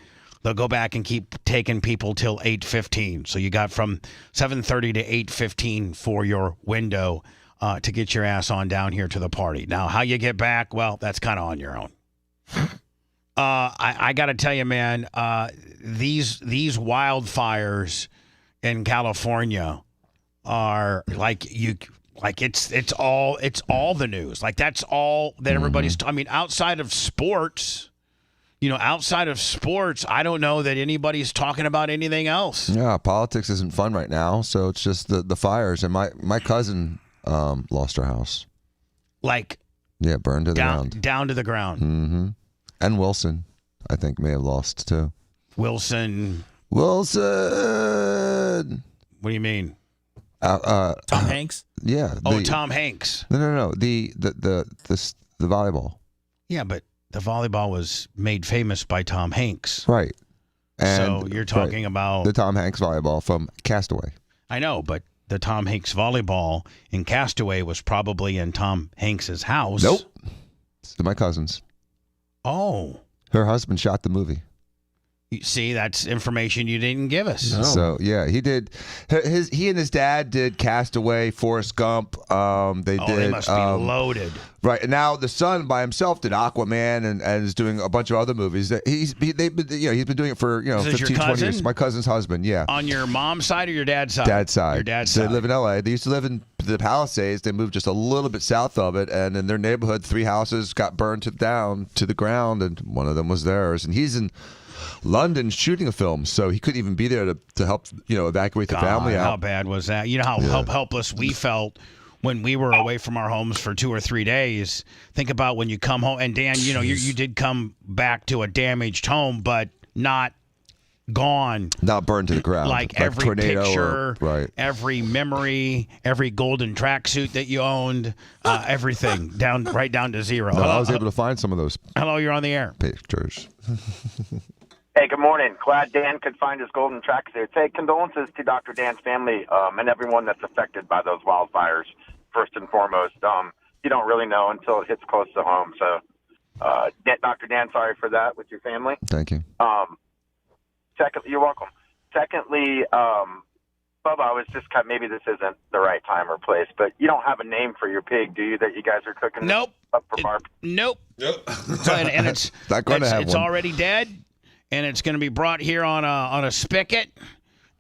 They'll go back and keep taking people till 8:15. So you got from 7:30 to 8:15 for your window to get your ass on down here to the party. Now, how you get back, well, that's kind of on your own. I got to tell you, man, these wildfires in California are it's all the news. Like that's all that everybody's. I mean, outside of sports. I don't know that anybody's talking about anything else.
Yeah, politics isn't fun right now, so it's just the fires. And my cousin lost her house.
Burned
to the ground.
Down to the ground.
Mm-hmm. And Wilson, I think, may have lost too.
Wilson.
What
do you mean?
Tom Hanks?
Yeah.
Tom Hanks.
No. The volleyball.
Yeah, but the volleyball was made famous by Tom Hanks.
Right.
And so you're talking about
the Tom Hanks volleyball from Castaway.
I know, but the Tom Hanks volleyball in Castaway was probably in Tom Hanks's house.
Nope. It's my cousin's.
Oh.
Her husband shot the movie.
You see, that's information you didn't give us.
No. So yeah, he did. He and his dad did Castaway, Forrest Gump. They
must be loaded.
Right, and now the son by himself did Aquaman and is doing a bunch of other movies. He's been doing it for 15, 20 years. My cousin's husband, yeah.
On your mom's side or your dad's side?
Dad's side.
Your dad's
so
side.
They live in L.A. They used to live in the Palisades. They moved just a little bit south of it, and in their neighborhood, 3 houses got burned down to the ground, and one of them was theirs. And he's in London shooting a film, so he couldn't even be there to help evacuate the family out.
How bad was that? You know how helpless we felt when we were away from our homes for 2 or 3 days. Think about when you come home, and Dan, you did come back to a damaged home, but not gone,
not burned to the ground.
Like every
tornado
picture, every memory, every golden tracksuit that you owned, everything right down to zero.
No, I was able to find some of those.
Hello, you're on the air.
Pictures.
Hey, good morning. Glad Dan could find his golden tracksuit. Hey, condolences to Dr. Dan's family and everyone that's affected by those wildfires, first and foremost. You don't really know until it hits close to home. So, Dr. Dan, sorry for that with your family.
Thank you.
You're welcome. Secondly, Bubba, I was just maybe this isn't the right time or place, but you don't have a name for your pig, do you, that you guys are cooking
up
for barb?
Nope. and it's
not going to have
it's
one.
Already dead. And it's going to be brought here on a spigot,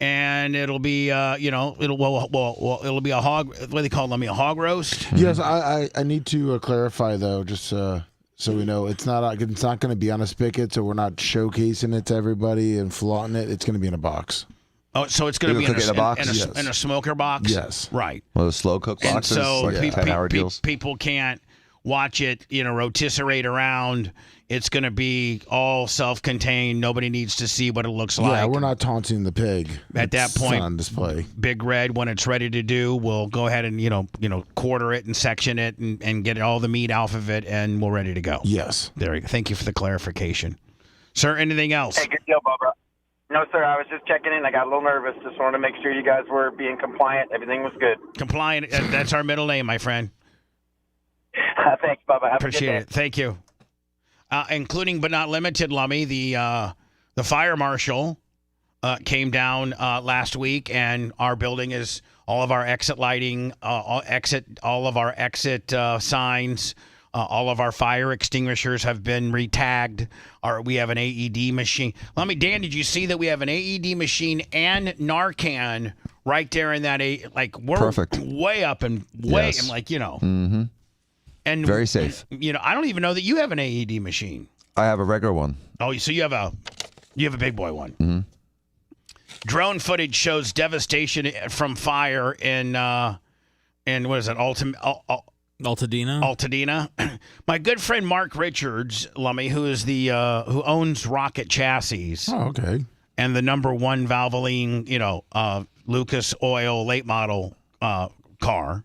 and it'll be it'll be a hog. What do they call them? A hog roast.
Yes, I need to clarify though, just so we know it's not going to be on a spigot, so we're not showcasing it to everybody and flaunting it. It's going to be in a box.
Oh, so it's going to be in
a box?
in a smoker box?
Yes.
Right.
Well, the slow cook
And
boxes,
so
like 10-hour deals.
people can't watch it, rotisserate around. It's going to be all self-contained. Nobody needs to see what it looks like.
Yeah, we're not taunting the pig.
At that
It's
point,
on display.
Big Red, when it's ready to do, we'll go ahead and quarter it and section it and get all the meat off of it, and we're ready to go.
Yes.
There you go. Thank you for the clarification, sir. Anything else?
Hey, good deal, Bubba. No, sir. I was just checking in. I got a little nervous. Just wanted to make sure you guys were being compliant. Everything was good.
Compliant. That's our middle name, my friend.
Thanks, Bubba. Have
Appreciate
a good day.
it. Thank you. Including but not limited, Lummy, the fire marshal came down last week, and our building is all of our exit lighting, all of our exit signs, all of our fire extinguishers have been retagged. We have an AED machine. Lummy, Dan, did you see that we have an AED machine and Narcan right there in that? We're
Perfect.
Way up and way,
Yes.
Mm-hmm. And
Very safe.
I don't even know that you have an AED machine.
I have a regular one.
Oh, so you have a big boy one.
Mm-hmm.
Drone footage shows devastation from fire in what is it?
Altadena.
Altadena. My good friend Mark Richards, Lummy, who is who owns Rocket Chassis.
Oh, okay.
And the #1 Valvoline, Lucas Oil late model car,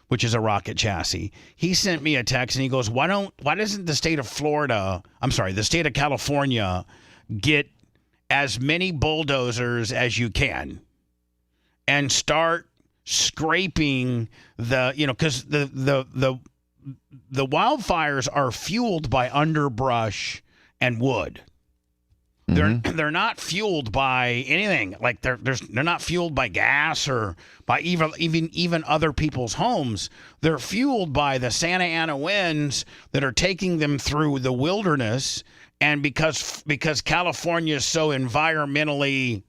which is a Rocket Chassis. He sent me a text and he goes, why doesn't the state of the state of California get as many bulldozers as you can and start scraping because the wildfires are fueled by underbrush and wood. They're not fueled by anything. Like they're not fueled by gas or by even other people's homes. They're fueled by the Santa Ana winds that are taking them through the wilderness. And because California is so environmentally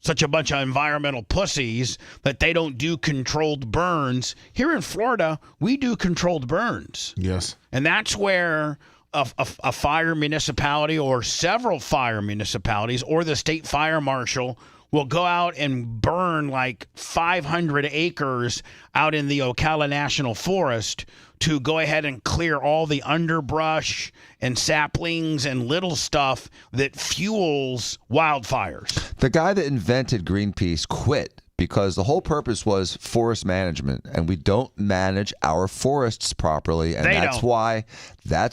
such a bunch of environmental pussies that they don't do controlled burns. Here in Florida, we do controlled burns.
Yes.
And that's where a fire municipality or several fire municipalities or the state fire marshal will go out and burn like 500 acres out in the Ocala National Forest to go ahead and clear all the underbrush and saplings and little stuff that fuels wildfires.
The guy that invented Greenpeace quit because the whole purpose was forest management, and we don't manage our forests properly, and that's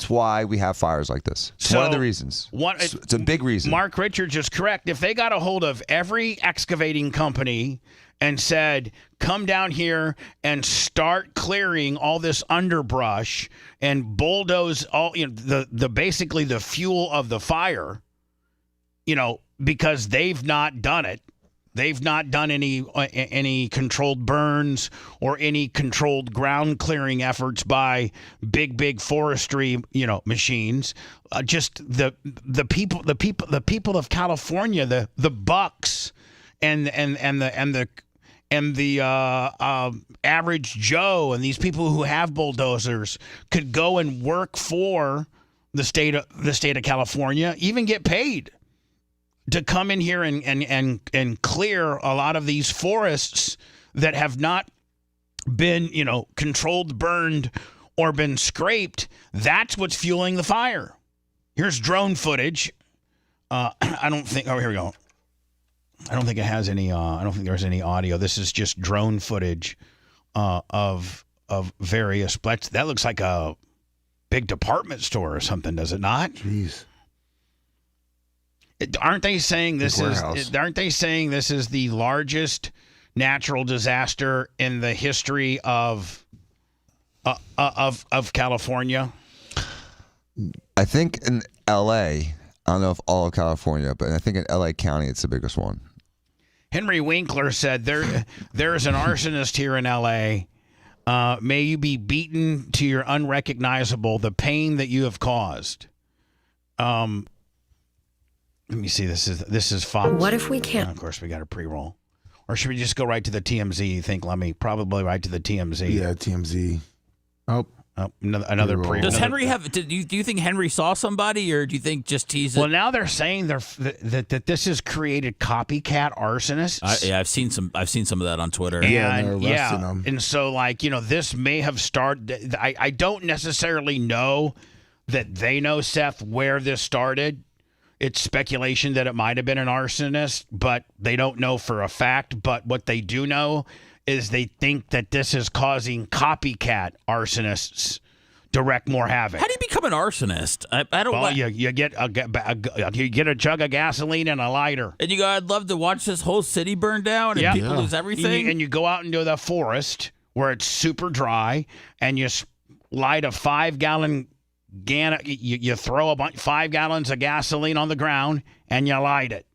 why we have fires like this. It's one of the reasons. It's a big reason.
Mark Richards is correct. If they got a hold of every excavating company and said, come down here and start clearing all this underbrush and bulldoze all the basically the fuel of the fire, because they've not done it. They've not done any controlled burns or any controlled ground clearing efforts by big forestry machines. Just the people of California, the bucks and the average Joe and these people who have bulldozers could go and work for the state of California, even get paid to come in here and clear a lot of these forests that have not been, controlled, burned, or been scraped. That's what's fueling the fire. Here's drone footage. Here we go. I don't think it has any. I don't think there's any audio. This is just drone footage of various. That looks like a big department store or something, does it not?
Jeez.
Aren't they saying this is the largest natural disaster in the history of California?
I think in L.A., I don't know if all of California, but I think in L.A. County it's the biggest one.
Henry Winkler said there's an arsonist here in L.A. May you be beaten to your unrecognizable, the pain that you have caused. Let me see. This is Fox.
What if we can't?
Of course, we got a pre-roll. Or should we just go right to the TMZ, you think, Lemmy? Probably right to the TMZ.
Yeah, TMZ. Oh,
another pre.
Does Henry have? Do you think Henry saw somebody, or do you think just he's?
Well, now they're saying that this has created copycat arsonists.
I've seen some of that on Twitter.
And and so this may have started. I don't necessarily know that they know, Seth, where this started. It's speculation that it might have been an arsonist, but they don't know for a fact. But what they do know is they think that this is causing copycat arsonists to wreak more havoc.
How do you become an arsonist? I don't.
Well, you get a jug of gasoline and a lighter,
and you go, I'd love to watch this whole city burn down and people lose everything.
And you go out into the forest where it's super dry, and you light a 5-gallon. You throw 5 gallons of gasoline on the ground and you light it.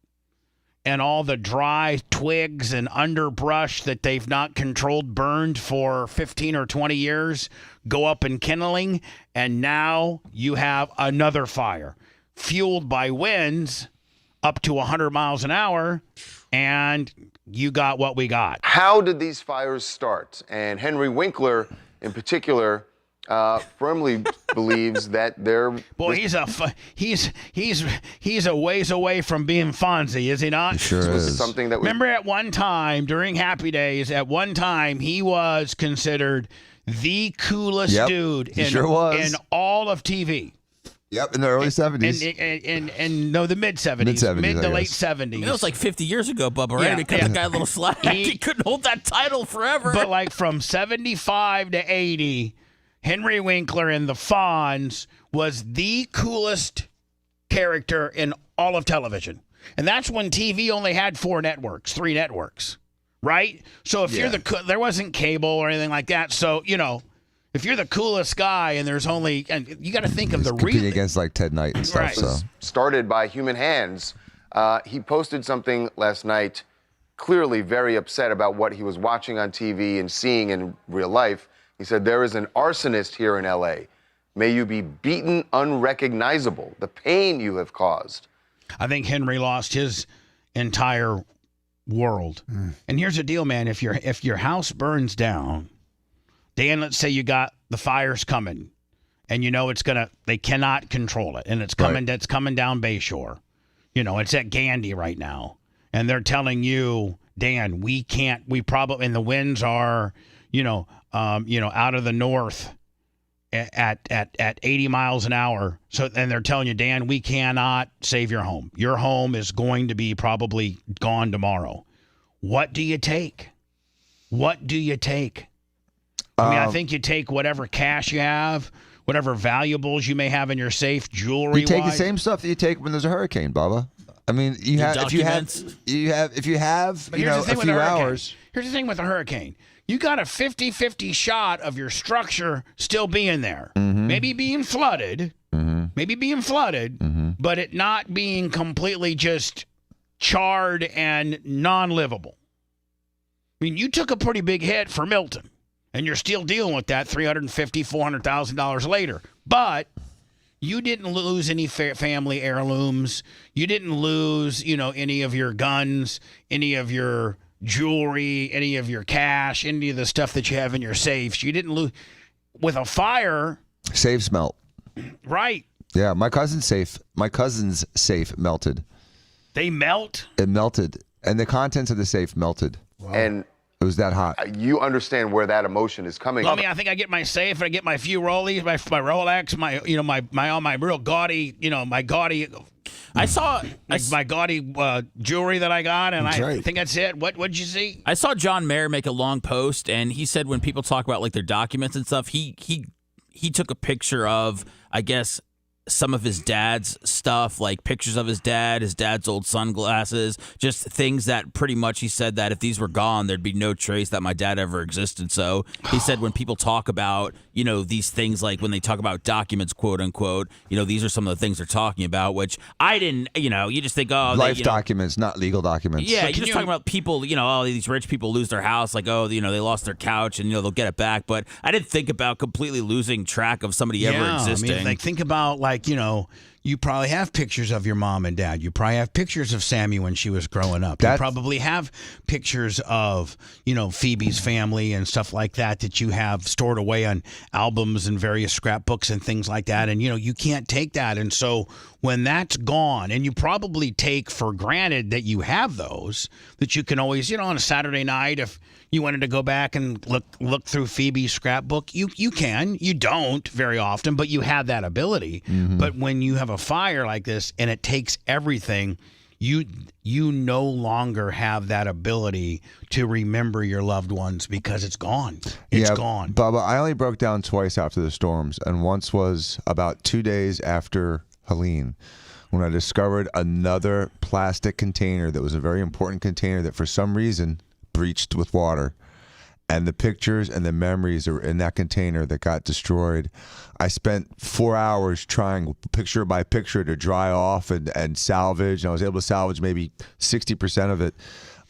And all the dry twigs and underbrush that they've not controlled burned for 15 or 20 years go up in kindling. And now you have another fire fueled by winds up to 100 miles an hour. And you got what we got.
How did these fires start? And Henry Winkler, in particular, firmly believes that they're.
Well, he's a ways away from being Fonzie, is he not?
He sure is. Something that
remember at one time during Happy Days, he was considered the coolest dude in all of TV.
Yep, in the early 70s.
And the mid 70s. Mid to late 70s.
It was like 50 years ago, Bubba, right? It cut the guy a little slack. He couldn't hold that title forever.
But from 75 to 80, Henry Winkler in the Fonz was the coolest character in all of television. And that's when TV only had 3 networks, right? So if you're there wasn't cable or anything like that. So, if you're the coolest guy and there's only, and you got to think of the
competing against Ted Knight and stuff.
Right.
So
started by human hands. He posted something last night, clearly very upset about what he was watching on TV and seeing in real life. He said, "There is an arsonist here in L.A. May you be beaten unrecognizable. The pain you have caused."
I think Henry lost his entire world. And here's the deal, man. If your house burns down, Dan, let's say you got the fires coming, and they cannot control it, and it's coming. Right. It's coming down Bayshore. It's at Gandy right now, and they're telling you, Dan, we can't. We probably, and the winds are, out of the north at 80 miles an hour. So, and they're telling you, Dan, we cannot save your home. Your home is going to be probably gone tomorrow. What do you take? What do you take? I think you take whatever cash you have, whatever valuables you may have in your safe, jewelry.
You take the same stuff that you take when there's a hurricane, Bubba. I mean, if you have a few hours.
Here's the thing with a hurricane. You got a 50-50 shot of your structure still being there.
Mm-hmm.
Maybe being flooded. But it not being completely just charred and non-livable. I mean, you took a pretty big hit for Milton, and you're still dealing with that $350,000, $400,000 later. But you didn't lose any family heirlooms. You didn't lose, any of your guns, any of your jewelry, any of your cash, any of the stuff that you have in your safes. You didn't lose. With a fire,
safes melt.
Right.
Yeah, my cousin's safe melted.
They melt?
It melted, and the contents of the safe melted.
Wow. And
it was that hot.
You understand where that emotion is coming from.
I think I get my safe, and I get my few rollies, my Rolex, my real gaudy, my gaudy. I saw my gaudy jewelry that I got, and I think that's it. What'd you see?
I saw John Mayer make a long post, and he said when people talk about their documents and stuff, he took a picture of, I guess, some of his dad's stuff, like pictures of his dad's old sunglasses, just things that pretty much he said that if these were gone, there'd be no trace that my dad ever existed. So he said when people talk about, these things, like when they talk about documents, quote unquote, these are some of the things they're talking about, which I didn't, you just think,
life documents, not legal documents.
Yeah, you're just talking about people, these rich people lose their house, like, they lost their couch and, they'll get it back. But I didn't think about completely losing track of somebody ever existing.
I mean, think about you probably have pictures of your mom and dad. You probably have pictures of Sammy when she was growing up. You probably have pictures of, Phoebe's family and stuff like that you have stored away on albums and various scrapbooks and things like that. And, you can't take that. And so when that's gone, and you probably take for granted that you have those, that you can always, on a Saturday night, if you wanted to go back and look through Phoebe's scrapbook, you can. You don't very often, but you have that ability.
Mm-hmm.
But when you have a fire like this and it takes everything, you no longer have that ability to remember your loved ones because it's gone. It's gone.
Bubba, I only broke down twice after the storms, and once was about 2 days after Helene, when I discovered another plastic container that was a very important container that for some reason breached with water, and the pictures and the memories are in that container that got destroyed. I spent 4 hours trying picture by picture to dry off and salvage, and I was able to salvage maybe 60% of it.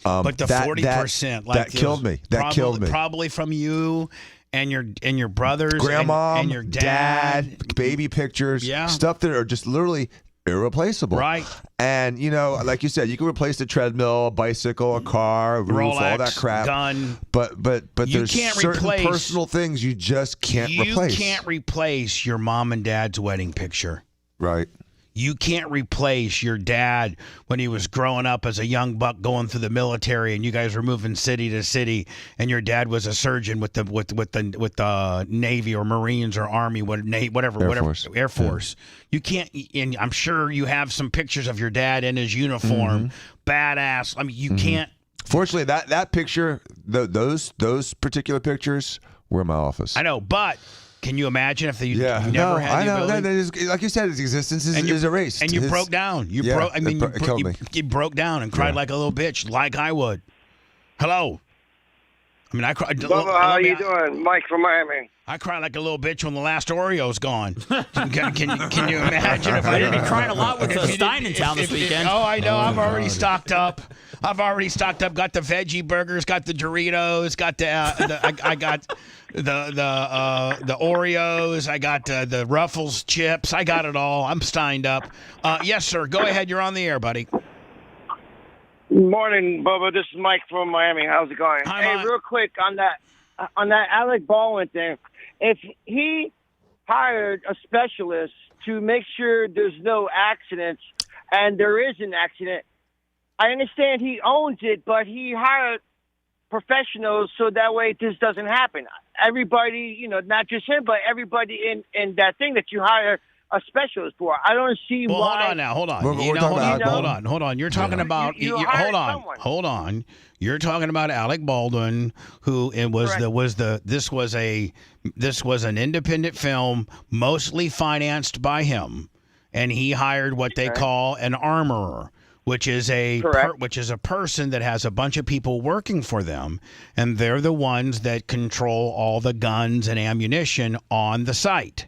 But the 40%,
that killed me. That killed me.
Probably from you and your brothers,
grandma,
and your dad,
baby pictures, stuff that are just literally irreplaceable.
Right.
And, like you said, you can replace the treadmill, a bicycle, a car, a roof,
Rolex,
all that crap.
Gun.
But
You
there's
can't
certain
replace-
personal things you just can't replace.
You can't replace your mom and dad's wedding picture.
Right.
You can't replace your dad when he was growing up as a young buck going through the military, and you guys were moving city to city, and your dad was a surgeon with the Navy or Marines or Army, whatever Air Force. You can't, and I'm sure you have some pictures of your dad in his uniform, badass. I mean, you can't.
Fortunately, that picture, those particular pictures were in my office.
I know, but. Can you imagine if you never had the ability?
Like you said, his existence is erased.
And you broke down. You broke. I mean, you broke down and cried like a little bitch, like I would. Hello. I mean, I cried.
Bubba, how are you doing? Mike from Miami.
I cried like a little bitch when the last Oreo's gone. Can you imagine if I didn't?
Be crying a lot with Stein in town this weekend.
Oh, I know. I've already stocked up. Got the veggie burgers. Got the Doritos. Got I got the Oreos. I got the Ruffles chips. I got it all. I'm steined up. Yes, sir. Go ahead. You're on the air, buddy.
Morning, Bubba. This is Mike from Miami. How's it going?
Hi,
hey,
Mike.
real quick on that Alec Baldwin thing. If he hired a specialist to make sure there's no accidents, and there is an accident, I understand he owns it, but he hired professionals so that way this doesn't happen. Everybody, not just him, but everybody in that thing that you hire a specialist for. I don't see why.
Hold on. Hold on. You're talking about. Hold on. You're talking about Alec Baldwin, who this was an independent film, mostly financed by him, and he hired what they call an armorer, which is a person that has a bunch of people working for them, and they're the ones that control all the guns and ammunition on the site.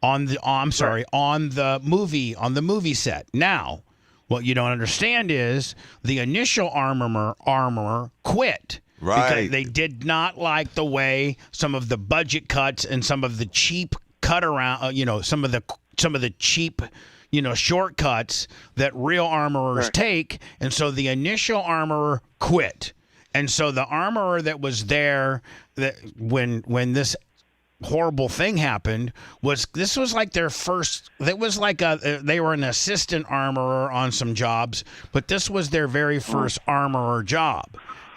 On the movie set. Now, what you don't understand is the initial armorer quit.
Right.
Because they did not like the way some of the budget cuts and some of the cheap cut around, some of the cheap, shortcuts that real armorers take. And so the initial armorer quit. And so the armorer that was there that when this horrible thing happened was like their first. It was like they were an assistant armorer on some jobs, but this was their very first armorer job,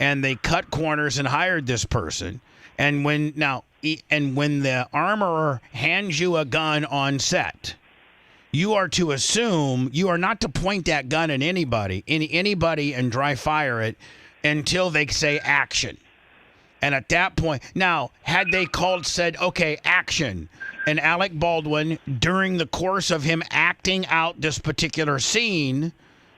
and they cut corners and hired this person. And when the armorer hands you a gun on set, you are to assume you are not to point that gun at anybody and dry fire it until they say action. And at that point, now, had they said, okay, action, and Alec Baldwin, during the course of him acting out this particular scene,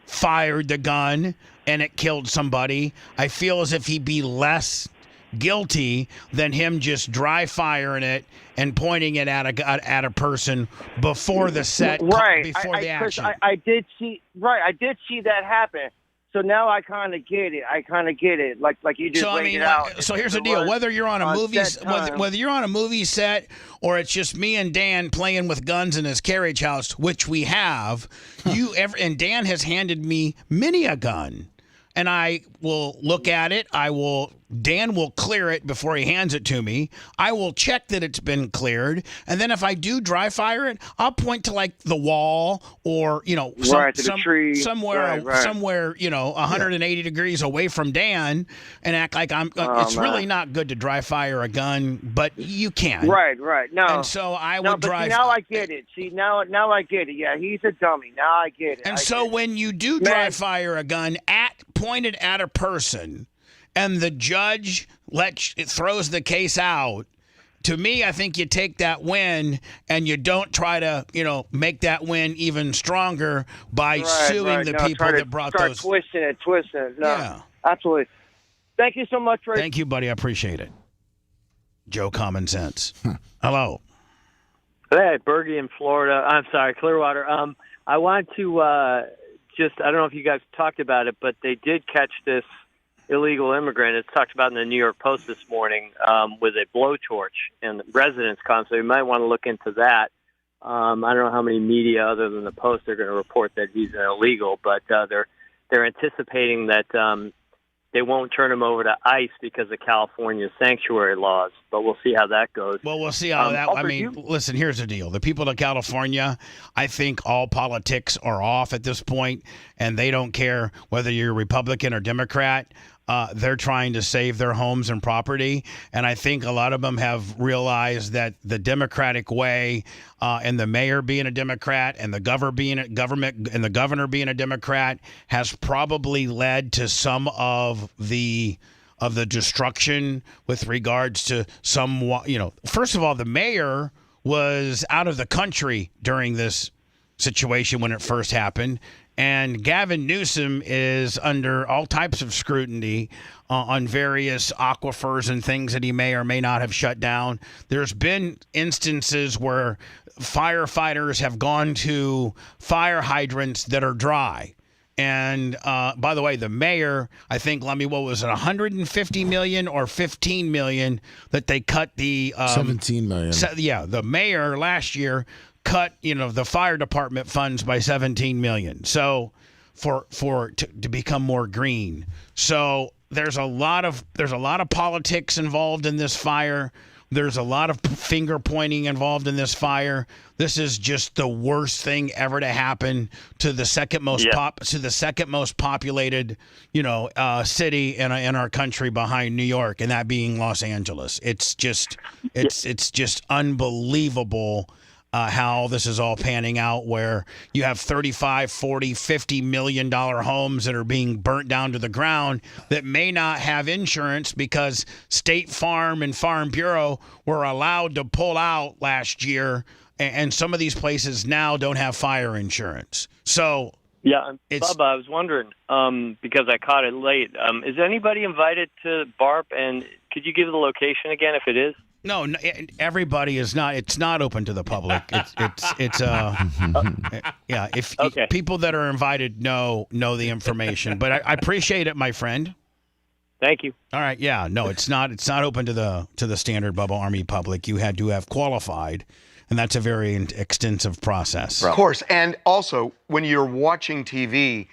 fired the gun and it killed somebody, I feel as if he'd be less guilty than him just dry firing it and pointing it at a person before the set, before the action.
I did see that happen. So now I kind of get it. Like you just laid it out.
So here's the deal: whether you're on a movie, whether you're on a movie set, or it's just me and Dan playing with guns in his carriage house, which we have, and Dan has handed me many a gun, and I will look at it. Dan will clear it before he hands it to me. I will check that it's been cleared, and then if I do dry fire it, I'll point to like the wall or
the tree
somewhere 180 degrees away from Dan, and act like I'm. It's really not good to dry fire a gun, but you can.
Right. No.
And so I would drive.
Now I get it. See, now I get it. Yeah, he's a dummy. Now I get it.
And so when you do dry fire a gun pointed at a person, and the judge throws the case out, to me, I think you take that win and you don't try to, make that win even stronger by suing the people that brought those.
Twisting it. No, yeah, absolutely. Thank you so much, Ray.
Thank you, buddy. I appreciate it. Joe Common Sense. Hello.
Hey, Bergie in Florida. I'm sorry, Clearwater. I want to I don't know if you guys talked about it, but they did catch this illegal immigrant. It's talked about in the New York Post this morning with a blowtorch and residence con. So you might want to look into that. I don't know how many media other than the Post are going to report that he's illegal, but they're anticipating that they won't turn him over to ICE because of California's sanctuary laws. But we'll see how that goes.
Well, we'll see how that. Listen. Here's the deal: the people of California, I think all politics are off at this point, and they don't care whether you're Republican or Democrat. They're trying to save their homes and property, and I think a lot of them have realized that the Democratic way, and the mayor being a Democrat, and the governor being a Democrat, has probably led to some of the destruction with regards to some. First of all, the mayor was out of the country during this situation when it first happened. And Gavin Newsom is under all types of scrutiny on various aquifers and things that he may or may not have shut down. There's been instances where firefighters have gone to fire hydrants that are dry. And by the way, the mayor, I think, Lummy, what was it, 150 million or 15 million that they cut the
17 million.
The mayor last year cut the fire department funds by 17 million. So to become more green. So there's a lot of politics involved in this fire. There's a lot of finger pointing involved in this fire. This is just the worst thing ever to happen to the second most populated, city in our country behind New York, and that being Los Angeles. It's just unbelievable. How this is all panning out, where you have 35, 40, $50 million homes that are being burnt down to the ground that may not have insurance because State Farm and Farm Bureau were allowed to pull out last year, and some of these places now don't have fire insurance. So
yeah, Bubba, I was wondering, because I caught it late, is anybody invited to BARP, and could you give the location again if it is?
No, everybody is not. It's not open to the public. It's yeah. If people that are invited know the information, but I appreciate it, my friend.
Thank you.
All right. Yeah. No, it's not. It's not open to the standard Bubba Army public. You had to have qualified, and that's a very extensive process.
Of course, and also when you're watching TV.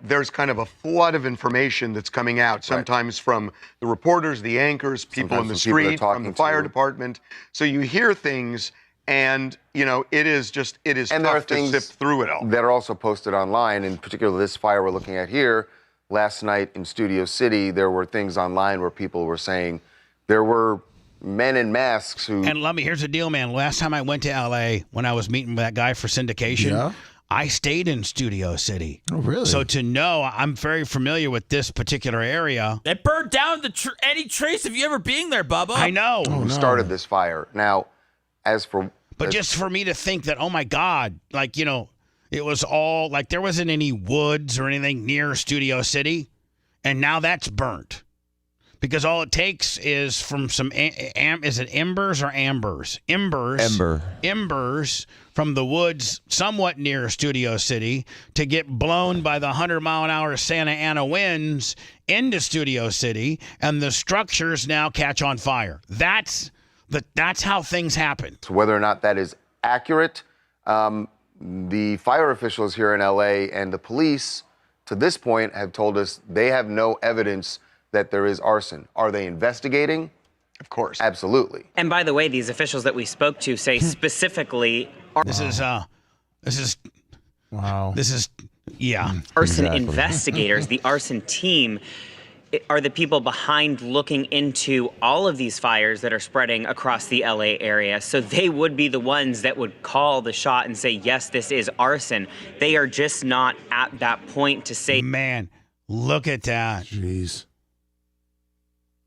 There's kind of a flood of information that's coming out, sometimes from the reporters, the anchors, people in the street, from the fire department. So you hear things, and, it is tough to sift through it all.
That are also posted online, in particular this fire we're looking at here. Last night in Studio City, there were things online where people were saying there were men in masks who...
And here's the deal, man. Last time I went to L.A., when I was meeting with that guy for syndication, I stayed in Studio City.
Oh, really?
So to know, I'm very familiar with this particular area.
It burned down any trace of you ever being there, Bubba.
I know.
Who started this fire? Now,
just for me to think that, oh my God, it was all there wasn't any woods or anything near Studio City, and now that's burnt. Because all it takes is from some is it embers or ambers? Embers from the woods somewhat near Studio City to get blown by the 100-mile-an-hour Santa Ana winds into Studio City, and the structures now catch on fire. That's how things happen.
So whether or not that is accurate, the fire officials here in LA and the police, to this point, have told us they have no evidence that there is arson. Are they investigating?
Of course.
Absolutely.
And by the way, these officials that we spoke to say specifically...
This is wow. This is, yeah.
Arson investigators, the arson team, are the people behind looking into all of these fires that are spreading across the LA area. So they would be the ones that would call the shot and say, yes, this is arson. They are just not at that point to say...
Man, look at that.
Jeez.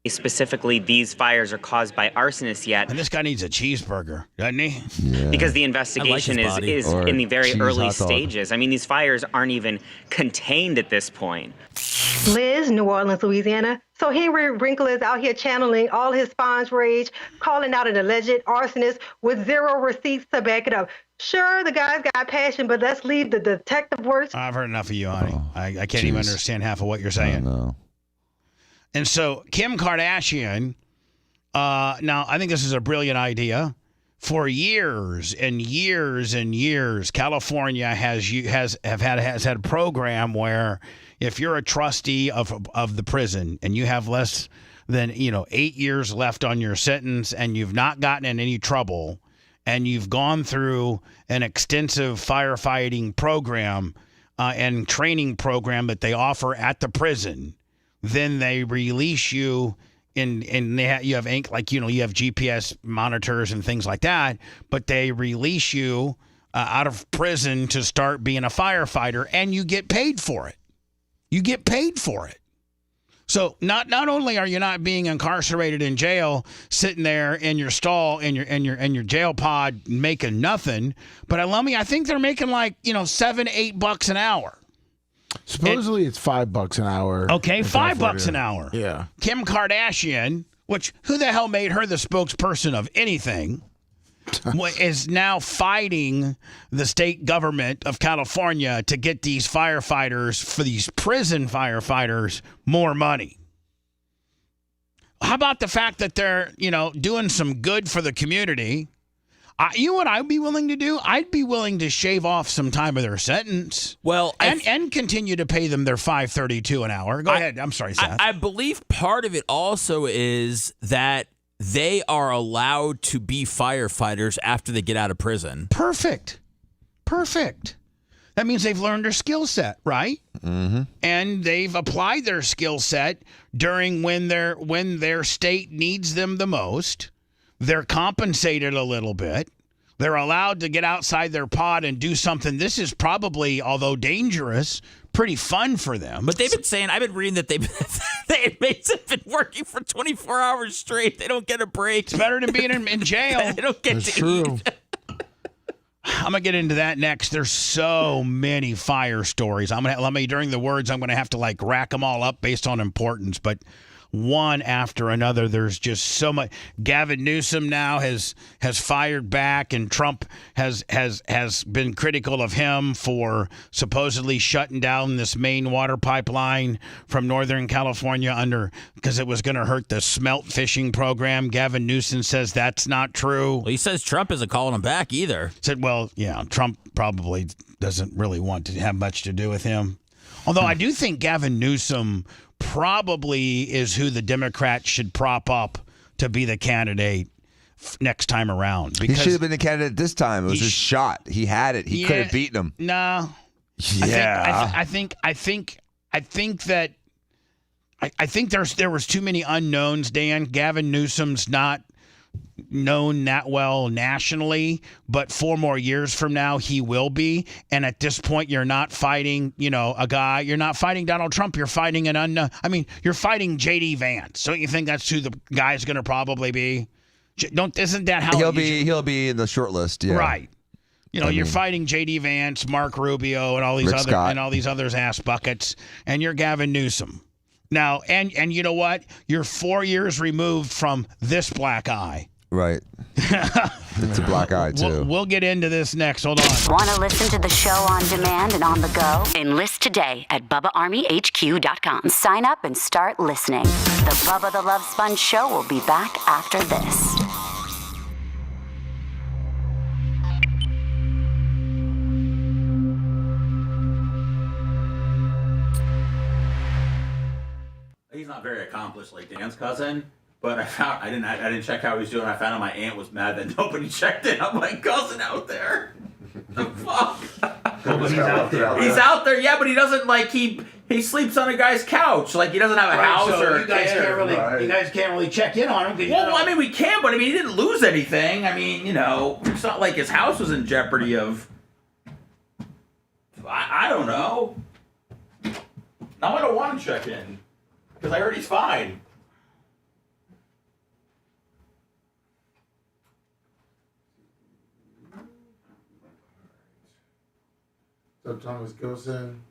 Specifically, these fires are caused by arsonists yet.
And this guy needs a cheeseburger, doesn't he?
Yeah.
Because the investigation is in the very early stages. I mean, these fires aren't even contained at this point.
Liz, New Orleans, Louisiana. So Henry Wrinkle is out here channeling all his sponge rage, calling out an alleged arsonist with zero receipts to back it up. Sure, the guy's got passion, but let's leave the detective work.
I've heard enough of you, honey. I can't even understand half of what you're saying.
No.
And so Kim Kardashian, now I think this is a brilliant idea. For years and years and years, California has had a program where if you're a trustee of the prison and you have less than 8 years left on your sentence and you've not gotten in any trouble and you've gone through an extensive firefighting program and training program that they offer at the prison, then they release you you have you have GPS monitors and things like that, but they release you out of prison to start being a firefighter, and you get paid for it. You get paid for it. So not only are you not being incarcerated in jail, sitting there in your stall in your jail pod making nothing, but I think they're making $7-8 an hour.
Supposedly it's $5 an hour.
Okay, $5 an hour.
Yeah.
Kim Kardashian, which who the hell made her the spokesperson of anything, is now fighting the state government of California to get these firefighters, for these prison firefighters, more money. How about the fact that they're, doing some good for the community? You know what I'd be willing to do? I'd be willing to shave off some time of their sentence.
Well,
and continue to pay them their $5.32 an hour. Go ahead. I'm sorry, Seth.
I believe part of it also is that they are allowed to be firefighters after they get out of prison.
Perfect. That means they've learned their skill set, right?
Mm-hmm.
And they've applied their skill set during when their state needs them the most. They're compensated a little bit. They're allowed to get outside their pod and do something. This is probably, although dangerous, pretty fun for them.
But they've been saying, I've been reading that the inmates have been working for 24 hours straight. They don't get a break.
It's better than being in jail.
They don't get to eat.
I'm gonna get into that next. There's so many fire stories. During the words, I'm gonna have to rack them all up based on importance, but one after another. There's just so much. Gavin Newsom now has fired back, and Trump has been critical of him for supposedly shutting down this main water pipeline from Northern California because it was going to hurt the smelt fishing program. Gavin Newsom says that's not true.
Well, he says Trump isn't calling him back either.
Said, well, yeah, Trump probably doesn't really want to have much to do with him. Although I do think Gavin Newsom probably is who the Democrats should prop up to be the candidate next time around.
He should have been the candidate this time. It was his shot. He had it. He could have beaten him.
No.
Yeah.
I think there was too many unknowns, Dan. Gavin Newsom's not known that well nationally, but 4 more years from now he will be. And at this point, you're not fighting, a guy. You're not fighting Donald Trump. You're fighting an unknown. I mean, you're fighting J.D. Vance. Don't you think that's who the guy's going to probably be? Isn't that how
he'll be in the short list? Yeah.
Right. You're fighting J.D. Vance, Mark Rubio, and all these
Rick Scott.
and all these others ass buckets, and you're Gavin Newsom. Now, and you know what? You're 4 years removed from this black eye.
Right. It's a black eye, too.
We'll get into this next. Hold on.
Want to listen to the show on demand and on the go? Enlist today at BubbaArmyHQ.com. Sign up and start listening. The Bubba the Love Sponge Show will be back after this.
He's not very accomplished like Dan's cousin, but I didn't check how he was doing. I found out my aunt was mad that nobody checked in on my cousin out there. The fuck?
He's out there.
He's out there, yeah, but he doesn't he sleeps on a guy's couch. Like he doesn't have a house or
you guys can't really check in on him.
Well, I mean we can, but I mean he didn't lose anything. I mean, it's not like his house was in jeopardy of. I don't know. Now I don't want to check in. Because I heard he's fine.
What's up, Thomas Gilson?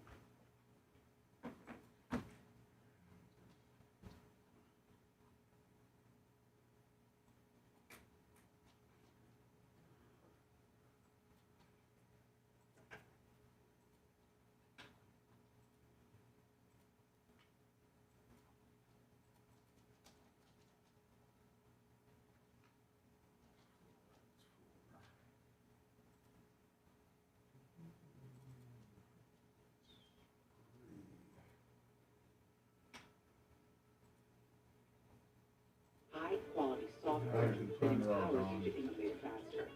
High-quality software empowers you to innovate faster.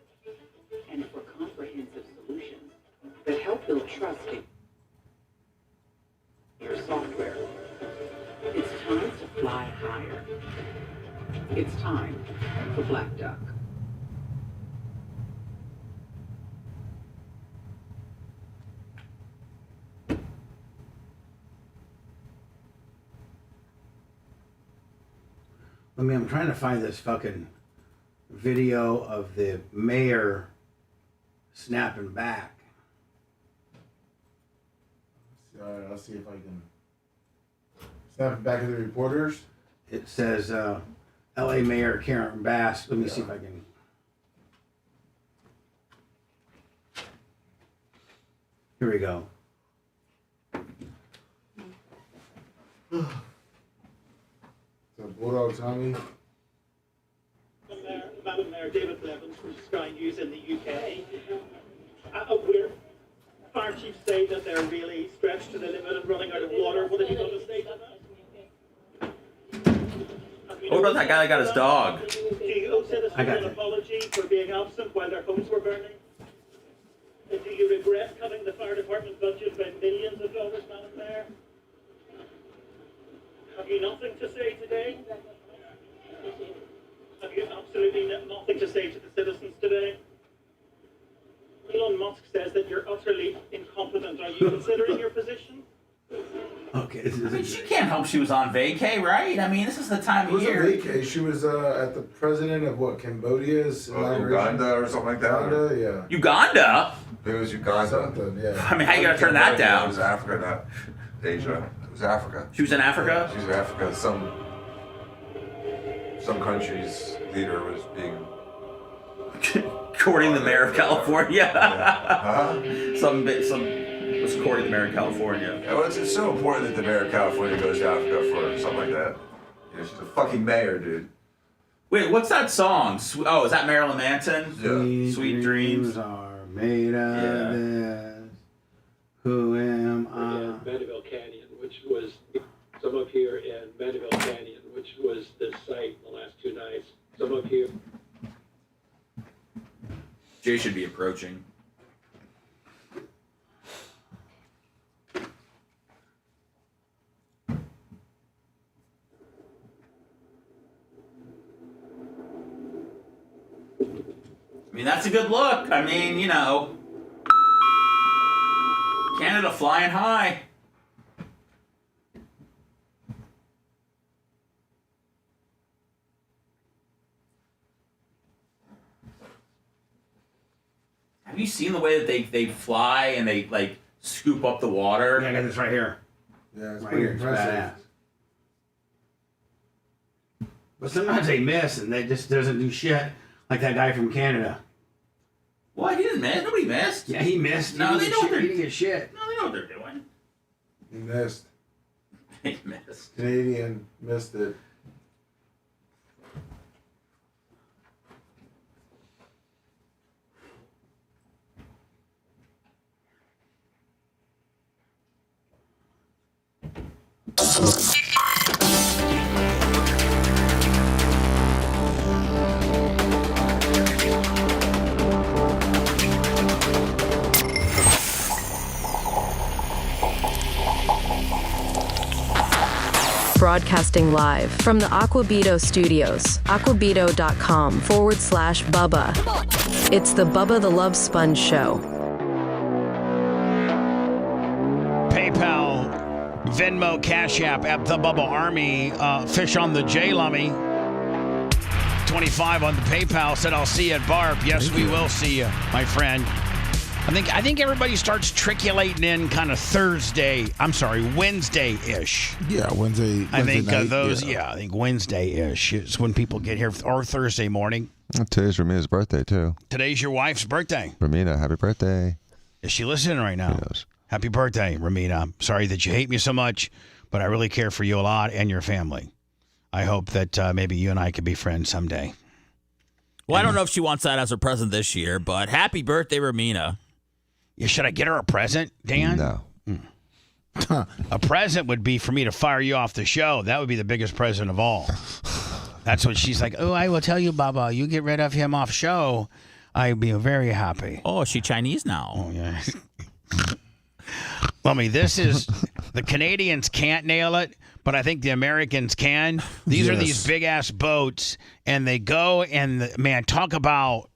And for comprehensive solutions that help build trust in your software, it's time to fly higher. It's time for Black Duck.
I'm trying to find this fucking video of the mayor snapping back.
All right, I'll see if I can snap back at the reporters.
It says L.A. Mayor Karen Bass. Let me see if I can. Here we go.
So Bulldog Tommy.
Madam Mayor David Blevins from Sky News in the UK. Where fire chiefs say that they're really stretched to the limit and running out of water. What have you got to say to that?
What about that guy that got his dog?
Do you owe citizens an apology for being absent while their homes were burning? And do you regret cutting the fire department budget by millions of dollars, Madam Mayor? Have you nothing to say today? Have you absolutely nothing to say to the citizens today? Elon Musk says that you're utterly incompetent. Are you considering your position?
Okay.
I mean, she can't help she was on vacay, right? I mean, this is the time of year.
Vacay. She was at the president of what, Cambodia's
Uganda or something like that.
Uganda, yeah.
Uganda?
It was Uganda.
Something, yeah.
I mean, how you gonna turn that down?
It was Africa, not Asia. It was Africa.
She was in Africa?
Yeah, she was in Africa. Some country's leader was being.
Courting the mayor of California.
Huh?
Some was courting the mayor of California.
Yeah, well, it's so important that the mayor of California goes to Africa for something like that. You know, she's a fucking mayor, dude.
Wait, what's that song? Oh, is that Marilyn Manson?
Yeah.
Sweet Dreams.
Are made of this. Who am I?
In Mandeville Canyon, which was some up here in Mandeville Canyon, which was this site the last 2 nights. Some up here.
Jay should be approaching. I mean, that's a good look. I mean, you know, Canada flying high. Have you seen the way that they fly and they like scoop up the water?
Yeah, I got this right here.
Yeah, it's
Right
pretty
here, it's
impressive.
badass. But sometimes they miss, and they just doesn't do shit like that guy from Canada.
What? He didn't miss? Nobody missed.
Yeah, he missed.
No, they know what they're
doing. He didn't get shit.
No, they know what they're doing.
He missed.
They missed.
Canadian missed it.
Broadcasting live from the Aquabito studios, aquabito.com/Bubba. It's the Bubba the Love Sponge Show.
PayPal, Venmo, Cash App at the Bubba Army. Fish on the J Lummy. 25 on the PayPal said, "I'll see you at Barb." Yes, we will see you, my friend. I think everybody starts trickulating in kind of Wednesday-ish.
Yeah, Wednesday.
I think
night,
I think Wednesday-ish is when people get here, or Thursday morning.
Today's Ramina's birthday, too.
Today's your wife's birthday.
Ramina, happy birthday.
Is she listening right now?
Yes.
Happy birthday, Ramina. I'm sorry that you hate me so much, but I really care for you a lot and your family. I hope that maybe you and I could be friends someday.
Well, I don't know if she wants that as her present this year, but happy birthday, Ramina.
Yeah, should I get her a present, Dan?
No.
A present would be for me to fire you off the show. That would be the biggest present of all. That's what she's like, "Oh, I will tell you, Bubba, you get rid of him off show, I'd be very happy."
Oh, is she Chinese now?
Oh, yeah. Lummy, this is, the Canadians can't nail it, but I think the Americans can. These are these big-ass boats, and they go and, man, talk about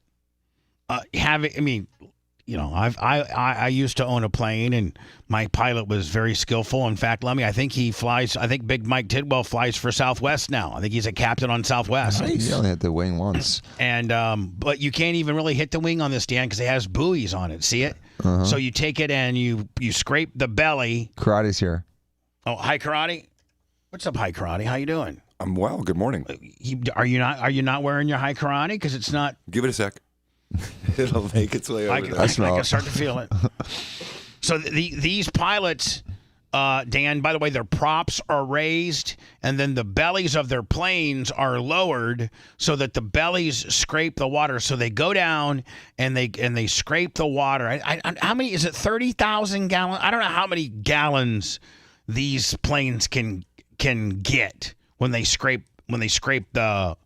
having, I used to own a plane, and my pilot was very skillful. In fact, Lummy, I think Big Mike Tidwell flies for Southwest now. I think he's a captain on Southwest.
Nice. He only hit the wing once.
And but you can't even really hit the wing on this, Dan, because it has buoys on it. See it? Uh-huh. So you take it and you scrape the belly.
Karate's here.
Oh, hi, Karate. What's up, Hi Karate? How you doing?
I'm well. Good morning.
Are you not wearing your Hi Karate? Because it's not.
Give it a sec. It'll make its way over there.
I can start to feel it. So these pilots, Dan, by the way, their props are raised, and then the bellies of their planes are lowered so that the bellies scrape the water. So they go down and they scrape the water. How many is it? 30,000 gallons? I don't know how many gallons these planes can get when they scrape the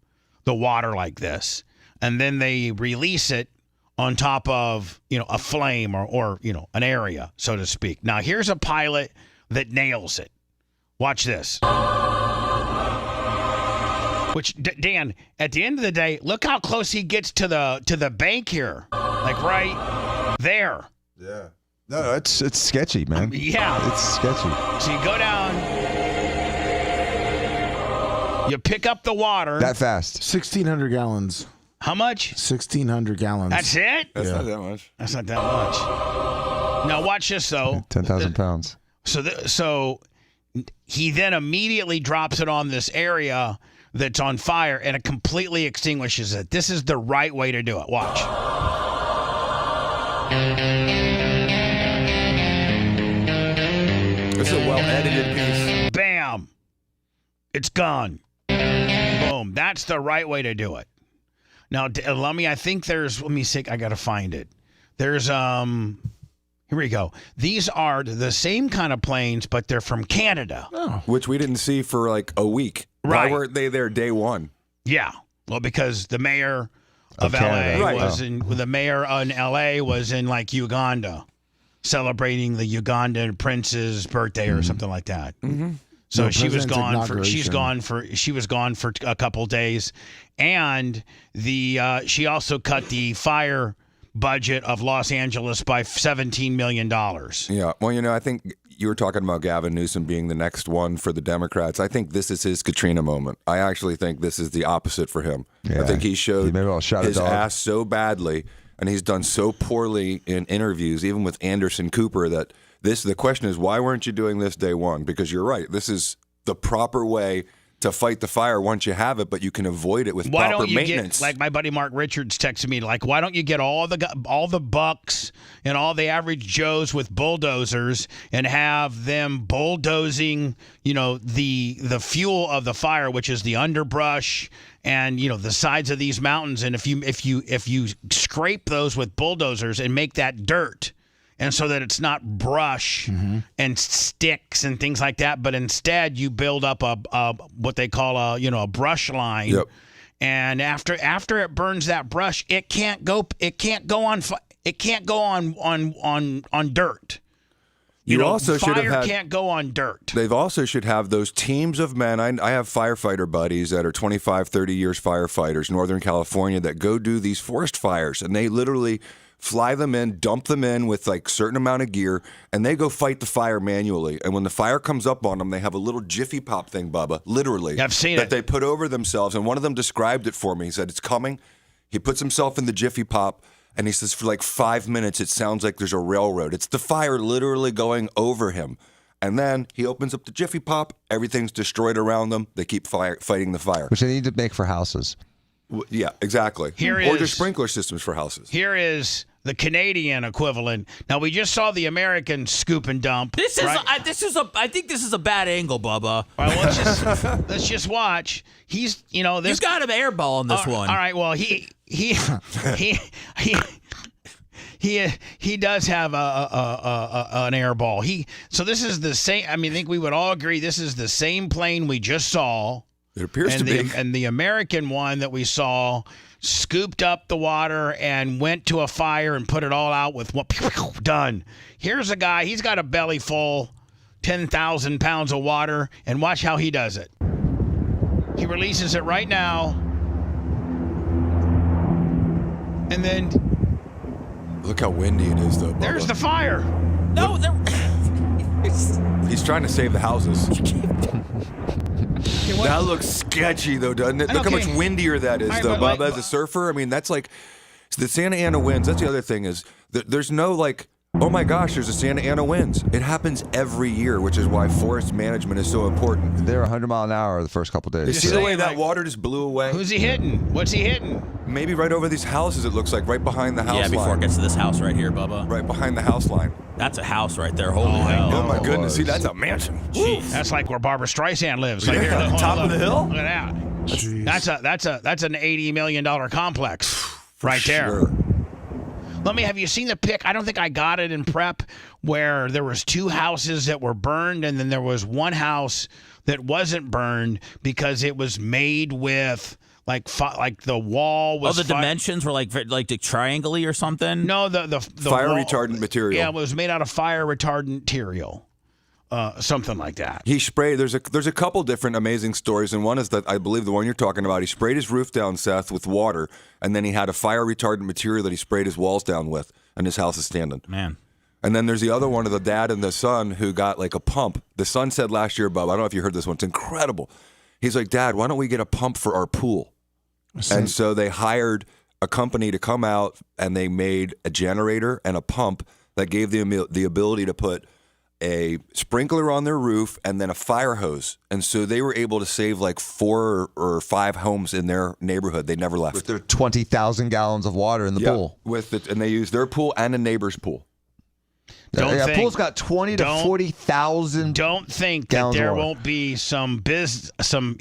water like this. And then they release it on top of, a flame or an area, so to speak. Now, here's a pilot that nails it. Watch this. Which, Dan, at the end of the day, look how close he gets to the bank here. Like right there.
Yeah. No, it's sketchy, man.
Yeah.
It's sketchy.
So you go down. You pick up the water.
That fast.
1,600 gallons.
How much?
1,600 gallons.
That's it?
That's not that much.
That's not that much. Now watch this though.
10,000 pounds.
So he then immediately drops it on this area that's on fire, and it completely extinguishes it. This is the right way to do it. Watch.
It's a well-edited piece.
Bam. It's gone. Boom. That's the right way to do it. Now, Lummy, I think let me see, I got to find it. There's, here we go. These are the same kind of planes, but they're from Canada.
Oh. Which we didn't see for like a week.
Right.
Why weren't they there day one?
Yeah. Well, because the mayor of LA the mayor in LA was in like Uganda celebrating the Ugandan prince's birthday or something like that. Mm-hmm. So she was gone for a couple days, and she also cut the fire budget of Los Angeles by $17 million.
Yeah. Well, I think you were talking about Gavin Newsom being the next one for the Democrats. I think this is his Katrina moment. I actually think this is the opposite for him. Yeah. I think he showed his ass so badly, and he's done so poorly in interviews, even with Anderson Cooper, that the question is, why weren't you doing this day one? Because you're right. This is the proper way to fight the fire once you have it, but you can avoid it with
Why
proper
don't you
maintenance.
get, like my buddy Mark Richards texted me, like, why don't you get all the bucks and all the average Joes with bulldozers and have them bulldozing, the fuel of the fire, which is the underbrush and the sides of these mountains, and if you scrape those with bulldozers and make that dirt. And so that it's not brush and sticks and things like that, but instead you build up a what they call a brush line.
Yep.
And after it burns that brush, it can't go on dirt.
You also should have
fire
had,
can't go on dirt.
They've also should have those teams of men. I have firefighter buddies that are 25, 30 years firefighters, Northern California, that go do these forest fires, and they literally fly them in, dump them in with like certain amount of gear, and they go fight the fire manually. And when the fire comes up on them, they have a little Jiffy Pop thing, Bubba, literally.
I've seen
that
it.
they put over themselves. And one of them described it for me. He said, it's coming. He puts himself in the Jiffy Pop, and he says for like 5 minutes, it sounds like there's a railroad. It's the fire literally going over him. And then he opens up the Jiffy Pop. Everything's destroyed around them. They keep fighting the fire.
Which they need to make for houses.
Yeah, exactly. Or just sprinkler systems for houses.
Here is the Canadian equivalent. Now, we just saw the American scoop and dump.
I think this is a bad angle, Bubba.
All right, let's just watch. He's,
You got him airball on this one.
All right, well, he does have an air ball. So this is the same. I think we would all agree this is the same plane we just saw.
It appears to be.
And the American one that we saw scooped up the water and went to a fire and put it all out with what done. Here's a guy. He's got a belly full, 10,000 pounds of water, and watch how he does it. He releases it right now, and then
look how windy it is, though. Bubba.
There's the fire.
No,
he's trying to save the houses. That looks sketchy, though, doesn't it? Look how much windier that is, though, Bob. As a surfer, that's like the Santa Ana winds. That's the other thing is there's no like, oh my gosh, there's a Santa Ana winds. It happens every year, which is why forest management is so important.
They're 100 mile an hour the first couple days.
You see the way that water just blew away?
Who's he hitting? What's he hitting?
Maybe right over these houses, it looks like, right behind the house line.
Yeah, before it gets to this house right here, Bubba.
Right behind the house line.
That's a house right there. Holy hell.
Oh, my goodness. See, that's a mansion.
Jeez. That's like where Barbara Streisand lives. Like here,
top of the hill?
Look at that. That's an $80 million complex right there.
Sure.
Have you seen the pic? I don't think I got it in prep, where there was 2 houses that were burned, and then there was one house that wasn't burned because it was made with like the wall was.
Oh, the dimensions were like the triangle-y or something.
No, the
fire
wall,
retardant material.
Yeah, it was made out of fire retardant material. Something like that.
He sprayed. There's a couple different amazing stories, and one is that I believe the one you're talking about. He sprayed his roof down, Seth, with water, and then he had a fire retardant material that he sprayed his walls down with, and his house is standing.
Man.
And then there's the other one of the dad and the son who got like a pump. The son said last year, Bub, I don't know if you heard this one. It's incredible. He's like, Dad, why don't we get a pump for our pool? And so they hired a company to come out, and they made a generator and a pump that gave them the ability to put a sprinkler on their roof and then a fire hose. And so they were able to save like 4 or 5 homes in their neighborhood. They never left.
With their 20,000 gallons of water in the pool.
And they used their pool and a neighbor's pool.
Pool's got 20 to 40,000.
Don't think that there won't be some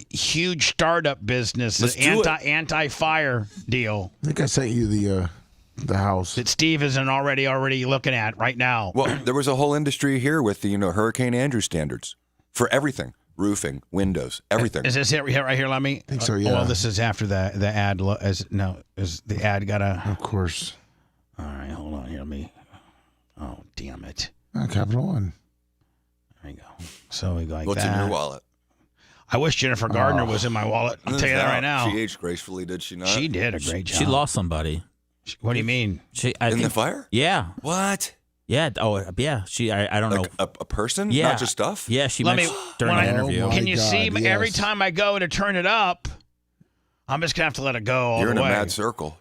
huge startup business, anti-fire deal.
I think I sent you the house
that Steve isn't already looking at right now.
Well, there was a whole industry here with the Hurricane Andrew standards for everything. Roofing, windows, everything.
Is this it right here? Let me.
I think so, yeah.
Well, this is after the ad. Is the ad got a?
Of course.
All right, hold on here. Let me. Oh, damn it.
Capital One.
There you go. So we go like
What's
that.
in your wallet?
I wish Jennifer Gardner was in my wallet. I'll tell you that right now.
She aged gracefully, did she not?
She did a great job.
She lost somebody.
What do you mean?
In the fire?
Yeah.
What?
Yeah. Oh, yeah. I don't know.
A person?
Yeah.
Not just stuff?
Yeah. She mentioned during the interview.
Can you see every time I go to turn it up, I'm just going to have to let it go all
You're
the way.
in a mad circle.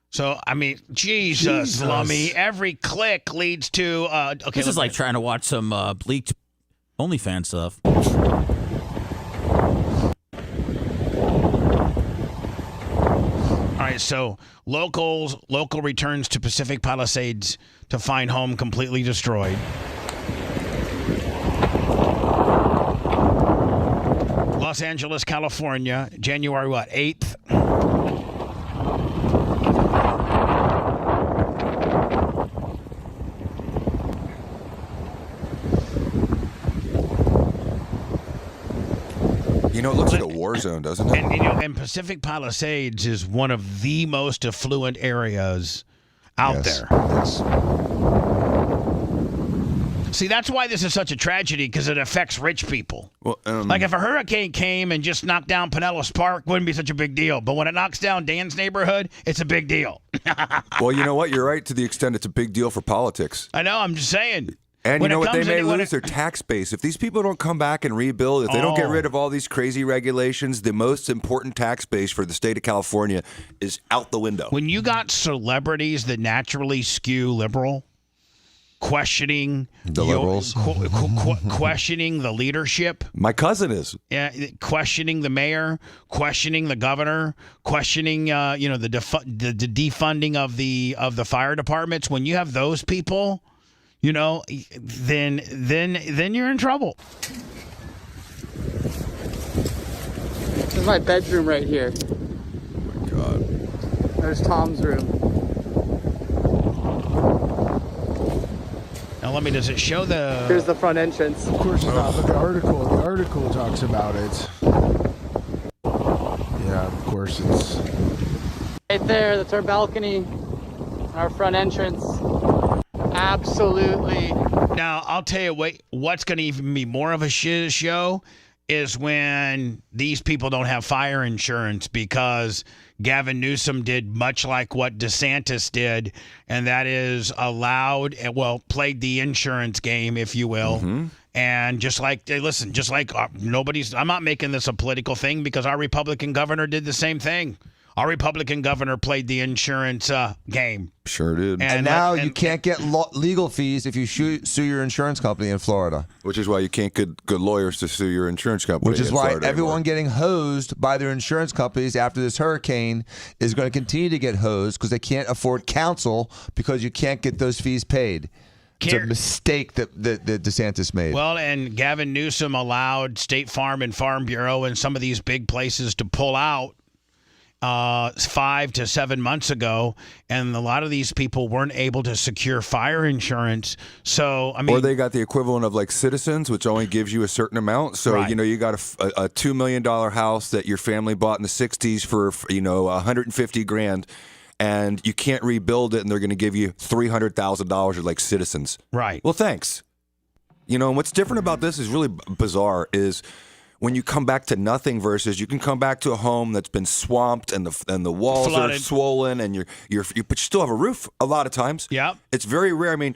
So, Jesus, Lummy, every click leads to...
this is like trying to watch some leaked OnlyFans stuff.
So local returns to Pacific Palisades to find home completely destroyed. Los Angeles, California, January 8th.
You know, it looks like a war zone, doesn't it?
And Pacific Palisades is one of the most affluent areas out there.
Yes.
See, that's why this is such a tragedy, because it affects rich people.
Well,
like if a hurricane came and just knocked down Pinellas Park, wouldn't be such a big deal. But when it knocks down Dan's neighborhood, it's a big deal.
Well, you know what? You're right to the extent it's a big deal for politics.
I know. I'm just saying.
And
when
you know what? They
comes
may
in- when
lose their tax base. If these people don't come back and rebuild, if they don't get rid of all these crazy regulations, the most important tax base for the state of California is out the window.
When you got celebrities that naturally skew liberal, questioning
the liberals,
questioning the leadership.
My cousin is.
Yeah, questioning the mayor, questioning the governor, questioning the defunding of the fire departments. When you have those people, then you're in trouble.
This is my bedroom right here.
Oh my God.
There's Tom's room.
Now, does it show the...
Here's the front entrance.
Of course it's not, but the article talks about it. Yeah, of course it's...
Right there, that's our balcony, our front entrance. Absolutely.
Now, I'll tell you what's going to even be more of a shit show is when these people don't have fire insurance, because Gavin Newsom did much like what DeSantis did, and that is played the insurance game, if you will.
Mm-hmm.
And I'm not making this a political thing, because our Republican governor did the same thing. Our Republican governor played the insurance game.
Sure did.
And now you can't get legal fees if you sue your insurance company in Florida.
Which is why you can't get good lawyers to sue your insurance company.
Which is
in
why
Florida
everyone
anymore.
getting hosed by their insurance companies after this hurricane is going to continue to get hosed because they can't afford counsel because you can't get those fees paid. It's a mistake that DeSantis made.
Well, and Gavin Newsom allowed State Farm and Farm Bureau and some of these big places to pull out 5 to 7 months ago, and a lot of these people weren't able to secure fire insurance. So,
or they got the equivalent of like Citizens, which only gives you a certain amount. So,
Right.
you got a $2 million house that your family bought in the 60s for, $150,000, and you can't rebuild it, and they're going to give you $300,000 like Citizens.
Right.
Well, thanks. And what's different about this is really bizarre is when you come back to nothing versus you can come back to a home that's been swamped and the walls
Flooded.
are swollen and but you still have a roof a lot of times.
Yeah.
It's very rare. I mean,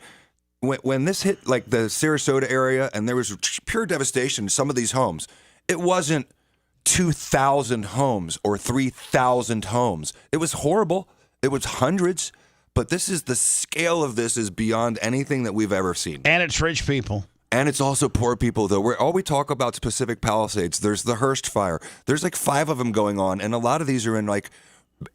when this hit like the Sarasota area and there was pure devastation in some of these homes, it wasn't 2,000 homes or 3,000 homes. It was horrible. It was hundreds. But the scale of this is beyond anything that we've ever seen.
And it's rich people.
And it's also poor people, though. All we talk about is Pacific Palisades. There's the Hearst fire. There's like 5 of them going on, and a lot of these are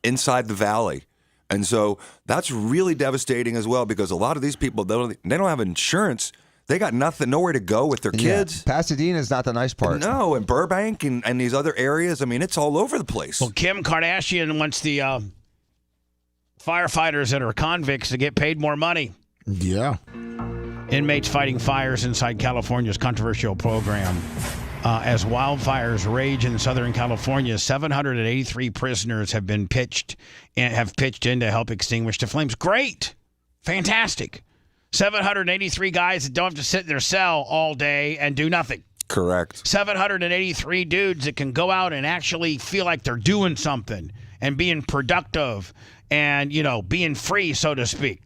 inside the valley. And so that's really devastating as well, because a lot of these people, they don't have insurance. They got nowhere to go with their kids.
Yeah. Pasadena is not the nice part.
No, and Burbank and these other areas. I mean, it's all over the place.
Well, Kim Kardashian wants the firefighters that are convicts to get paid more money.
Yeah.
Inmates fighting fires inside California's controversial program. As wildfires rage in Southern California, 783 prisoners have pitched in to help extinguish the flames. Great. Fantastic. 783 guys that don't have to sit in their cell all day and do nothing.
Correct.
783 dudes that can go out and actually feel like they're doing something and being productive and, being free, so to speak.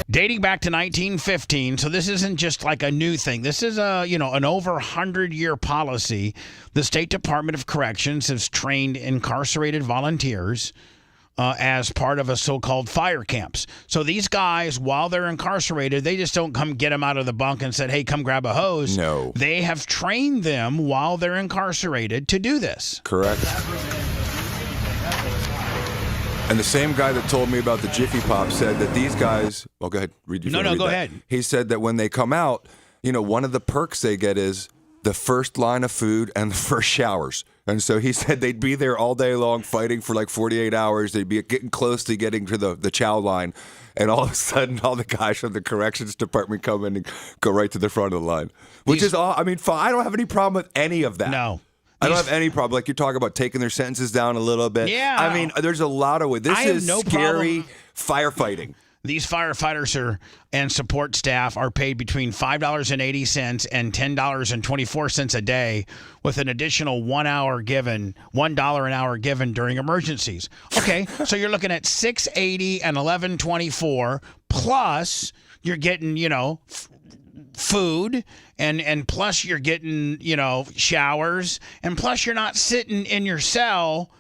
Dating back to 1915, so this isn't just like a new thing. This is an over 100-year policy. The State Department of Corrections has trained incarcerated volunteers as part of a so-called fire camps. So these guys, while they're incarcerated, they just don't come get them out of the bunk and said, hey, come grab a hose.
No.
They have trained them while they're incarcerated to do this.
Correct. And the same guy that told me about the Jiffy Pop said that these guys... Well, go ahead. Read your
No, go ahead.
He said that when they come out, one of the perks they get is the first line of food and the first showers. And so he said they'd be there all day long fighting for like 48 hours. They'd be getting close to getting to the chow line. And all of a sudden, all the guys from the corrections department come in and go right to the front of the line. Which is all... I mean, I don't have any problem with any of that.
No.
I don't have any problem. Like, you talk about taking their sentences down a little bit.
Yeah.
I mean, there's a lot of ways. This is scary firefighting.
These firefighters and support staff are paid between $5.80 and $10.24 a day, with an additional $1 an hour given during emergencies. Okay, so you're looking at $6.80 and $11.24, plus you're getting, food, and plus you're getting, showers, and plus you're not sitting in your cell,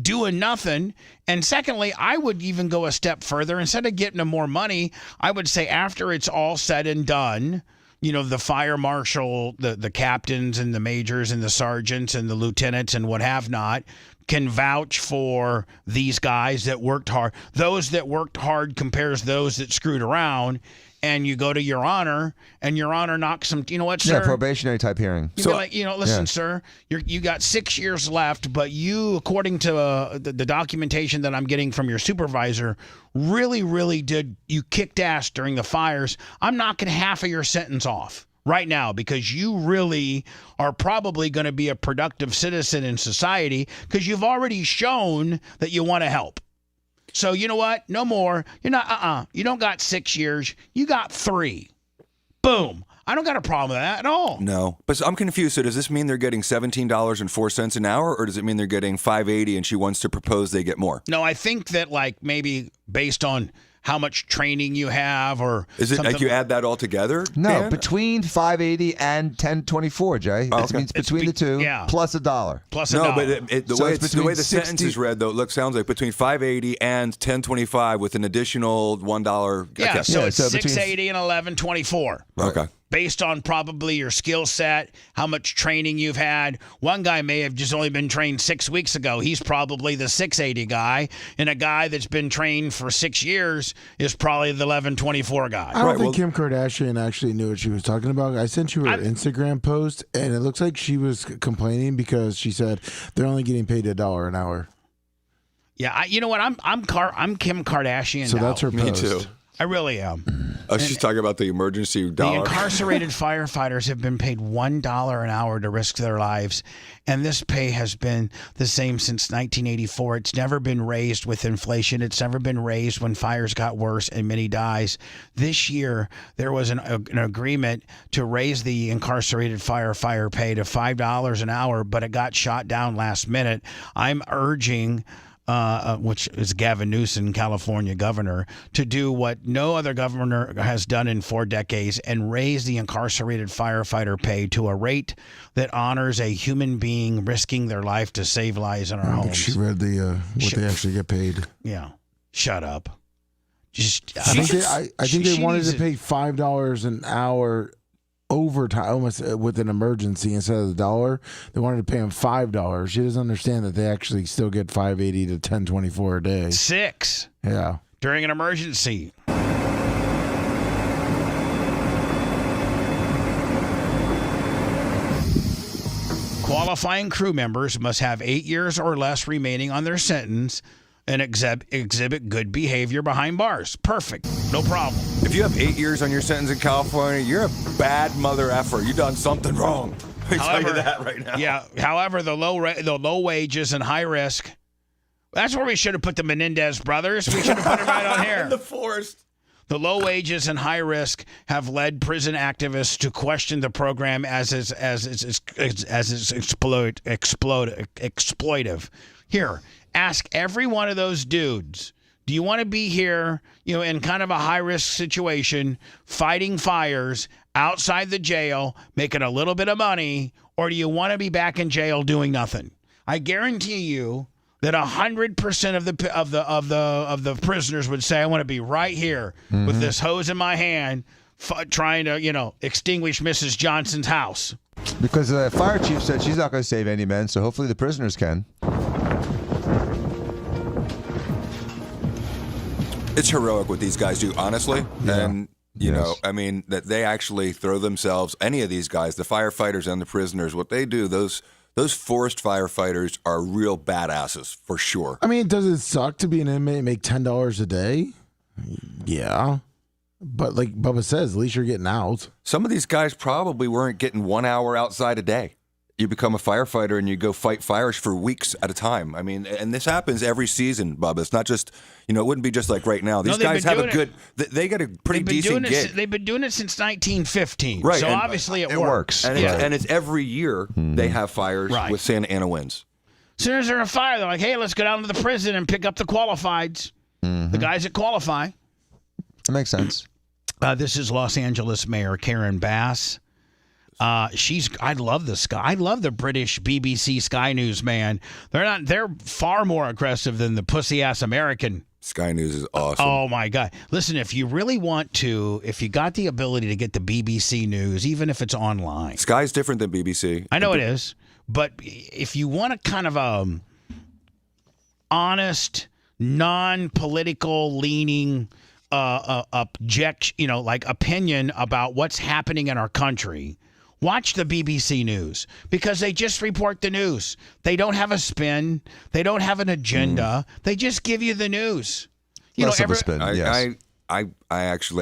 doing nothing. And secondly, I would even go a step further. Instead of getting them more money, I would say after it's all said and done, the fire marshal, the captains and the majors and the sergeants and the lieutenants and what have not can vouch for these guys that worked hard. Those that worked hard compares those that screwed around. And you go to Your Honor, and Your Honor knocks them. You know what, sir?
Yeah, probationary type hearing.
You'd be like, listen, sir, you got 6 years left, but you, according to the documentation that I'm getting from your supervisor, really, really you kicked ass during the fires. I'm knocking half of your sentence off right now because you really are probably going to be a productive citizen in society because you've already shown that you want to help. So you know what? No more. You're not, you don't got 6 years. You got 3. Boom. I don't got a problem with that at all.
No. But I'm confused. So does this mean they're getting $17.04 an hour, or does it mean they're getting $5.80 and she wants to propose they get more?
No, I think that maybe based on how much training you have, or
is it like you add that all together?
No,
Dan?
between $5.80 and $10.24, Jay.
Oh,
That means between the two, plus $1.
Plus
$1. But the way the sentence is read, though, sounds like between $5.80 and $10.25 with an additional $1.
Yeah,
okay.
so it's $6.80 and $11.24.
Okay.
Based on probably your skill set, how much training you've had. One guy may have just only been trained 6 weeks ago. He's probably the $6.80 guy. And a guy that's been trained for 6 years is probably the $11.24 guy.
I don't think Kim Kardashian actually knew what she was talking about. I sent you her Instagram post, and it looks like she was complaining because she said they're only getting paid $1 an hour.
Yeah, you know what? I'm Kim Kardashian
So
now.
that's her post.
Me too.
I really am.
Oh, she's talking about the emergency dollar.
The incarcerated firefighters have been paid $1 an hour to risk their lives, and this pay has been the same since 1984. It's never been raised with inflation. It's never been raised when fires got worse and many dies. This year, there was an agreement to raise the incarcerated firefighter pay to $5 an hour, but it got shot down last minute. I'm urging which is Gavin Newsom, California governor, to do what no other governor has done in 4 decades and raise the incarcerated firefighter pay to a rate that honors a human being risking their life to save lives in our homes.
She read the what they actually get paid.
Yeah. Shut up.
I think they wanted to pay $5 an hour overtime, almost with an emergency instead of $1. They wanted to pay him $5. She doesn't understand that they actually still get $5.80 to $10.24 a day.
6.
Yeah.
During an emergency. Qualifying crew members must have 8 years or less remaining on their sentence and exhibit good behavior behind bars. Perfect. No problem.
If you have 8 years on your sentence in California, you're a bad mother effer. You done something wrong. I tell you that right now.
Yeah. However, the low wages and high risk. That's where we should have put the Menendez brothers. We should have put it right on here.
In the forest.
The low wages and high risk have led prison activists to question the program as it's exploitive. Here, ask every one of those dudes, do you want to be here, in kind of a high-risk situation, fighting fires outside the jail, making a little bit of money, or do you want to be back in jail doing nothing? I guarantee you that 100% of the prisoners would say, I want to be right here with this hose in my hand, trying to, extinguish Mrs. Johnson's house.
Because the fire chief said she's not going to save any men, so hopefully the prisoners can.
It's heroic what these guys do, honestly.
Yeah.
And, that they actually throw themselves, any of these guys, the firefighters and the prisoners, what they do, those forest firefighters are real badasses, for sure.
I mean, does it suck to be an inmate and make $10 a day? Yeah. But like Bubba says, at least you're getting out.
Some of these guys probably weren't getting 1 hour outside a day. You become a firefighter and you go fight fires for weeks at a time. I mean, and this happens every season, Bubba. It's not just, it wouldn't be just like right now. These guys have they got a pretty decent gig.
They've been doing it since 1915.
Right.
So
and
obviously it works.
And, it's every year they have fires with Santa Ana winds.
As soon as they're on fire, they're like, hey, let's go down to the prison and pick up the qualifieds. The guys that qualify.
That makes sense.
This is Los Angeles Mayor Karen Bass. I love this guy. I love the British BBC Sky News, man. They're far more aggressive than the pussy ass American.
Sky News is awesome.
Oh my God. Listen, if you really want to, if you got the ability to get the BBC News, even if it's online.
Sky's different than BBC.
I know it is. But if you want a kind of honest, non-political leaning opinion about what's happening in our country, watch the BBC News, because they just report the news. They don't have a spin. They don't have an agenda. They just give you the news.
Less of a spin, yes.
I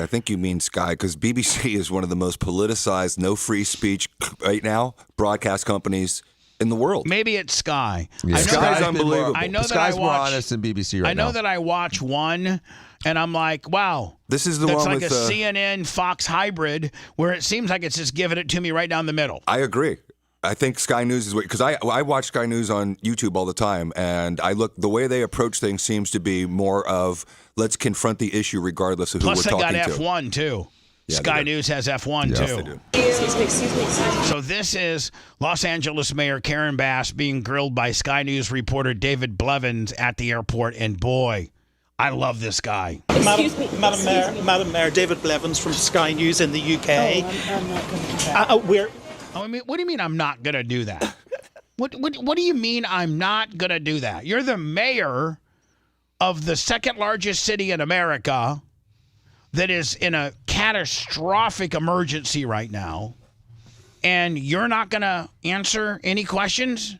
think you mean Sky, because BBC is one of the most politicized, no free speech right now broadcast companies in the world.
Maybe it's Sky.
Yeah.
Sky's unbelievable.
I know
Sky's
that
more honest than BBC right now.
I know that I watch one, and I'm like, wow.
This is the
that's
one
like
with
a CNN Fox hybrid, where it seems like it's just giving it to me right down the middle.
I agree. I think Sky News is because I watch Sky News on YouTube all the time, and the way they approach things seems to be more of let's confront the issue regardless of who we're talking to.
Plus, they got F1 too.
Yeah,
Sky News has F1 too.
They do.
Excuse me.
So this is Los Angeles Mayor Karen Bass being grilled by Sky News reporter David Blevins at the airport, and boy, I love this guy.
Madam Mayor, David Blevins from Sky News in the UK.
I'm not going to do that.
What do you mean I'm not going to do that? What do you mean I'm not going to do that? You're the mayor of the second largest city in America that is in a catastrophic emergency right now, and you're not going to answer any questions?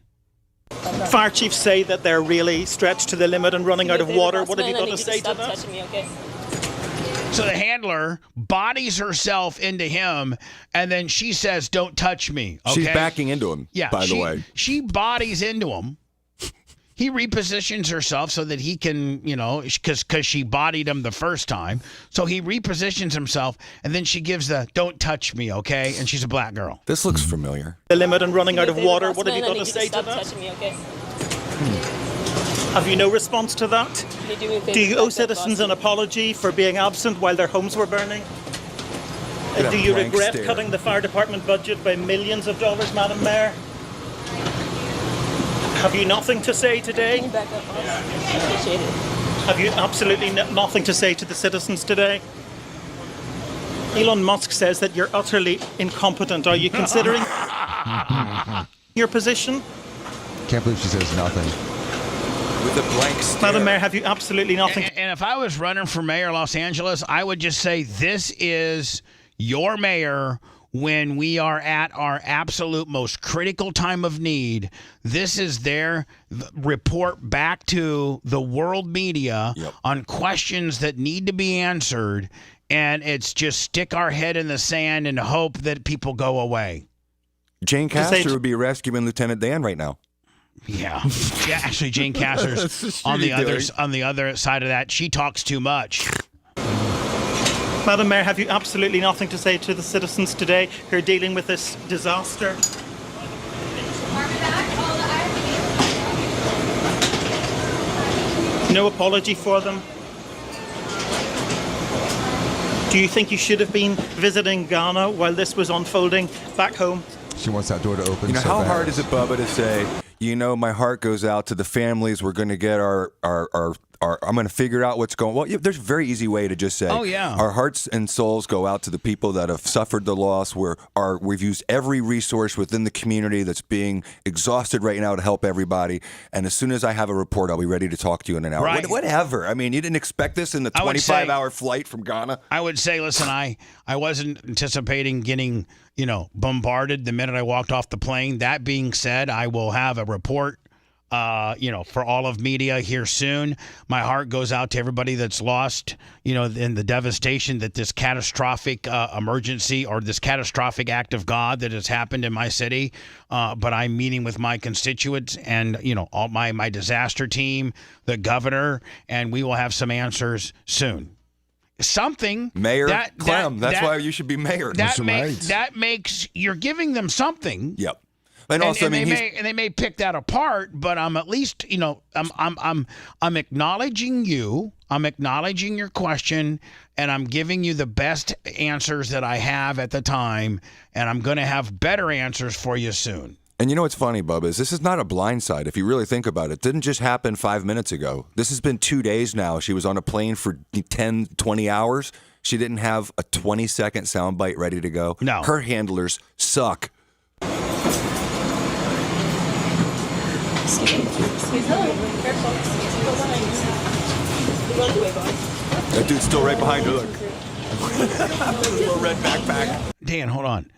Fire chiefs say that they're really stretched to the limit and running out of water. What have you got to say to that?
Touching me, okay?
So the handler bodies herself into him, and then she says, don't touch me. Okay?
She's backing into him, by the way.
She bodies into him. He repositions herself so that he can, because she bodied him the first time. So he repositions himself, and then she gives the don't touch me, okay? And she's a black girl.
This looks familiar.
The limit and running out of water. What have you got to say to that?
Touching me, okay?
Have you no response to that? Do you owe citizens an apology for being absent while their homes were burning? Do you regret cutting the fire department budget by millions of dollars, Madam Mayor? Have you nothing to say today?
Can you back up? I appreciate it.
Have you absolutely nothing to say to the citizens today? Elon Musk says that you're utterly incompetent. Are you considering your position?
Can't believe she says nothing.
With a blank stare.
Madam Mayor, have you absolutely nothing?
And if I was running for mayor of Los Angeles, I would just say this is your mayor when we are at our absolute most critical time of need. This is their report back to the world media on questions that need to be answered, and it's just stick our head in the sand and hope that people go away.
Jane Castor would be rescuing Lieutenant Dan right now.
Yeah, actually, Jane Castor's on the other side of that. She talks too much.
Madam Mayor, have you absolutely nothing to say to the citizens today who are dealing with this disaster? No apology for them? Do you think you should have been visiting Ghana while this was unfolding back home?
She wants that door to open.
How hard is it, Bubba, to say my heart goes out to the families. We're going to get our I'm going to figure out what's going. Well, there's a very easy way to just say,
oh yeah,
our hearts and souls go out to the people that have suffered the loss. We've used every resource within the community that's being exhausted right now to help everybody. And as soon as I have a report, I'll be ready to talk to you in an hour.
Right.
Whatever. I mean, you didn't expect this in the 25-hour flight from Ghana.
I would say, listen, I wasn't anticipating getting bombarded the minute I walked off the plane. That being said, I will have a report. For all of media here soon. My heart goes out to everybody that's lost, in the devastation that this catastrophic emergency or this catastrophic act of God that has happened in my city. But I'm meeting with my constituents and, all my disaster team, the governor, and we will have some answers soon. Something.
Mayor Clem. That's why you should be mayor.
That makes, you're giving them something.
Yep. And also,
they may pick that apart, but I'm at least, I'm acknowledging you. I'm acknowledging your question, and I'm giving you the best answers that I have at the time, and I'm going to have better answers for you soon.
And you know what's funny, Bubba, is this is not a blindside. If you really think about it, it didn't just happen 5 minutes ago. This has been 2 days now. She was on a plane for 10, 20 hours. She didn't have a 20-second soundbite ready to go.
No.
Her handlers suck. That dude's still right behind her. Look. Little red backpack.
Dan, hold on.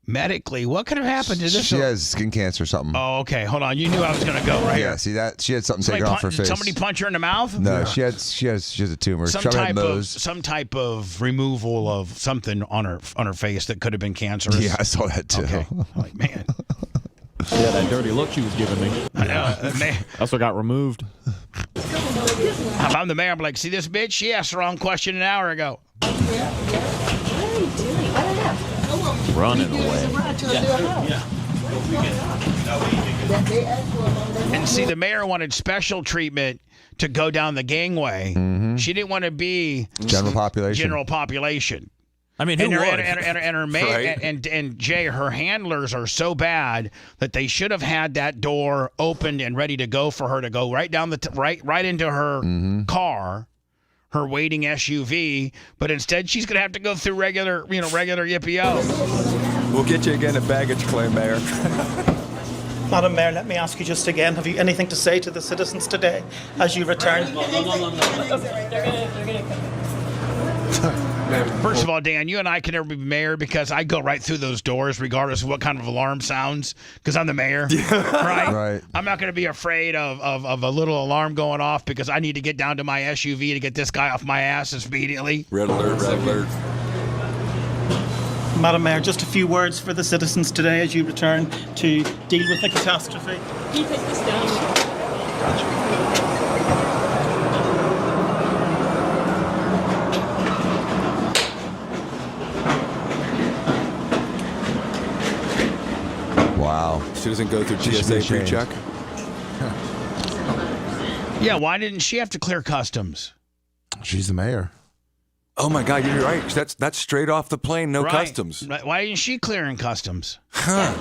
Medically, what could have happened to this?
She has skin cancer or something.
Oh, okay. Hold on. You knew I was going to go right here.
See that? She had something taken off her face.
Somebody punch her in the mouth?
No, she has a tumor.
Some type of removal of something on her face that could have been cancerous.
Yeah, I saw that too.
Okay. Like, man.
Yeah, that dirty look she was giving me.
I know.
That's what got removed.
If I'm the mayor, I'm like, see this bitch? She asked the wrong question an hour ago.
Running away.
And see, the mayor wanted special treatment to go down the gangway.
Mm-hmm.
She didn't want to be
general
population.
I mean, who would?
And Jay, her handlers are so bad that they should have had that door opened and ready to go for her to go right down right into her car, her waiting SUV. But instead, she's gonna have to go through regular Yippee-O.
We'll get you again at baggage claim, Mayor.
Madam Mayor, let me ask you just again, have you anything to say to the citizens today as you return?
No. They're gonna come.
First of all, Dan, you and I can never be mayor because I go right through those doors regardless of what kind of alarm sounds because I'm the mayor, right? I'm not going to be afraid of a little alarm going off because I need to get down to my SUV to get this guy off my ass immediately.
Red alert.
Madam Mayor, just a few words for the citizens today as you return to deal with the catastrophe.
Can you take this down?
Wow.
She doesn't go through TSA pre-check?
Yeah, why didn't she have to clear customs?
She's the mayor.
Oh my God, you're right. That's straight off the plane, no customs.
Why didn't she clear in customs?
Huh.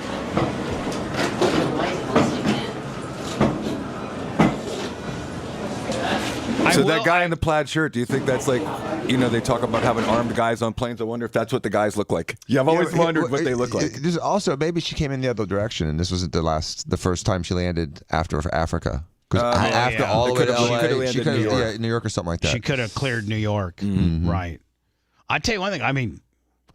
So that guy in the plaid shirt, do you think that's like, they talk about having armed guys on planes. I wonder if that's what the guys look like. Yeah, I've always wondered what they look like.
There's also, maybe she came in the other direction, and this wasn't the first time she landed after Africa. Because after all the way to LA, she could have landed New York or something like that.
She could have cleared New York.
Mm-hmm.
Right. I tell you one thing. I mean,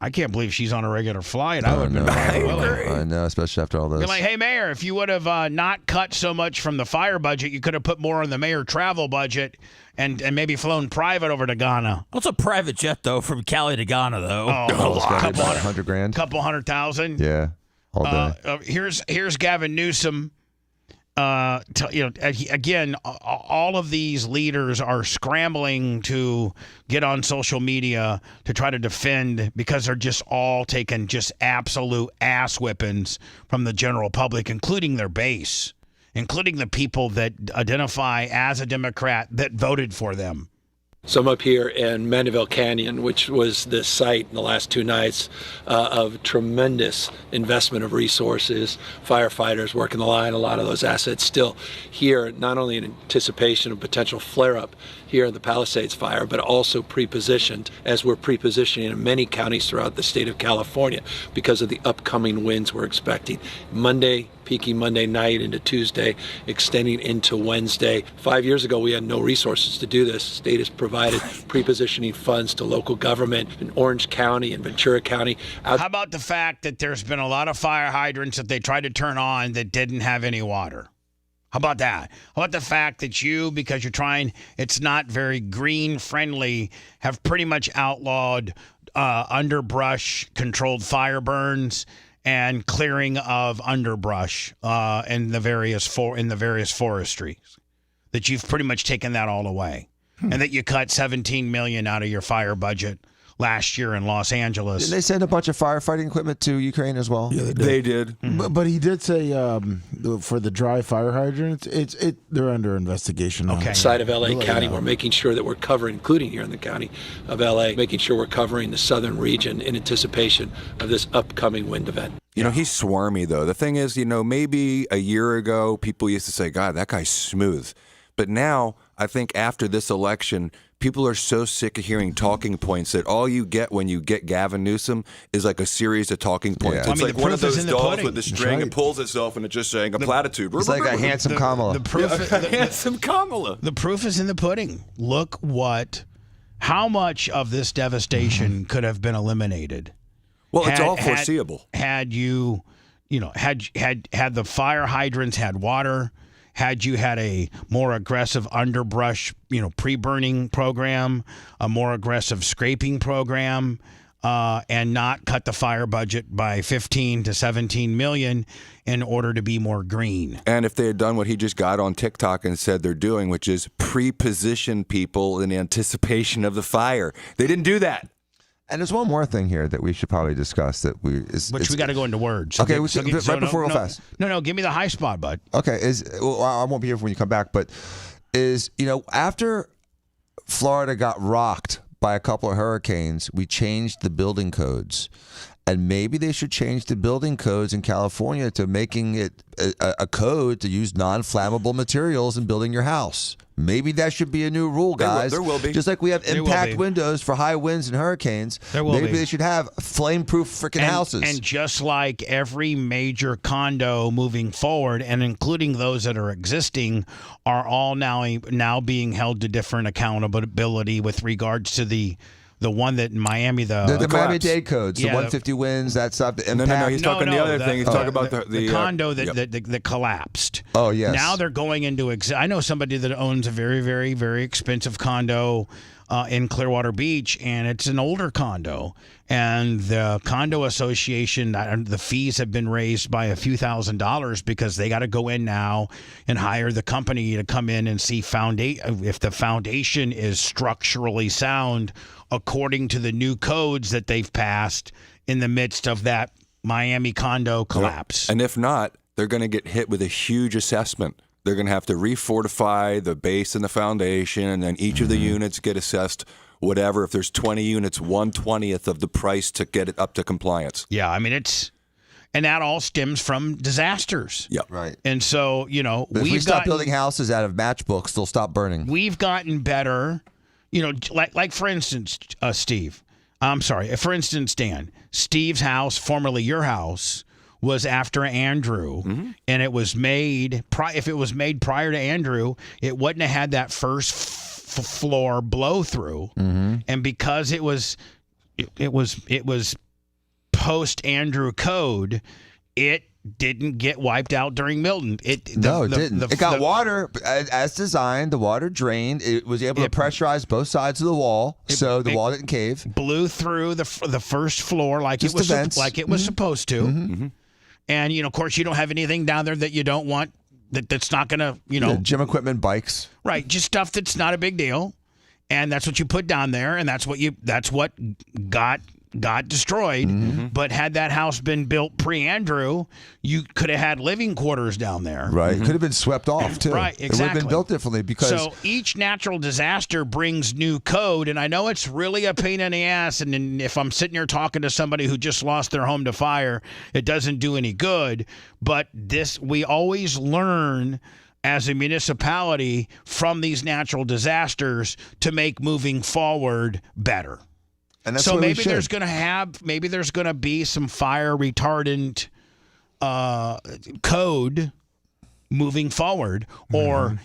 I can't believe she's on a regular flight. I would have been willing.
I know, especially after all this.
You're like, hey, Mayor, if you would have not cut so much from the fire budget, you could have put more on the mayor travel budget and maybe flown private over to Ghana.
What's a private jet, though, from Cali to Ghana, though?
Oh,
about $100,000.
Couple $100,000.
Yeah, all day.
Here's Gavin Newsom. Again, all of these leaders are scrambling to get on social media to try to defend because they're just all taking just absolute ass whippings from the general public, including their base, including the people that identify as a Democrat that voted for them.
So I'm up here in Mandeville Canyon, which was the site in the last 2 nights of tremendous investment of resources, firefighters working the line, a lot of those assets still here, not only in anticipation of potential flare-up here in the Palisades fire, but also pre-positioned, as we're pre-positioning in many counties throughout the state of California because of the upcoming winds we're expecting. Monday, peaking Monday night into Tuesday, extending into Wednesday. 5 years ago, we had no resources to do this. The state has provided pre-positioning funds to local government in Orange County and Ventura County.
How about the fact that there's been a lot of fire hydrants that they tried to turn on that didn't have any water? How about that? How about the fact that you, because you're trying, it's not very green friendly, have pretty much outlawed underbrush controlled fire burns and clearing of underbrush in the various forestries, that you've pretty much taken that all away, and that you cut $17 million out of your fire budget last year in Los Angeles.
Didn't they send a bunch of firefighting equipment to Ukraine as well?
Yeah,
They did.
But he did say for the dry fire hydrants, they're under investigation.
Okay. Outside of LA County, we're making sure that we're covering, including here in the county of LA, making sure we're covering the southern region in anticipation of this upcoming wind event.
You know, he's swarmy, though. The thing is, maybe a year ago, people used to say, God, that guy's smooth. But now, I think after this election, people are so sick of hearing talking points that all you get when you get Gavin Newsom is like a series of talking points.
Yeah.
It's like one of those dolls with the string and pulls itself and it's just saying a platitude.
It's like a handsome Kamala.
Handsome Kamala.
The proof is in the pudding. Look how much of this devastation could have been eliminated.
Well, it's all foreseeable.
Had you had the fire hydrants had water, had you had a more aggressive underbrush, pre-burning program, a more aggressive scraping program, and not cut the fire budget by 15 to 17 million in order to be more green.
And if they had done what he just got on TikTok and said they're doing, which is pre-position people in anticipation of the fire, they didn't do that.
And there's one more thing here that we should probably discuss
Which we got to go into words.
Okay, right before real fast.
No, give me the high spot, bud.
Okay, I won't be here when you come back, but after Florida got rocked by a couple of hurricanes, we changed the building codes. And maybe they should change the building codes in California to making it a code to use non-flammable materials in building your house. Maybe that should be a new rule, guys.
There will be.
Just like we have impact windows for high winds and hurricanes, maybe they should have flame-proof freaking houses.
And just like every major condo moving forward, and including those that are existing, are all now being held to different accountability with regards to the one that in Miami,
the Miami-Dade codes, the 150 winds, that stuff. The impact.
No. He's talking the other thing. He's talking about the
condo that collapsed.
Oh, yes.
Now they're going into. I know somebody that owns a very, very, very expensive condo in Clearwater Beach, and it's an older condo. And the condo association, the fees have been raised by a few $1,000s because they got to go in now and hire the company to come in and see if the foundation is structurally sound according to the new codes that they've passed in the midst of that Miami condo collapse.
And if not, they're going to get hit with a huge assessment. They're going to have to refortify the base and the foundation, and then each of the units get assessed whatever. If there's 20 units, 1/20th of the price to get it up to compliance.
Yeah, I mean, and that all stems from disasters.
Yeah.
Right.
And so,
but if we stop building houses out of matchbooks, they'll stop burning.
We've gotten better, like for instance, Steve. I'm sorry. For instance, Dan, Steve's house, formerly your house, was after Andrew, and it was made. If it was made prior to Andrew, it wouldn't have had that first floor blow through, and because it was post Andrew code, it didn't get wiped out during Milton. It didn't.
It got water as designed. The water drained. It was able to pressurize both sides of the wall, so the wall didn't cave.
Blew through the first floor like it was supposed to. And of course, you don't have anything down there that you don't want. That's not going to,
gym equipment, bikes.
Right, just stuff that's not a big deal. And that's what you put down there, and that's what got got destroyed. But had that house been built pre-Andrew, you could have had living quarters down there.
Right. It could have been swept off, too.
Right,
It would have been built differently because...
So each natural disaster brings new code, and I know it's really a pain in the ass, and then if I'm sitting here talking to somebody who just lost their home to fire, it doesn't do any good. But we always learn as a municipality from these natural disasters to make moving forward better.
And that's
so
maybe
there's going to be some fire retardant code moving forward, or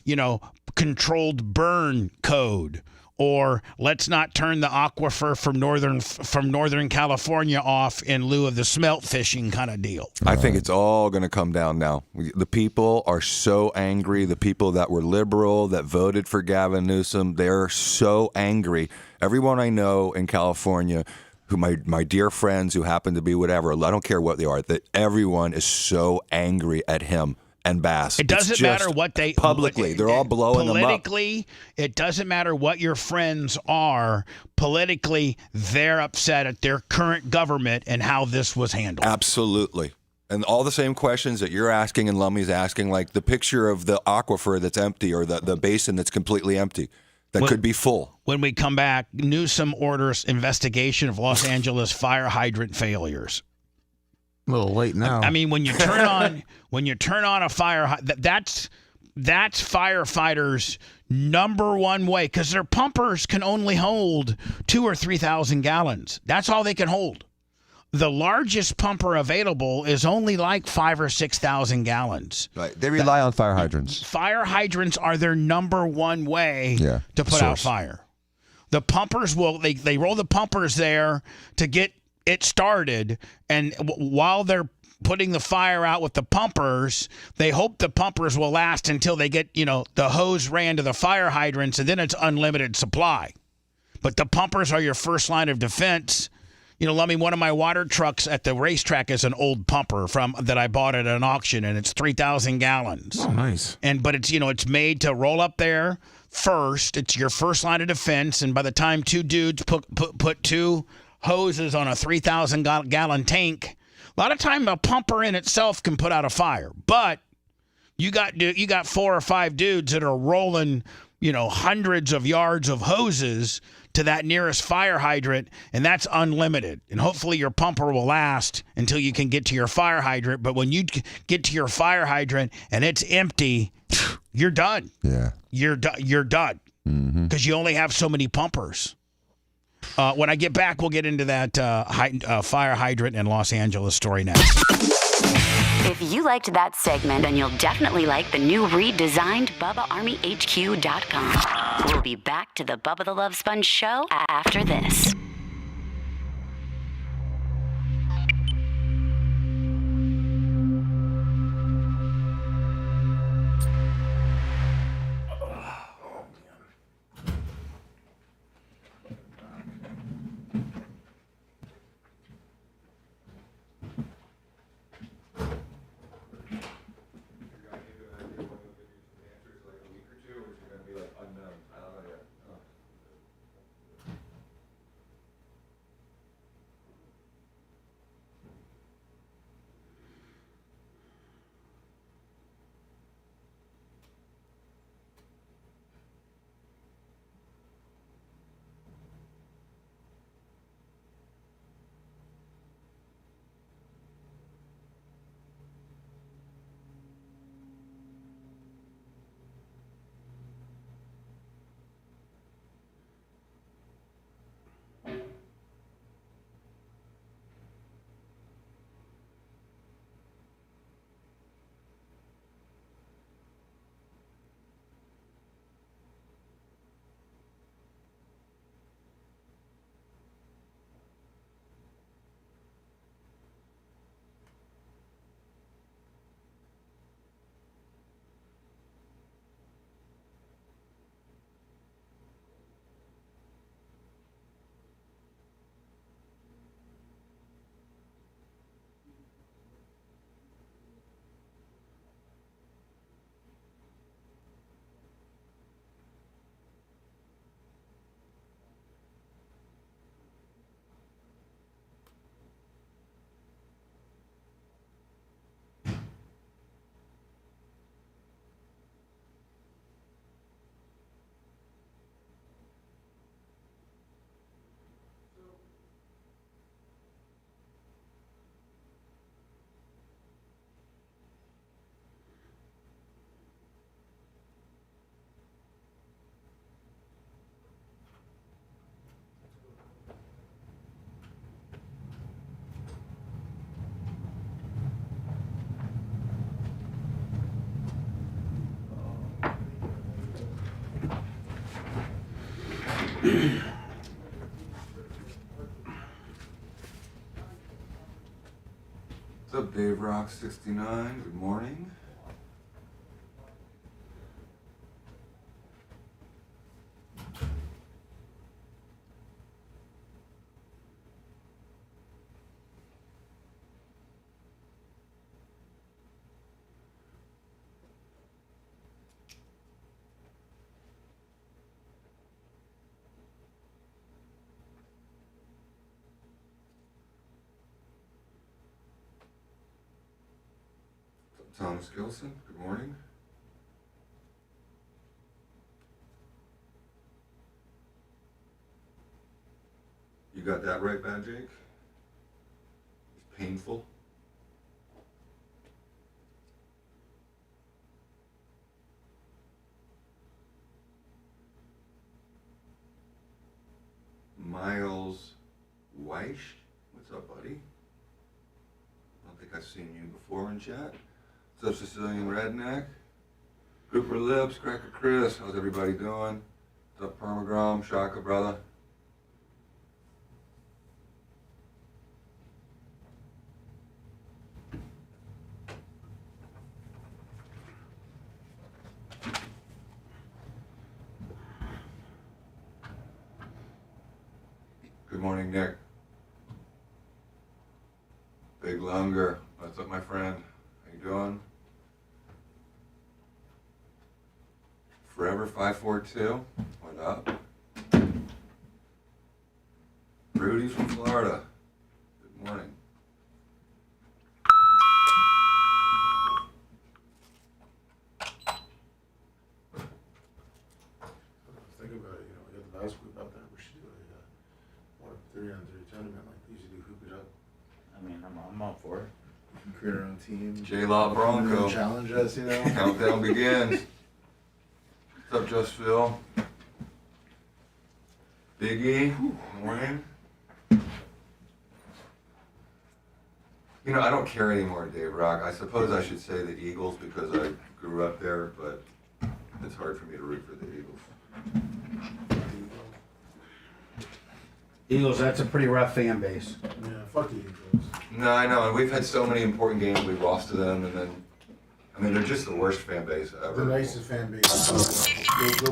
controlled burn code, or let's not turn the aquifer from northern California off in lieu of the smelt fishing kind of deal.
I think it's all going to come down now. The people are so angry. The people that were liberal, that voted for Gavin Newsom, they're so angry. Everyone I know in California, who my dear friends who happen to be whatever, I don't care what they are, that everyone is so angry at him and Bass.
It doesn't matter what they
publicly. They're all blowing them up.
Politically, it doesn't matter what your friends are. Politically, they're upset at their current government and how this was handled.
Absolutely. And all the same questions that you're asking and Lummy's asking, like the picture of the aquifer that's empty or the basin that's completely empty, that could be full.
When we come back, Newsom orders investigation of Los Angeles fire hydrant failures.
A little late now.
I mean, when you turn on a fire, that's firefighters' number one way, because their pumpers can only hold 2,000 or 3,000 gallons. That's all they can hold. The largest pumper available is only like 5,000 or 6,000 gallons.
Right. They rely on fire hydrants.
Fire hydrants are their number one way to put out fire. The pumpers they roll the pumpers there to get it started, and while they're putting the fire out with the pumpers, they hope the pumpers will last until they get, the hose ran to the fire hydrants, and then it's unlimited supply. But the pumpers are your first line of defense. Lummy, one of my water trucks at the racetrack is an old pumper that I bought at an auction, and it's 3,000 gallons.
Oh, nice.
But it's, it's made to roll up there first. It's your first line of defense, and by the time two dudes put two hoses on a 3,000 gallon tank, a lot of time a pumper in itself can put out a fire. But you got 4 or 5 dudes that are rolling, hundreds of yards of hoses to that nearest fire hydrant, and that's unlimited. And hopefully your pumper will last until you can get to your fire hydrant. But when you get to your fire hydrant and it's empty, you're done.
Yeah.
You're done. Because you only have so many pumpers. When I get back, we'll get into that fire hydrant in Los Angeles story next.
If you liked that segment, then you'll definitely like the new redesigned BubbaArmyHQ.com. We'll be back to the Bubba the Love Sponge show after this.
What's up, Dave Rock 69? Good morning. Thomas Gilson, good morning. You got that right, Bad Jake? It's painful. Miles Weish, what's up, buddy? I don't think I've seen you before in chat. What's up, Sicilian Redneck? Grouper Lips, Cracker Chris, how's everybody doing? What's up, Permagrom, Shaka, brother? Good morning, Nick. Big Lunger, what's up, my friend? How you doing? Forever 542, what up? Rudy from Florida, good morning.
Think about it, we got the basketball out there. We should do a 3-on-3 tournament like we used to do. Hoop it up.
I mean, I'm up for it.
We can create our own team.
J-Law Bronco.
Challenge us,
Countdown begins. What's up, Just Phil? Big E, good morning. I don't care anymore, Dave Rock. I suppose I should say the Eagles because I grew up there, but it's hard for me to root for the Eagles.
Eagles, that's a pretty rough fan base.
Yeah, fuck the Eagles.
No, I know, and we've had so many important games we've lost to them, and then, they're just the worst fan base ever.
The nicest fan base. Go.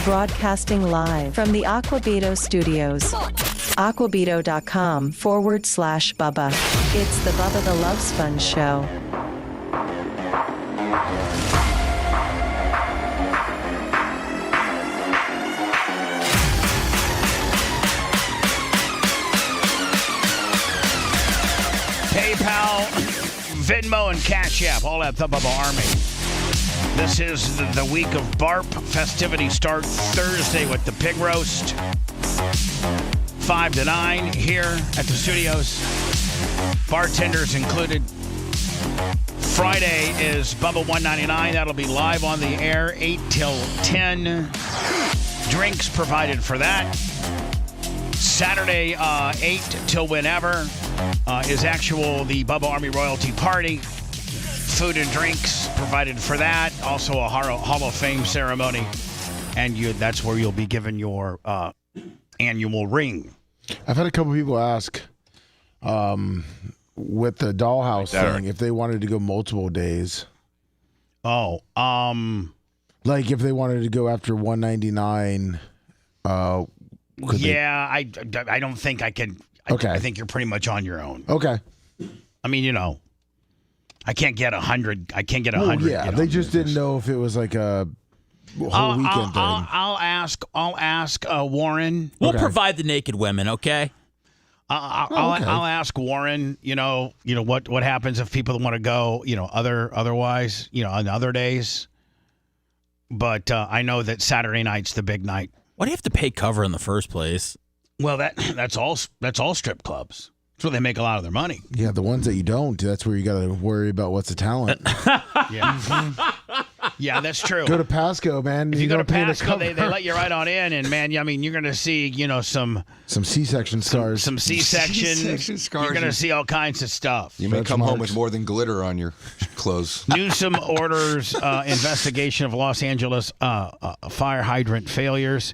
Broadcasting live from the Aquabito studios. Aquabito.com/Bubba. It's the Bubba the Love Sponge Show.
PayPal, Venmo, and Cash App, all at the Bubba Army. This is the week of BARP. Festivities start Thursday with the pig roast. 5 to 9 here at the studios. Bartenders included. Friday is Bubba 199. That'll be live on the air, 8 till 10. Drinks provided for that. Saturday, 8 till whenever, is the Bubba Army Royalty Party. Food and drinks provided for that. Also a Hall of Fame ceremony. And that's where you'll be given your annual ring.
I've had a couple people ask with the dollhouse thing if they wanted to go multiple days.
Oh,
like if they wanted to go after 199. I
don't think I can.
Okay.
I think you're pretty much on your own.
Okay.
I mean, I can't get 100. I can't get 100.
Yeah, they just didn't know if it was like a whole weekend thing.
I'll ask Warren.
We'll provide the naked women, okay?
I'll ask Warren. What happens if people want to go? Otherwise, on other days. But I know that Saturday night's the big night.
Why do you have to pay cover in the first place?
Well, that's all strip clubs. That's where they make a lot of their money.
Yeah, the ones that you don't, that's where you got to worry about what's a talent.
Yeah, that's true.
Go to Pasco, man.
If you go to Pasco, they let you right on in, and man, I mean, you're going to see, some
C-section stars,
some C-section.
C-section scars.
You're going to see all kinds of stuff.
You may come home with more than glitter on your clothes.
Newsom orders investigation of Los Angeles fire hydrant failures.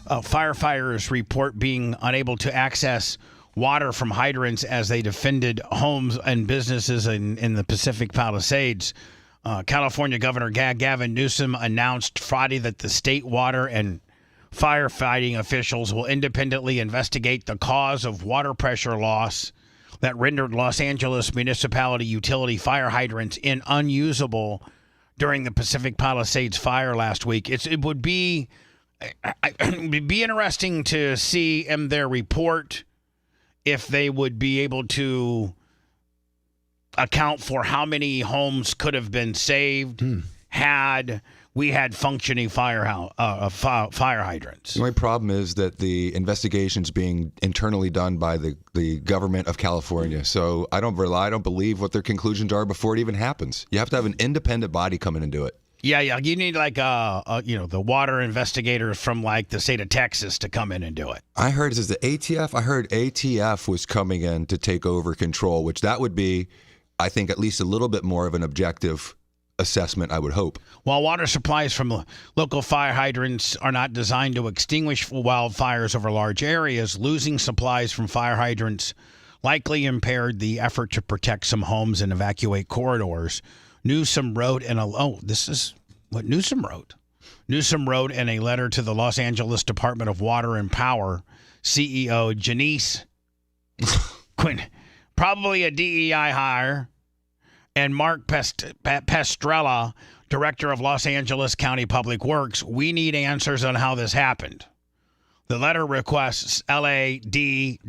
Firefighters report being unable to access water from hydrants as they defended homes and businesses in the Pacific Palisades. California Governor Gavin Newsom announced Friday that the state water and firefighting officials will independently investigate the cause of water pressure loss that rendered Los Angeles municipality utility fire hydrants unusable during the Pacific Palisades fire last week. It would be interesting to see in their report if they would be able to account for how many homes could have been saved had we had functioning fire hydrants.
The only problem is that the investigation's being internally done by the government of California. So I don't believe what their conclusions are before it even happens. You have to have an independent body come in and do it.
Yeah. You need the water investigators from like the state of Texas to come in and do it.
I heard it is the ATF. I heard ATF was coming in to take over control, which that would be, I think, at least a little bit more of an objective assessment, I would hope.
While water supplies from local fire hydrants are not designed to extinguish wildfires over large areas, losing supplies from fire hydrants likely impaired the effort to protect some homes and evacuate corridors. Newsom wrote this is what Newsom wrote. Newsom wrote in a letter to the Los Angeles Department of Water and Power CEO Janice Quinn, probably a DEI hire, and Mark Pestrella, director of Los Angeles County Public Works. We need answers on how this happened. The letter requests LADWP,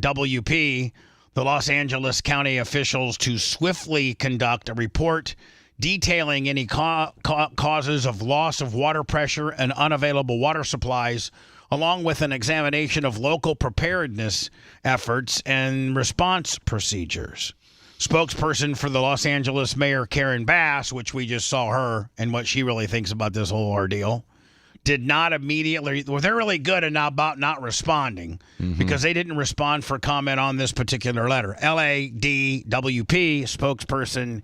the Los Angeles County officials, to swiftly conduct a report detailing any causes of loss of water pressure and unavailable water supplies, along with an examination of local preparedness efforts and response procedures. Spokesperson for the Los Angeles Mayor Karen Bass, which we just saw her and what she really thinks about this whole ordeal, did not immediately. Well, they're really good about not responding because they didn't respond for comment on this particular letter. LADWP spokesperson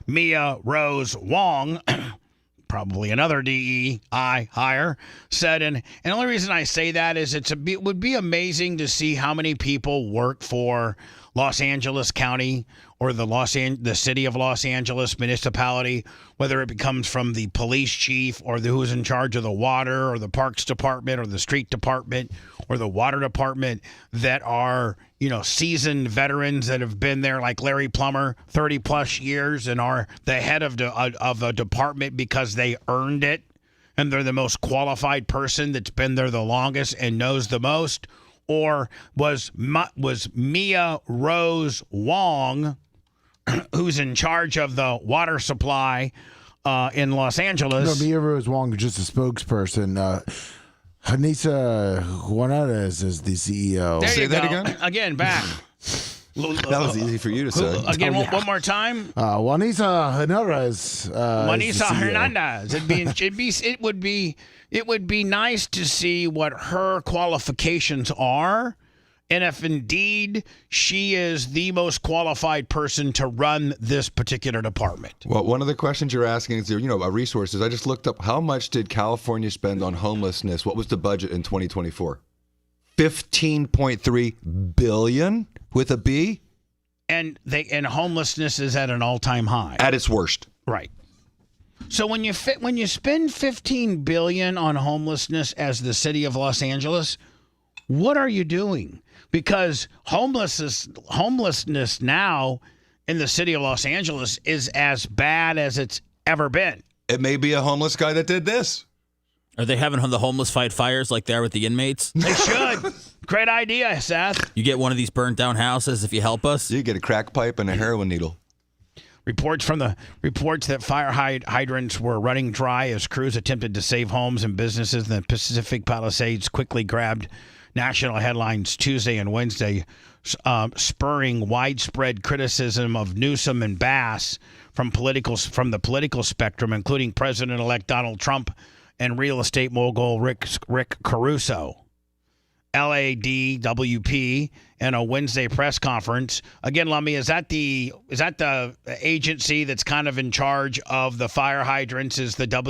Mia Rose Wong, probably another DEI hire, said, and the only reason I say that is it would be amazing to see how many people work for Los Angeles County or the city of Los Angeles municipality, whether it becomes from the police chief or who's in charge of the water or the parks department or the street department or the water department, that are, seasoned veterans that have been there, like Larry Plummer, 30 plus years, and are the head of a department because they earned it and they're the most qualified person that's been there the longest and knows the most? Or was Mia Rose Wong, who's in charge of the water supply in Los Angeles?
No, Mia Rose Wong is just a spokesperson. Hanisa Juanez is the CEO.
Say that again? Again, back.
That was easy for you to say.
Again, one more time.
Juanisa Hernandez.
Juanisa Hernandez. It would be nice to see what her qualifications are, and if indeed she is the most qualified person to run this particular department.
Well, one of the questions you're asking is, about resources. I just looked up how much did California spend on homelessness. What was the budget in 2024? $15.3 billion with a B.
And homelessness is at an all-time high.
At its worst.
Right. So when you spend $15 billion on homelessness as the city of Los Angeles, what are you doing? Because homelessness now in the city of Los Angeles is as bad as it's ever been.
It may be a homeless guy that did this.
Are they having the homeless fight fires like they are with the inmates?
They should. Great idea, Seth.
You get one of these burnt down houses if you help us.
You get a crack pipe and a heroin needle.
Reports that fire hydrants were running dry as crews attempted to save homes and businesses in the Pacific Palisades quickly grabbed national headlines Tuesday and Wednesday, spurring widespread criticism of Newsom and Bass from the political spectrum, including President-elect Donald Trump and real estate mogul Rick Caruso. LADWP in a Wednesday press conference. Again, Lummy, is that the agency that's kind of in charge of the fire hydrants? Is the the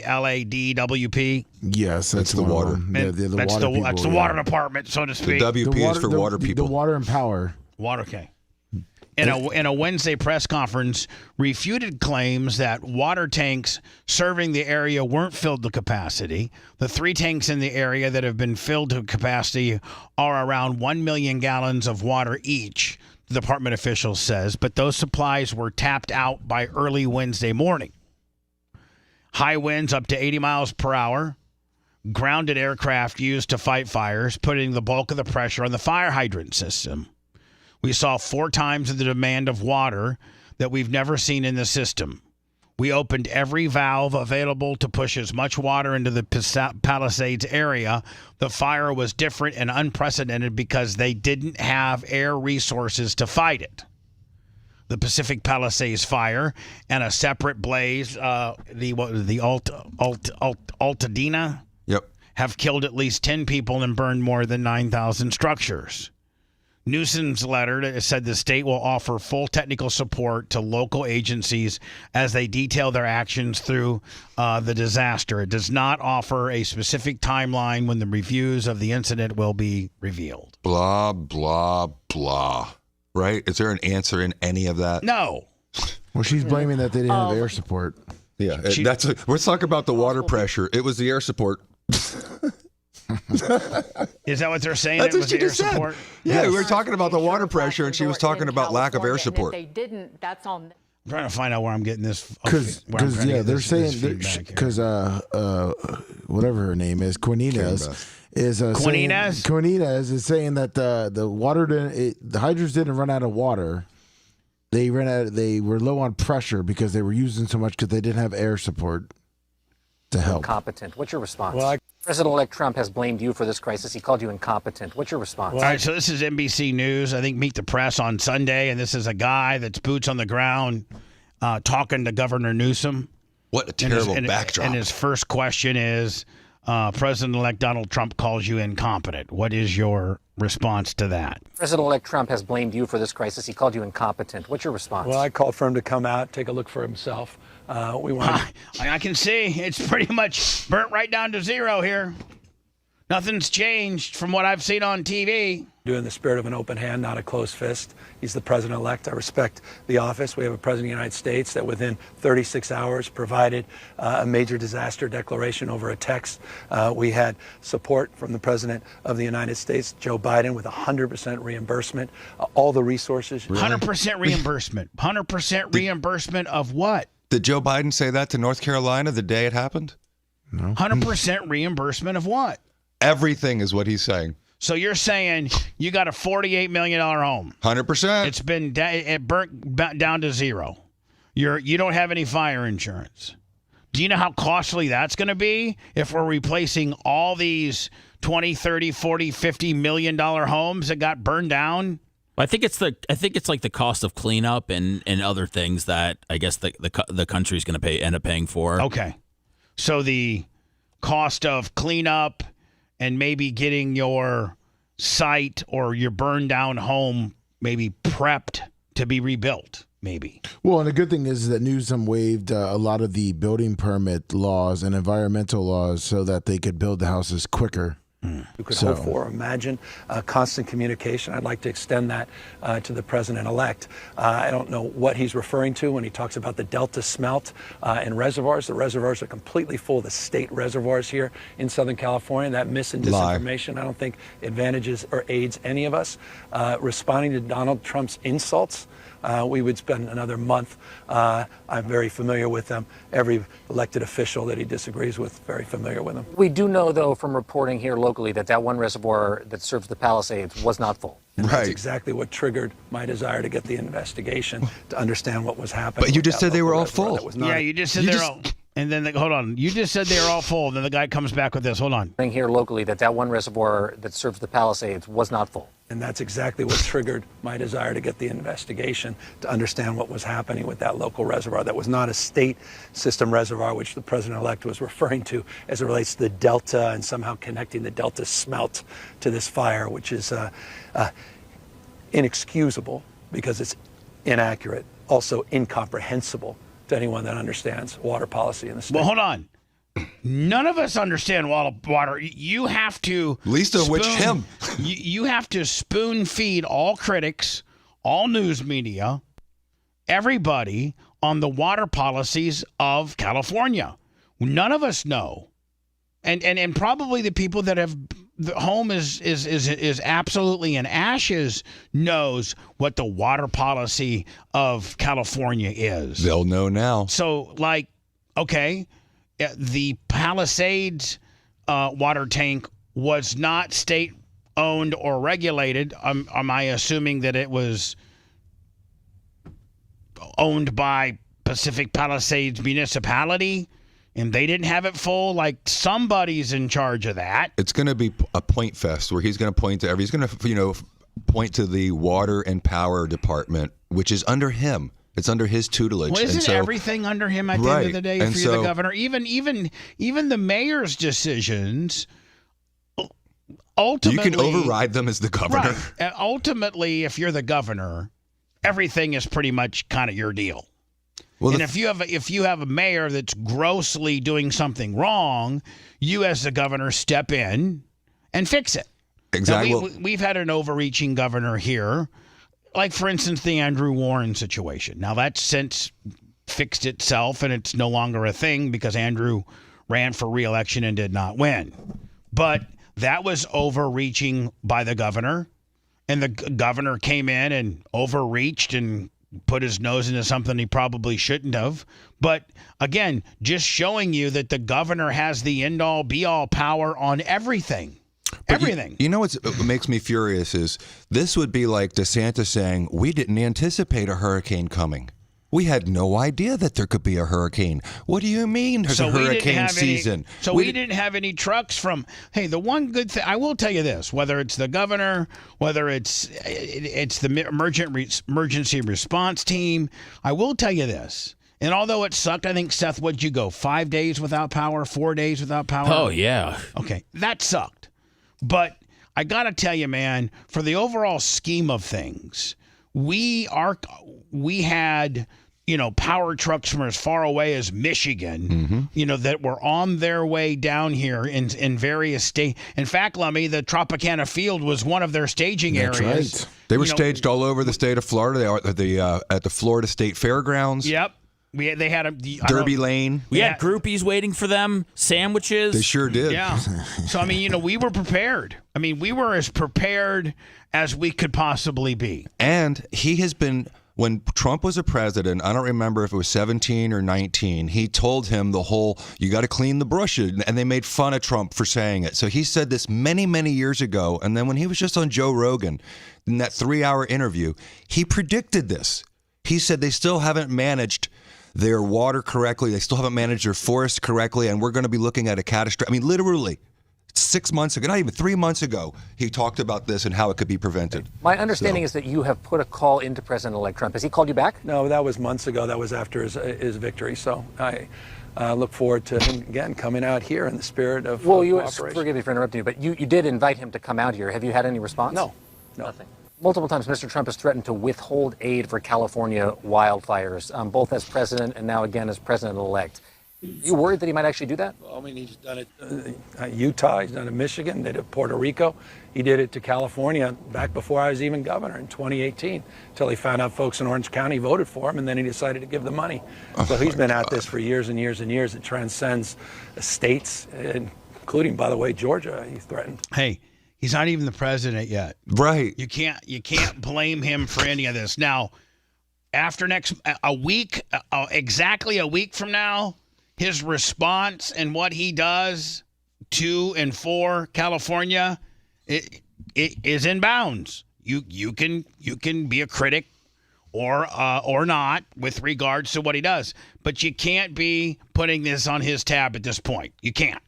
LADWP?
Yes, that's
the water.
That's the water department, so to speak.
The WP is for water people.
The water and power.
Water, okay. In a Wednesday press conference, refuted claims that water tanks serving the area weren't filled to capacity. The 3 tanks in the area that have been filled to capacity are around 1 million gallons of water each, the department official says, but those supplies were tapped out by early Wednesday morning. High winds up to 80 miles per hour, grounded aircraft used to fight fires, putting the bulk of the pressure on the fire hydrant system. We saw 4 times the demand of water that we've never seen in the system. We opened every valve available to push as much water into the Palisades area. The fire was different and unprecedented because they didn't have air resources to fight it. The Pacific Palisades fire and a separate blaze, the Altadena, have killed at least 10 people and burned more than 9,000 structures. Newsom's letter said the state will offer full technical support to local agencies as they detail their actions through the disaster. It does not offer a specific timeline when the reviews of the incident will be revealed.
Blah, blah, blah. Right? Is there an answer in any of that?
No.
Well, she's blaming that they didn't have air support.
Yeah, let's talk about the water pressure. It was the air support.
Is that what they're saying?
That's
it
what
was
she
air
just said.
support?
Yeah, we were talking about the water pressure, and she was talking about lack of air support.
If they didn't, that's on.
I'm trying to find out where I'm getting this.
Because they're saying because whatever her name is, Quinines is Quinines is saying that the water the hydrants didn't run out of water. They were low on pressure because they were using so much because they didn't have air support to help.
Incompetent. What's your response?
Well,
President-elect Trump has blamed you for this crisis. He called you incompetent. What's your response?
All right, so this is NBC News. I think Meet the Press on Sunday, and this is a guy that's boots on the ground talking to Governor Newsom.
What a terrible backdrop.
And his first question is, President-elect Donald Trump calls you incompetent. What is your response to that?
President-elect Trump has blamed you for this crisis. He called you incompetent. What's your response?
Well, I called for him to come out, take a look for himself.
I can see it's pretty much burnt right down to zero here. Nothing's changed from what I've seen on TV.
In the spirit of an open hand, not a closed fist. He's the president-elect. I respect the office. We have a president of the United States that within 36 hours provided a major disaster declaration over a text. We had support from the president of the United States, Joe Biden, with 100% reimbursement. All the resources.
100% reimbursement. 100% reimbursement of what?
Did Joe Biden say that to North Carolina the day it happened?
No.
100% reimbursement of what?
Everything is what he's saying.
So you're saying you got a $48 million home.
100%.
It's been it burnt down to zero. You don't have any fire insurance. Do you know how costly that's going to be if we're replacing all these 20, 30, 40, 50 million dollar homes that got burned down?
I think it's like the cost of cleanup and other things that I guess the country's going to end up paying for.
Okay, so the cost of cleanup and maybe getting your site or your burned down home maybe prepped to be rebuilt. Maybe.
Well, and the good thing is that Newsom waived a lot of the building permit laws and environmental laws so that they could build the houses quicker.
You could hope for, imagine, constant communication. I'd like to extend that to the president-elect. I don't know what he's referring to when he talks about the Delta smelt in reservoirs. The reservoirs are completely full. The state reservoirs here in Southern California. That mis and disinformation, I don't think advantages or aids any of us. Responding to Donald Trump's insults, we would spend another month. I'm very familiar with them. Every elected official that he disagrees with, very familiar with them.
We do know, though, from reporting here locally that one reservoir that serves the Palisades was not full.
And that's exactly what triggered my desire to get the investigation to understand what was happening.
But you just said they were all full.
Yeah, you just said they're all. And then, hold on. You just said they were all full. Then the guy comes back with this. Hold on.
Here locally, that one reservoir that serves the Palisades was not full.
And that's exactly what triggered my desire to get the investigation, to understand what was happening with that local reservoir. That was not a state system reservoir, which the president-elect was referring to as it relates to the Delta and somehow connecting the Delta smelt to this fire, which is inexcusable because it's inaccurate, also incomprehensible to anyone that understands water policy in the state.
Well, hold on. None of us understand water. You have to
least of which him.
You have to spoon feed all critics, all news media, everybody on the water policies of California. None of us know, and probably the people that have the home is absolutely in ashes knows what the water policy of California is.
They'll know now.
So, like, okay. The Palisades water tank was not state-owned or regulated. Am I assuming that it was owned by Pacific Palisades Municipality and they didn't have it full? Like, somebody's in charge of that.
It's going to be a point fest where he's going to point to he's going to point to the water and power department, which is under him. It's under his tutelage.
Well, isn't everything under him at the end of the day if you're the governor? Even the mayor's decisions, ultimately...
You can override them as the governor.
Right. Ultimately, if you're the governor, everything is pretty much kind of your deal. Well, and if you have a mayor that's grossly doing something wrong, you as the governor step in and fix it.
Exactly.
Now, we've had an overreaching governor here. Like, for instance, the Andrew Warren situation. Now, that's since fixed itself, and it's no longer a thing because Andrew ran for re-election and did not win. But that was overreaching by the governor, and the governor came in and overreached and put his nose into something he probably shouldn't have. But, again, just showing you that the governor has the end-all, be-all power on everything. Everything.
You know what makes me furious is this would be like DeSantis saying, we didn't anticipate a hurricane coming. We had no idea that there could be a hurricane. What do you mean there's a hurricane season?
We didn't have any trucks from... Hey, the one good thing... I will tell you this. Whether it's the governor, whether it's the emergency response team, I will tell you this. And although it sucked, I think, Seth, what'd you go? 5 days without power? 4 days without power?
Oh, yeah.
Okay, that sucked. But I got to tell you, man, for the overall scheme of things, we had, power trucks from as far away as Michigan, that were on their way down here in various states. In fact, Lummy, the Tropicana Field was one of their staging areas.
Right. They were staged all over the state of Florida. They are at the Florida State Fairgrounds.
Yep. They had a
Derby Lane.
We had groupies waiting for them, sandwiches.
They sure did.
Yeah. So, I mean, we were prepared. I mean, we were as prepared as we could possibly be.
And he has been, when Trump was a president, I don't remember if it was 17 or 19, he told him the whole, you got to clean the bushes. And they made fun of Trump for saying it. So he said this many, many years ago. And then when he was just on Joe Rogan, in that 3-hour interview, he predicted this. He said they still haven't managed their water correctly. They still haven't managed their forest correctly, and we're going to be looking at a catastrophe. I mean, literally, 6 months ago, not even 3 months ago, he talked about this and how it could be prevented.
My understanding is that you have put a call into President-elect Trump. Has he called you back?
No, that was months ago. That was after his victory. So I look forward to him, again, coming out here in the spirit of cooperation.
Forgive me for interrupting you, but you did invite him to come out here. Have you had any response?
No.
Nothing. Multiple times, Mr. Trump has threatened to withhold aid for California wildfires, both as president and now again as president-elect. You worried that he might actually do that?
Well, I mean, he's done it Utah, he's done it Michigan, did it Puerto Rico. He did it to California back before I was even governor in 2018, until he found out folks in Orange County voted for him, and then he decided to give the money. So he's been at this for years and years and years. It transcends states, including, by the way, Georgia, he threatened.
Hey. He's not even the president yet.
Right.
You can't blame him for any of this. Now, after exactly a week from now, his response and what he does to and for California, it is in bounds. You can be a critic or not with regards to what he does. But you can't be putting this on his tab at this point. You can't.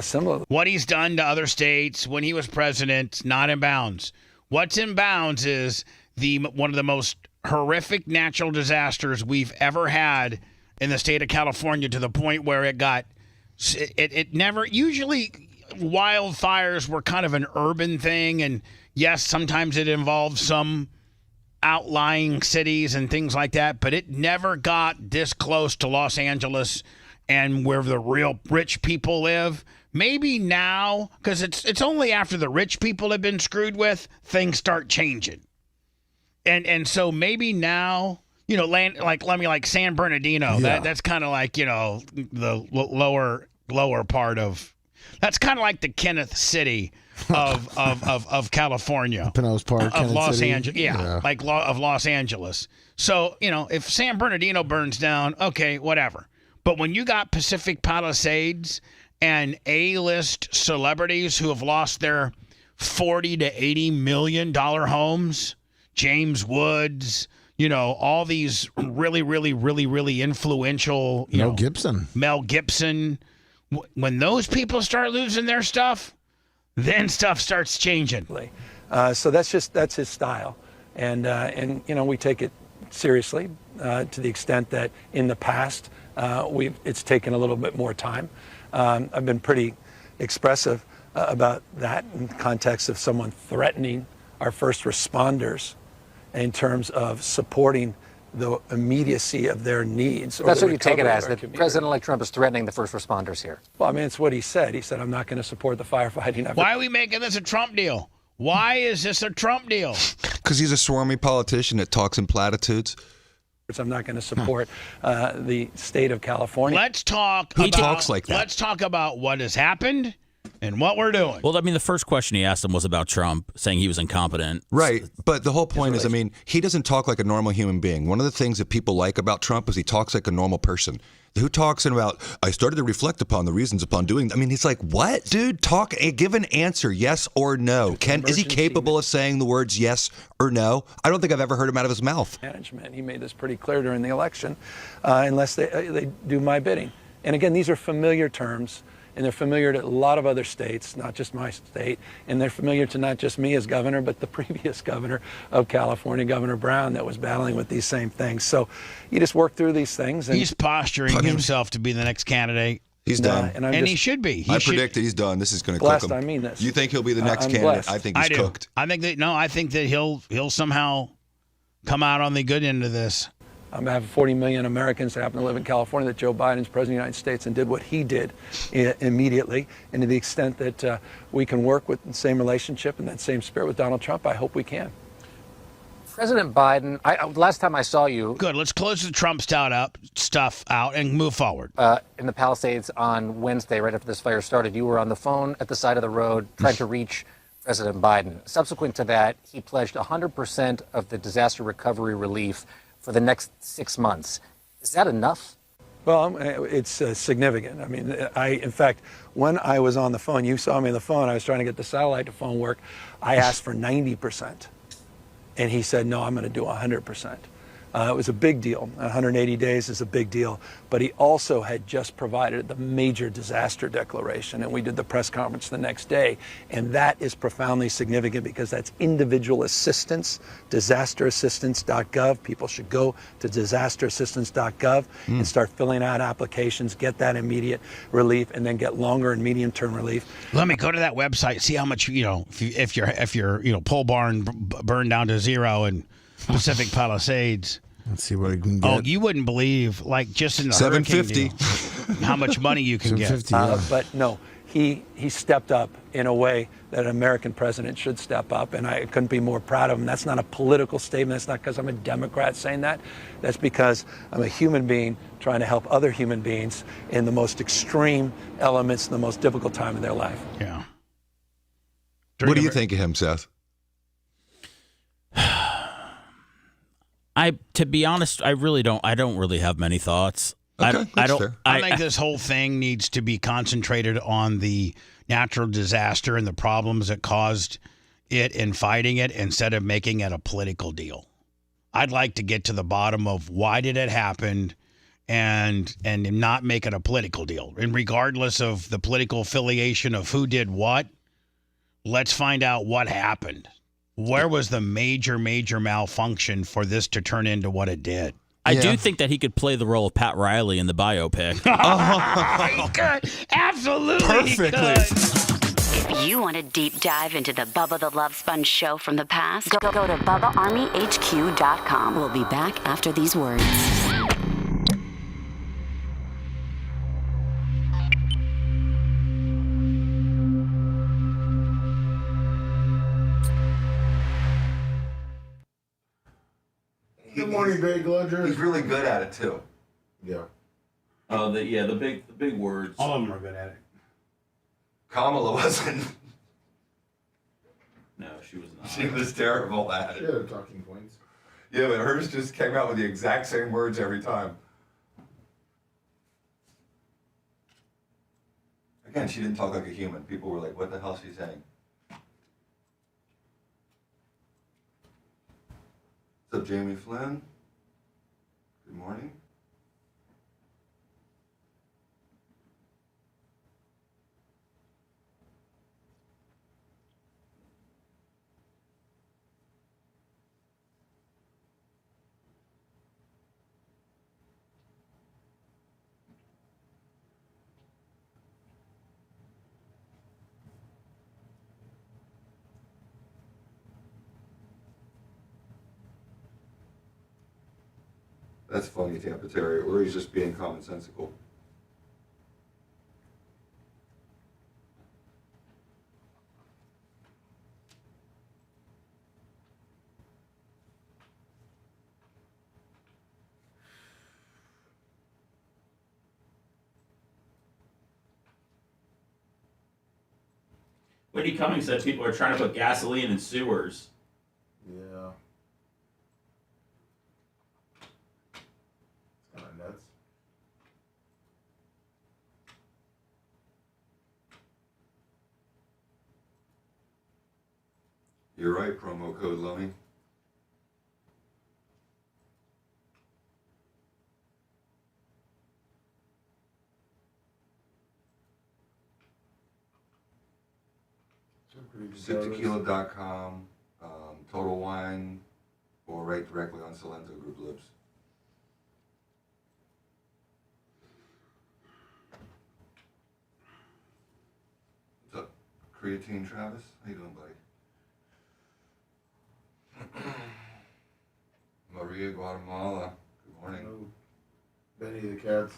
Similar.
What he's done to other states when he was president, not in bounds. What's in bounds is one of the most horrific natural disasters we've ever had in the state of California, to the point where it never, usually wildfires were kind of an urban thing. And yes, sometimes it involved some outlying cities and things like that, but it never got this close to Los Angeles and where the real rich people live. Maybe now, because it's only after the rich people have been screwed with, things start changing. And so maybe now, like San Bernardino,
Yeah.
that's kind of like, the lower part of, that's kind of like the Kenneth City of California.
Pinellas Park,
of
Kenneth
Los
City.
Angeles. Yeah, like of Los Angeles. So, if San Bernardino burns down, okay, whatever. But when you got Pacific Palisades and A-list celebrities who have lost their $40 to $80 million homes, James Woods, all these really, really, really, really influential,
Mel Gibson.
When those people start losing their stuff, then stuff starts changing.
So that's his style, and we take it seriously to the extent that in the past it's taken a little bit more time. I've been pretty expressive about that in the context of someone threatening our first responders in terms of supporting the immediacy of their needs.
That's what you take it as, that President-elect Trump is threatening the first responders here.
Well, I mean, it's what he said. He said, I'm not going to support the firefighting effort.
Why are we making this a Trump deal? Why is this a Trump deal?
Because he's a swarmy politician that talks in platitudes.
I'm not going to support the state of California.
Let's talk Let's talk about what has happened and what we're doing.
Well, I mean, the first question he asked him was about Trump, saying he was incompetent.
Right. But the whole point is, he doesn't talk like a normal human being. One of the things that people like about Trump is he talks like a normal person. Who talks about, I started to reflect upon the reasons upon doing. He's like, what, dude? Give an answer, yes or no. Is he capable of saying the words yes or no? I don't think I've ever heard him out of his mouth.
Management. He made this pretty clear during the election, unless they do my bidding. And again, these are familiar terms, and they're familiar to a lot of other states, not just my state, and they're familiar to not just me as governor, but the previous governor of California, Governor Brown, that was battling with these same things. So you just work through these things. And
he's posturing himself to be the next candidate.
He's done.
And he should be.
I predict that he's done. This is going to cook him.
I mean this.
You think he'll be the next candidate?
Blessed.
I think he's cooked.
I think that he'll somehow come out on the good end of this.
I have 40 million Americans that happen to live in California that Joe Biden's president of the United States and did what he did immediately. And to the extent that we can work with the same relationship and that same spirit with Donald Trump, I hope we can.
President Biden, last time I saw you...
Good, let's close the Trump stuff out and move forward.
In the Palisades on Wednesday, right after this fire started, you were on the phone at the side of the road trying to reach President Biden. Subsequent to that, he pledged 100% of the disaster recovery relief for the next 6 months. Is that enough?
Well, it's significant. In fact, when I was on the phone, you saw me on the phone, I was trying to get the satellite to phone work. I asked for 90%. And he said, no, I'm going to do 100%. It was a big deal. 180 days is a big deal. But he also had just provided the major disaster declaration, and we did the press conference the next day. And that is profoundly significant because that's individual assistance, disasterassistance.gov. People should go to disasterassistance.gov and start filling out applications, get that immediate relief, and then get longer and medium-term relief.
Let me go to that website, see how much, if your pole barn burned down to zero and Pacific Palisades.
Let's see what I can get.
Oh, you wouldn't believe, like just in the $750, how much money you can get.
But no, he stepped up in a way that an American president should step up, and I couldn't be more proud of him. That's not a political statement. That's not because I'm a Democrat saying that. That's because I'm a human being trying to help other human beings in the most extreme elements in the most difficult time of their life.
Yeah.
What do you think of him, Seth?
To be honest, I don't really have many thoughts.
Okay,
I think this whole thing needs to be concentrated on the natural disaster and the problems that caused it and fighting it instead of making it a political deal. I'd like to get to the bottom of why did it happen and not make it a political deal. And regardless of the political affiliation of who did what, let's find out what happened. Where was the major malfunction for this to turn into what it did?
I do think that he could play the role of Pat Riley in the biopic.
He could. Absolutely.
Perfectly.
If you want a deep dive into the Bubba the Love Sponge show from the past, go to BubbaArmyHQ.com. We'll be back after these words.
Good morning, Bay Gludger.
He's really good at it too.
Yeah.
The big words.
All of them are good at it.
Kamala wasn't.
No, she was not.
She was terrible at it.
Yeah, they're talking points.
Yeah, but hers just came out with the exact same words every time. Again, she didn't talk like a human. People were like, what the hell is she saying? What's up, Jamie Flynn? Good morning. That's funny, Tampa Terry, or he's just being commonsensical.
Wendy Cummings said people are trying to put gasoline in sewers.
Yeah. It's kind of nuts.
You're right, promo code Lummy. SipTequila.com, Total Wine, or right directly on Salento Group Lips. What's up, Creatine Travis? How you doing, buddy? Maria Guatemala, good morning.
Benny the Cats.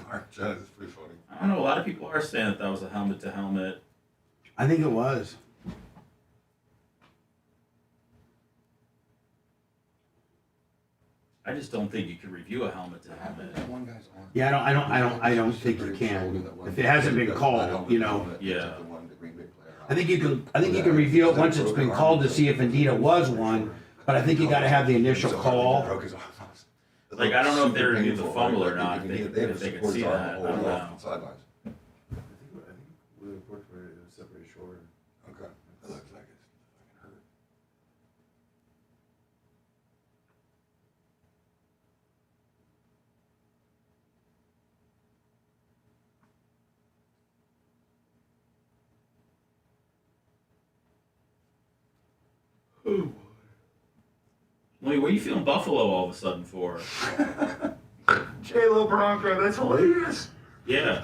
Mark Jones is pretty funny.
I don't know. A lot of people are saying that was a helmet to helmet.
I think it was.
I just don't think you can review a helmet to helmet.
Yeah, I don't think you can. If it hasn't been called, you know.
Yeah.
I think you can review it once it's been called to see if indeed it was one, but I think you got to have the initial call.
Like, I don't know if they reviewed the fumble or not. If they could see that. I don't know.
Sidelines.
I think we report where it was separated shorter.
Okay. That looks like it's fucking hurt.
Wait, what are you feeling Buffalo all of a sudden for?
J-Lo Bronco, that's hilarious.
Yeah.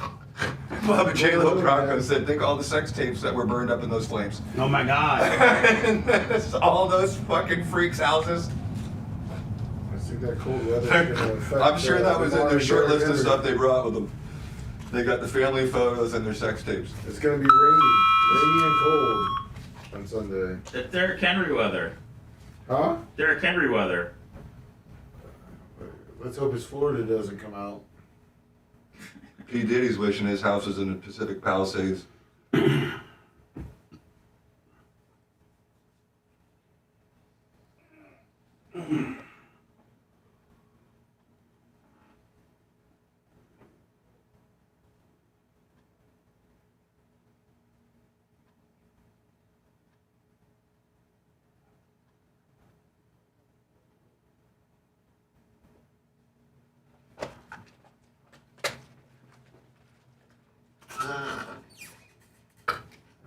Bubba J-Lo Bronco said, think all the sex tapes that were burned up in those flames.
Oh my God.
And all those fucking freaks' houses.
I think that cold weather is going to affect.
I'm sure that was in their short list of stuff they brought with them. They got the family photos and their sex tapes.
It's going to be rainy and cold on Sunday.
Derrick Henry weather.
Huh?
Derrick Henry weather.
Let's hope his Florida doesn't come out.
P. Diddy's wishing his house was in the Pacific Palisades.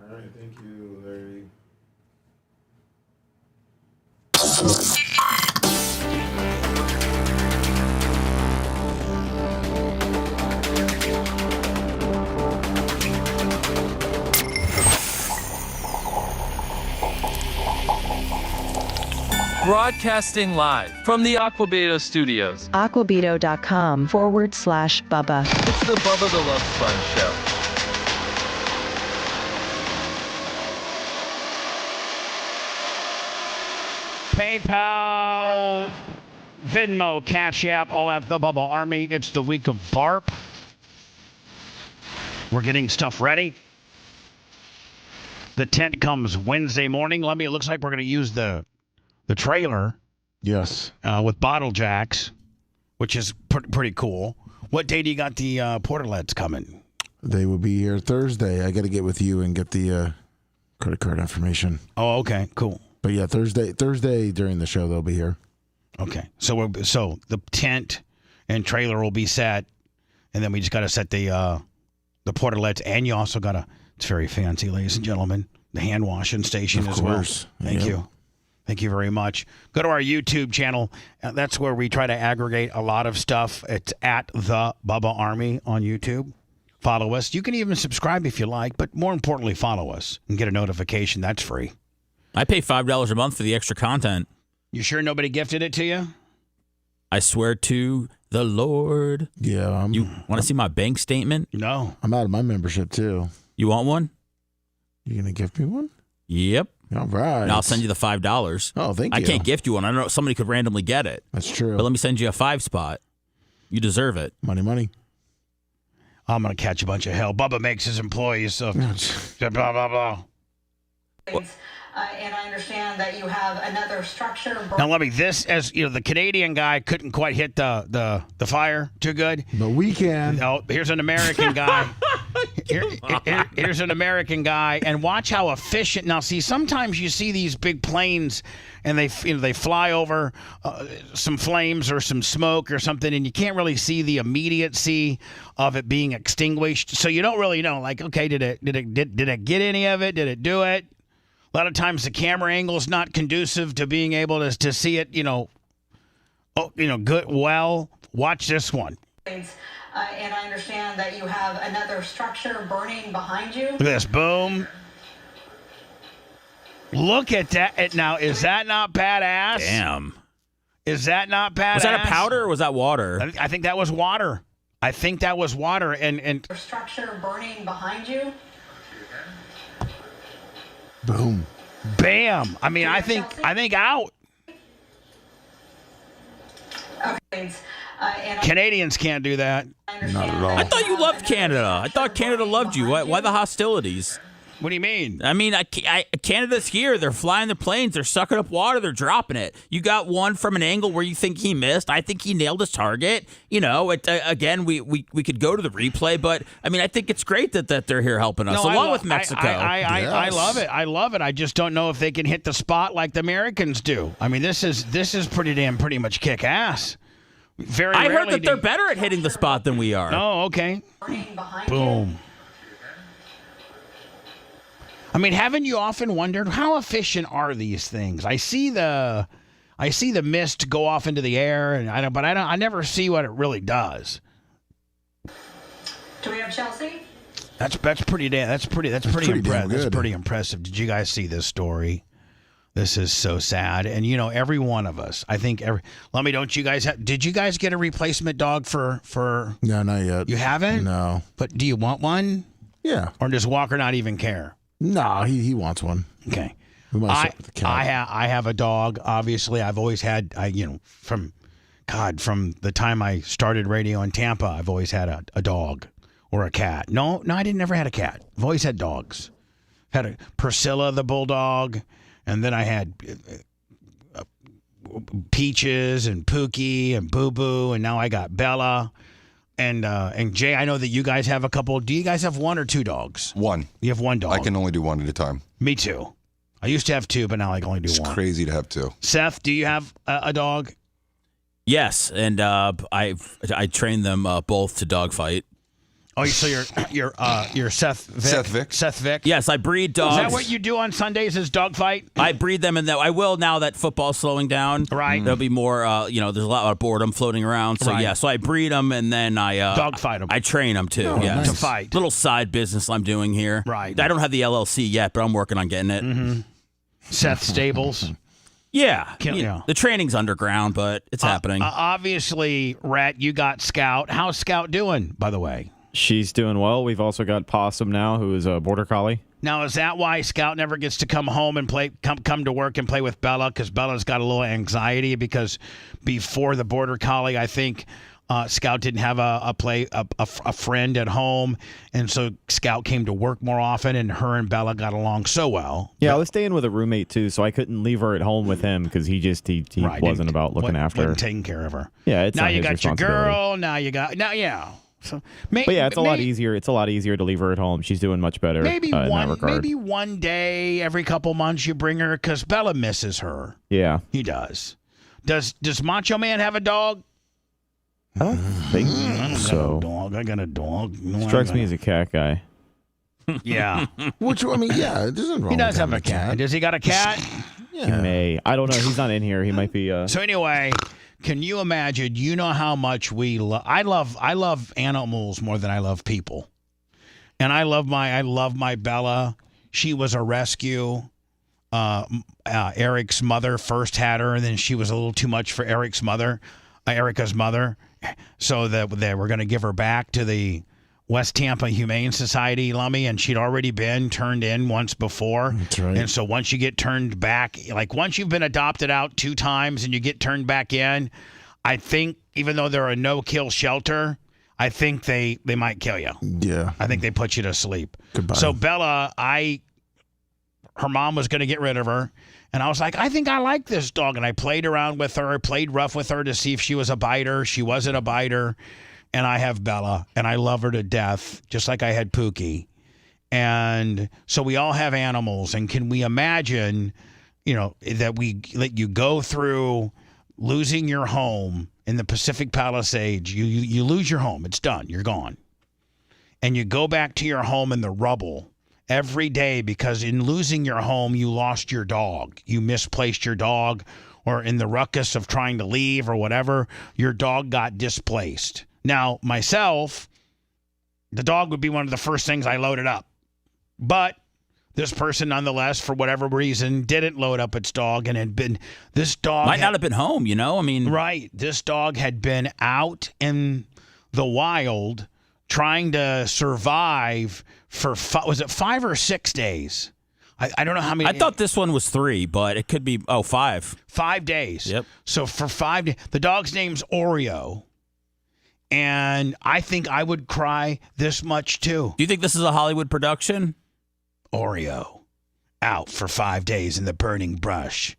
All right, thank you, Larry.
Broadcasting live from the Aquabedo studios.
Aquabedo.com/Bubba.
It's the Bubba the Love Sponge Show.
PayPal, Venmo, Cash App, all at the Bubba Army. It's the week of BARP. We're getting stuff ready. The tent comes Wednesday morning. It looks like we're going to use the trailer.
Yes.
With bottle jacks, which is pretty cool. What day do you got the portalets coming?
They will be here Thursday. I got to get with you and get the credit card information.
Oh, okay, cool.
But yeah, Thursday during the show they'll be here.
Okay, so the tent and trailer will be set, and then we just got to set the portalets, and you also got it's very fancy, ladies and gentlemen, the hand washing station as well. Thank you. Thank you very much. Go to our YouTube channel. That's where we try to aggregate a lot of stuff. It's at the Bubba Army on YouTube. Follow us. You can even subscribe if you like, but more importantly, follow us and get a notification. That's free.
I pay $5 a month for the extra content.
You sure nobody gifted it to you?
I swear to the Lord.
Yeah.
You want to see my bank statement?
No.
I'm out of my membership too.
You want one?
You gonna gift me one?
Yep.
All right.
And I'll send you the $5.
Oh, thank you.
I can't gift you one. I don't know. Somebody could randomly get it.
That's true.
But let me send you a 5 spot. You deserve it.
Money.
I'm going to catch a bunch of hell. Bubba makes his employees blah, blah, blah.
And I understand that you have another structure.
Now, let me, the Canadian guy couldn't quite hit the fire too good.
But we can.
Oh, here's an American guy. Here's an American guy, and watch how efficient. Now, see, sometimes you see these big planes, and they fly over some flames or some smoke or something, and you can't really see the immediacy of it being extinguished. So you don't really know. Like, okay, did it get any of it? Did it do it? A lot of times the camera angle is not conducive to being able to see it. Good. Well, watch this one.
And I understand that you have another structure burning behind you.
Look at this. Boom. Look at that. Now, is that not badass?
Damn.
Is that not badass?
Was that a powder or was that water?
I think that was water. And
Structure burning behind you.
Boom.
Bam. I mean, I think out.
Okay.
Canadians can't do that.
Not at all.
I thought you loved Canada. I thought Canada loved you. Why the hostilities?
What do you mean?
I mean, Canada's here. They're flying the planes. They're sucking up water. They're dropping it. You got one from an angle where you think he missed. I think he nailed his target. Again, we could go to the replay, but I mean, I think it's great that they're here helping us, along with Mexico.
I love it. I love it. I just don't know if they can hit the spot like the Americans do. I mean, this is pretty much kick ass.
I heard that they're better at hitting the spot than we are.
Oh, okay. Boom. I mean, haven't you often wondered how efficient are these things? I see the mist go off into the air, and I never see what it really does.
Do we have Chelsea?
That's pretty impressive. That's
good.
pretty impressive. Did you guys see this story? This is so sad. And every one of us, I think did you guys get a replacement dog for
No, not yet.
You haven't?
No.
But do you want one?
Yeah.
Or does Walker not even care?
No, he wants one.
Okay.
We might start with the cat.
I have a dog. Obviously, I've always had from God, from the time I started radio in Tampa, I've always had a dog or a cat. No, I didn't never had a cat. I've always had dogs. Had a Priscilla the bulldog, and then I had Peaches and Pookie and Boo Boo, and now I got Bella. And Jay, I know that you guys have a couple. Do you guys have one or two dogs?
One.
You have one dog.
I can only do one at a time.
Me too. I used to have two, but now I can only do one.
It's crazy to have two.
Seth, do you have a dog?
Yes, and I trained them both to dogfight.
Oh, so you're Seth Vick? Seth Vick?
Yes, I breed dogs.
Is that what you do on Sundays is dogfight?
I breed them, and I will now that football's slowing down.
Right.
There'll be more, there's a lot of boredom floating around. So,
Right.
so I breed them, and then I...
dogfight them.
I train them, too.
Oh,
yes.
nice. To fight.
Little side business I'm doing here.
Right.
I don't have the LLC yet, but I'm working on getting it.
Mm-hmm. Seth Stables?
Yeah.
Yeah.
The training's underground, but it's happening.
Obviously, Rhett, you got Scout. How's Scout doing, by the way?
She's doing well. We've also got Possum now, who is a border collie.
Now, is that why Scout never gets to come home and come to work and play with Bella? Because Bella's got a little anxiety because before the border collie, I think Scout didn't have a friend at home, and so Scout came to work more often, and her and Bella got along so well.
Yeah, I was staying with a roommate too, so I couldn't leave her at home with him because he wasn't about looking after her.
Wasn't taking care of her.
Yeah, it's
now
not
you
his
got your
responsibility.
girl. Now you got yeah. So,
But yeah, it's a lot easier. It's a lot easier to leave her at home. She's doing much better
Maybe
in that regard.
maybe one day every couple months you bring her because Bella misses her.
Yeah,
he does. Does Macho Man have a dog?
I don't think so.
I got a dog. No,
Strikes me as a cat guy.
Yeah.
Which, I mean, yeah, it doesn't wrong.
He does
with
have
having
a cat. Does he got a cat?
He may. I don't know. He's not in here. He might be.
So anyway, can you imagine? You know how much we love. I love animals more than I love people, and I love my Bella. She was a rescue. Eric's mother first had her, and then she was a little too much for Erica's mother. So that they were going to give her back to the West Tampa Humane Society, Lummy, and she'd already been turned in once before.
That's right.
And so once you get turned back, like once you've been adopted out 2 times and you get turned back in, I think even though they're a no-kill shelter, I think they might kill you.
Yeah.
I think they put you to sleep.
Goodbye.
So Bella, her mom was going to get rid of her. And I was like, I think I like this dog. And I played around with her, played rough with her to see if she was a biter. She wasn't a biter. And I have Bella, and I love her to death, just like I had Pookie. And so we all have animals. And can we imagine, that we let you go through losing your home in the Pacific Palisades? You lose your home. It's done. You're gone. And you go back to your home in the rubble every day because in losing your home, you lost your dog. You misplaced your dog, or in the ruckus of trying to leave or whatever, your dog got displaced. Now, myself, the dog would be one of the first things I loaded up. But this person, nonetheless, for whatever reason, didn't load up its dog and this dog
might not have been home, I mean.
Right. This dog had been out in the wild trying to survive for, was it 5 or 6 days? I don't know how many.
I thought this one was 3, but it could be, 5.
5 days.
Yep.
So for 5 days, the dog's name's Oreo. And I think I would cry this much too.
Do you think this is a Hollywood production?
Oreo, out for 5 days in the burning brush.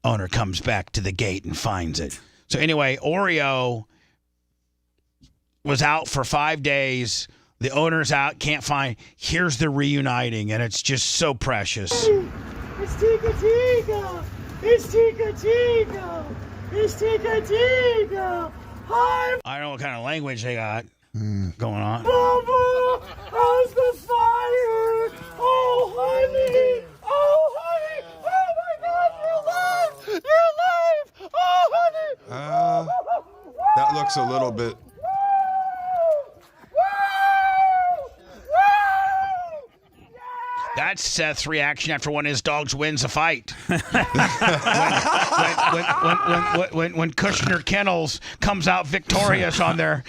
Owner comes back to the gate and finds it. So anyway, Oreo was out for 5 days. The owner's out, can't find. Here's the reuniting, and it's just so precious.
It's Tika Tika! It's Tika Tika! It's Tika Tika! Hi!
I don't know what kind of language they got going on.
Bubba! How's the fire? Oh, honey! Oh, honey! Oh, my God, you're alive! You're alive! Oh, honey!
That looks a little bit.
That's Seth's reaction after one of his dogs wins a fight. when Kushner Kennels comes out victorious on their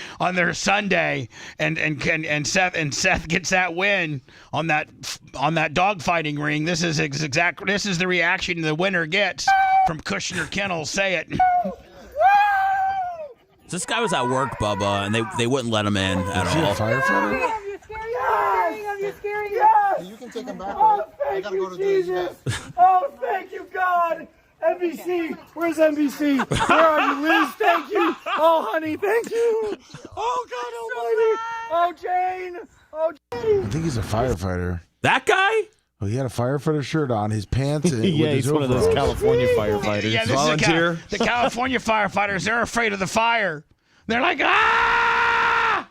Sunday, and Seth gets that win on that dog fighting ring. This is the reaction the winner gets from Kushner Kennels. Say it.
So this guy was at work, Bubba, and they wouldn't let him in at all.
Is he a firefighter?
You're scaring. Yes. You can take him back. Oh, thank you, Jesus. Oh, thank you, God. NBC. Where's NBC? Where are you, Liz? Thank you. Oh, honey, thank you. Oh, God Almighty. Oh, Jane. Oh, Jane.
I think he's a firefighter.
That guy?
Well, he had a firefighter shirt on, his pants, and
Yeah,
with his
he's one of those
overalls.
California firefighters.
Yeah, this
Volunteer.
Is the California firefighters, they're afraid of the fire. They're like, ah!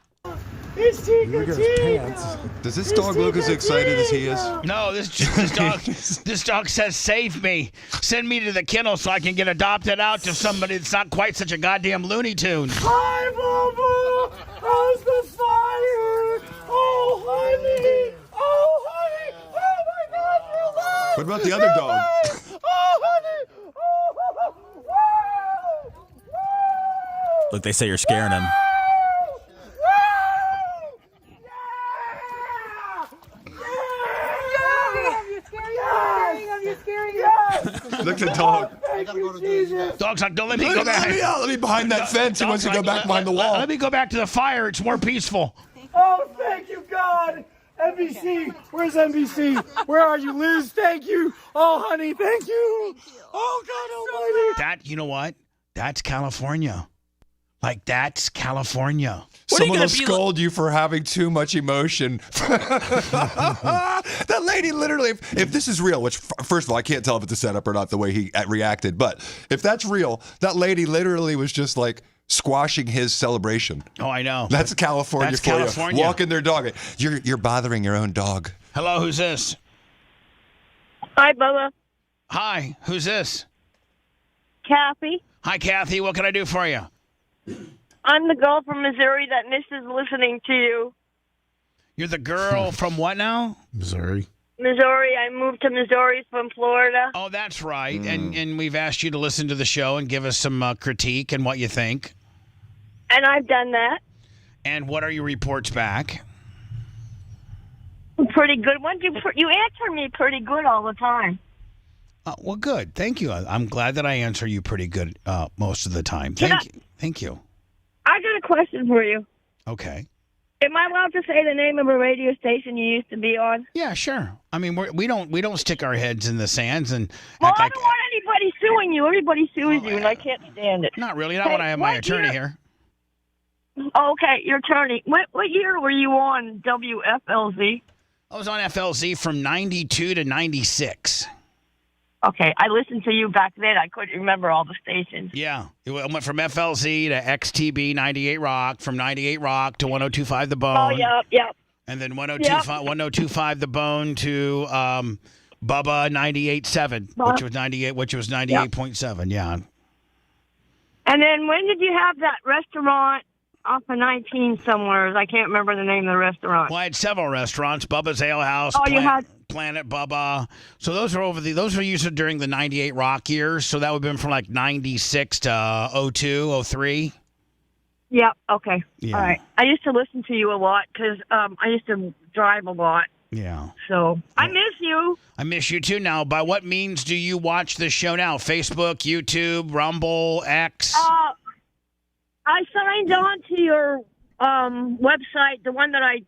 It's
Look at his pants.
Does this dog look as excited as he is?
No, this dog says, save me. Send me to the kennel so I can get adopted out to somebody that's not quite such a goddamn Looney Tune.
Hi, Bubba. How's the fire? Oh, honey. Oh, honey. Oh, my God, you're alive.
What about the other dog?
Oh, honey. Oh, whoa.
Look, they say you're scaring him.
Look at the dog.
Dog's like, don't let me go back.
Let me behind that fence. He wants to go back behind the wall.
Let me go back to the fire. It's more peaceful.
Oh, thank you, God. NBC. Where's NBC? Where are you, Liz? Thank you. Oh, honey, thank you. Oh, God Almighty.
That, you know what? That's California. Like, that's California.
Someone will scold you for having too much emotion. That lady literally, if this is real, which first of all, I can't tell if it's a setup or not the way he reacted, but if that's real, that lady literally was just like squashing his celebration.
Oh, I know.
That's California
That's
for
California.
you. Walking their dog. You're bothering your own dog.
Hello, who's this?
Hi, Bubba.
Hi, who's this?
Kathy.
Hi, Kathy. What can I do for you?
I'm the girl from Missouri that misses listening to you.
You're the girl from what now?
Missouri.
Missouri. I moved to Missouri from Florida.
Oh, that's right. And we've asked you to listen to the show and give us some critique and what you think.
And I've done that.
And what are your reports back?
Pretty good. You answer me pretty good all the time.
Well, good. Thank you. I'm glad that I answer you pretty good most of the time. Thank you.
I got a question for you.
Okay.
Am I allowed to say the name of a radio station you used to be on?
Yeah, sure. I mean, we don't stick our heads in the sands and
Well,
act
I
like.
don't want anybody suing you. Everybody sues you, and I can't stand it.
Not really. Not when I have my attorney here.
Oh, okay, your attorney. What year were you on WFLZ?
I was on FLZ from 92 to 96.
Okay, I listened to you back then. I couldn't remember all the stations.
Yeah. It went from FLZ to XTB 98 Rock, from 98 Rock to 102.5 The Bone.
Oh, yep.
And then 102.5 The Bone to Bubba 98.7, which was 98.7, yeah.
And then when did you have that restaurant off of 19 somewhere? I can't remember the name of the restaurant.
Well, I had several restaurants: Bubba's Ale House,
you had
Planet Bubba. So those were usually during the 98 Rock years. So that would have been from like 96 to 02, 03.
Yep. Okay.
Yeah.
All right. I used to listen to you a lot because I used to drive a lot.
Yeah.
So I miss you.
I miss you too. Now, by what means do you watch this show now? Facebook, YouTube, Rumble, X?
I signed on to your website, the one that I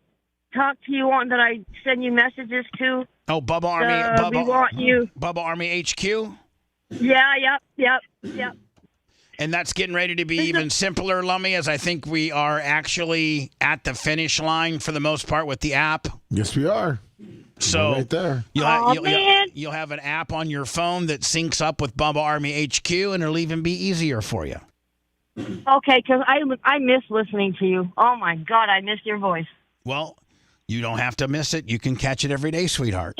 talk to you on, that I send you messages to.
Oh, Bubba Army.
We want you.
Bubba Army HQ?
Yeah, yep.
And that's getting ready to be even simpler, Lummy, as I think we are actually at the finish line for the most part with the app.
Yes, we are.
So
We're right there.
You'll have an app on your phone that syncs up with Bubba Army HQ, and it'll even be easier for you.
Okay, because I miss listening to you. Oh, my God, I miss your voice.
Well, you don't have to miss it. You can catch it every day, sweetheart.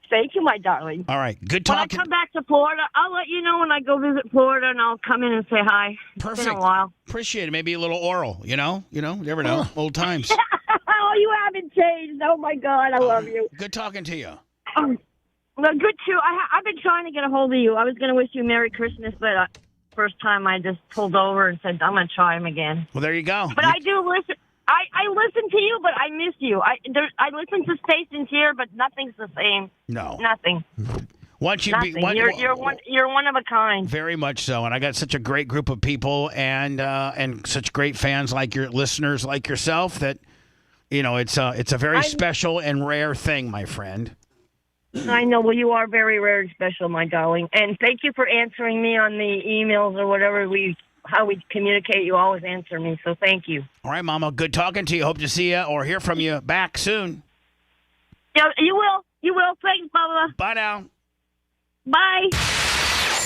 Thank you, my darling.
All right. Good talking.
When I come back to Florida, I'll let you know when I go visit Florida, and I'll come in and say hi.
Perfect.
It's been a while.
Appreciate it. Maybe a little oral, you never know. Old times.
Oh, you haven't changed. Oh, my God, I love you.
Good talking to you.
Well, good, too. I've been trying to get a hold of you. I was going to wish you Merry Christmas, but first time I just pulled over and said, I'm going to try him again.
Well, there you go.
But I do listen. I listen to you, but I miss you. I listen to stations here, but nothing's the same.
No.
Nothing. You're one of a kind.
Very much so, and I got such a great group of people and such great fans like your listeners like yourself that it's a very special and rare thing, my friend.
I know. Well, you are very rare and special, my darling. And thank you for answering me on the emails or whatever how we communicate. You always answer me, so thank you.
All right, Mama. Good talking to you. Hope to see you or hear from you back soon.
Yeah, you will. You will. Thanks, Bubba.
Bye now.
Bye.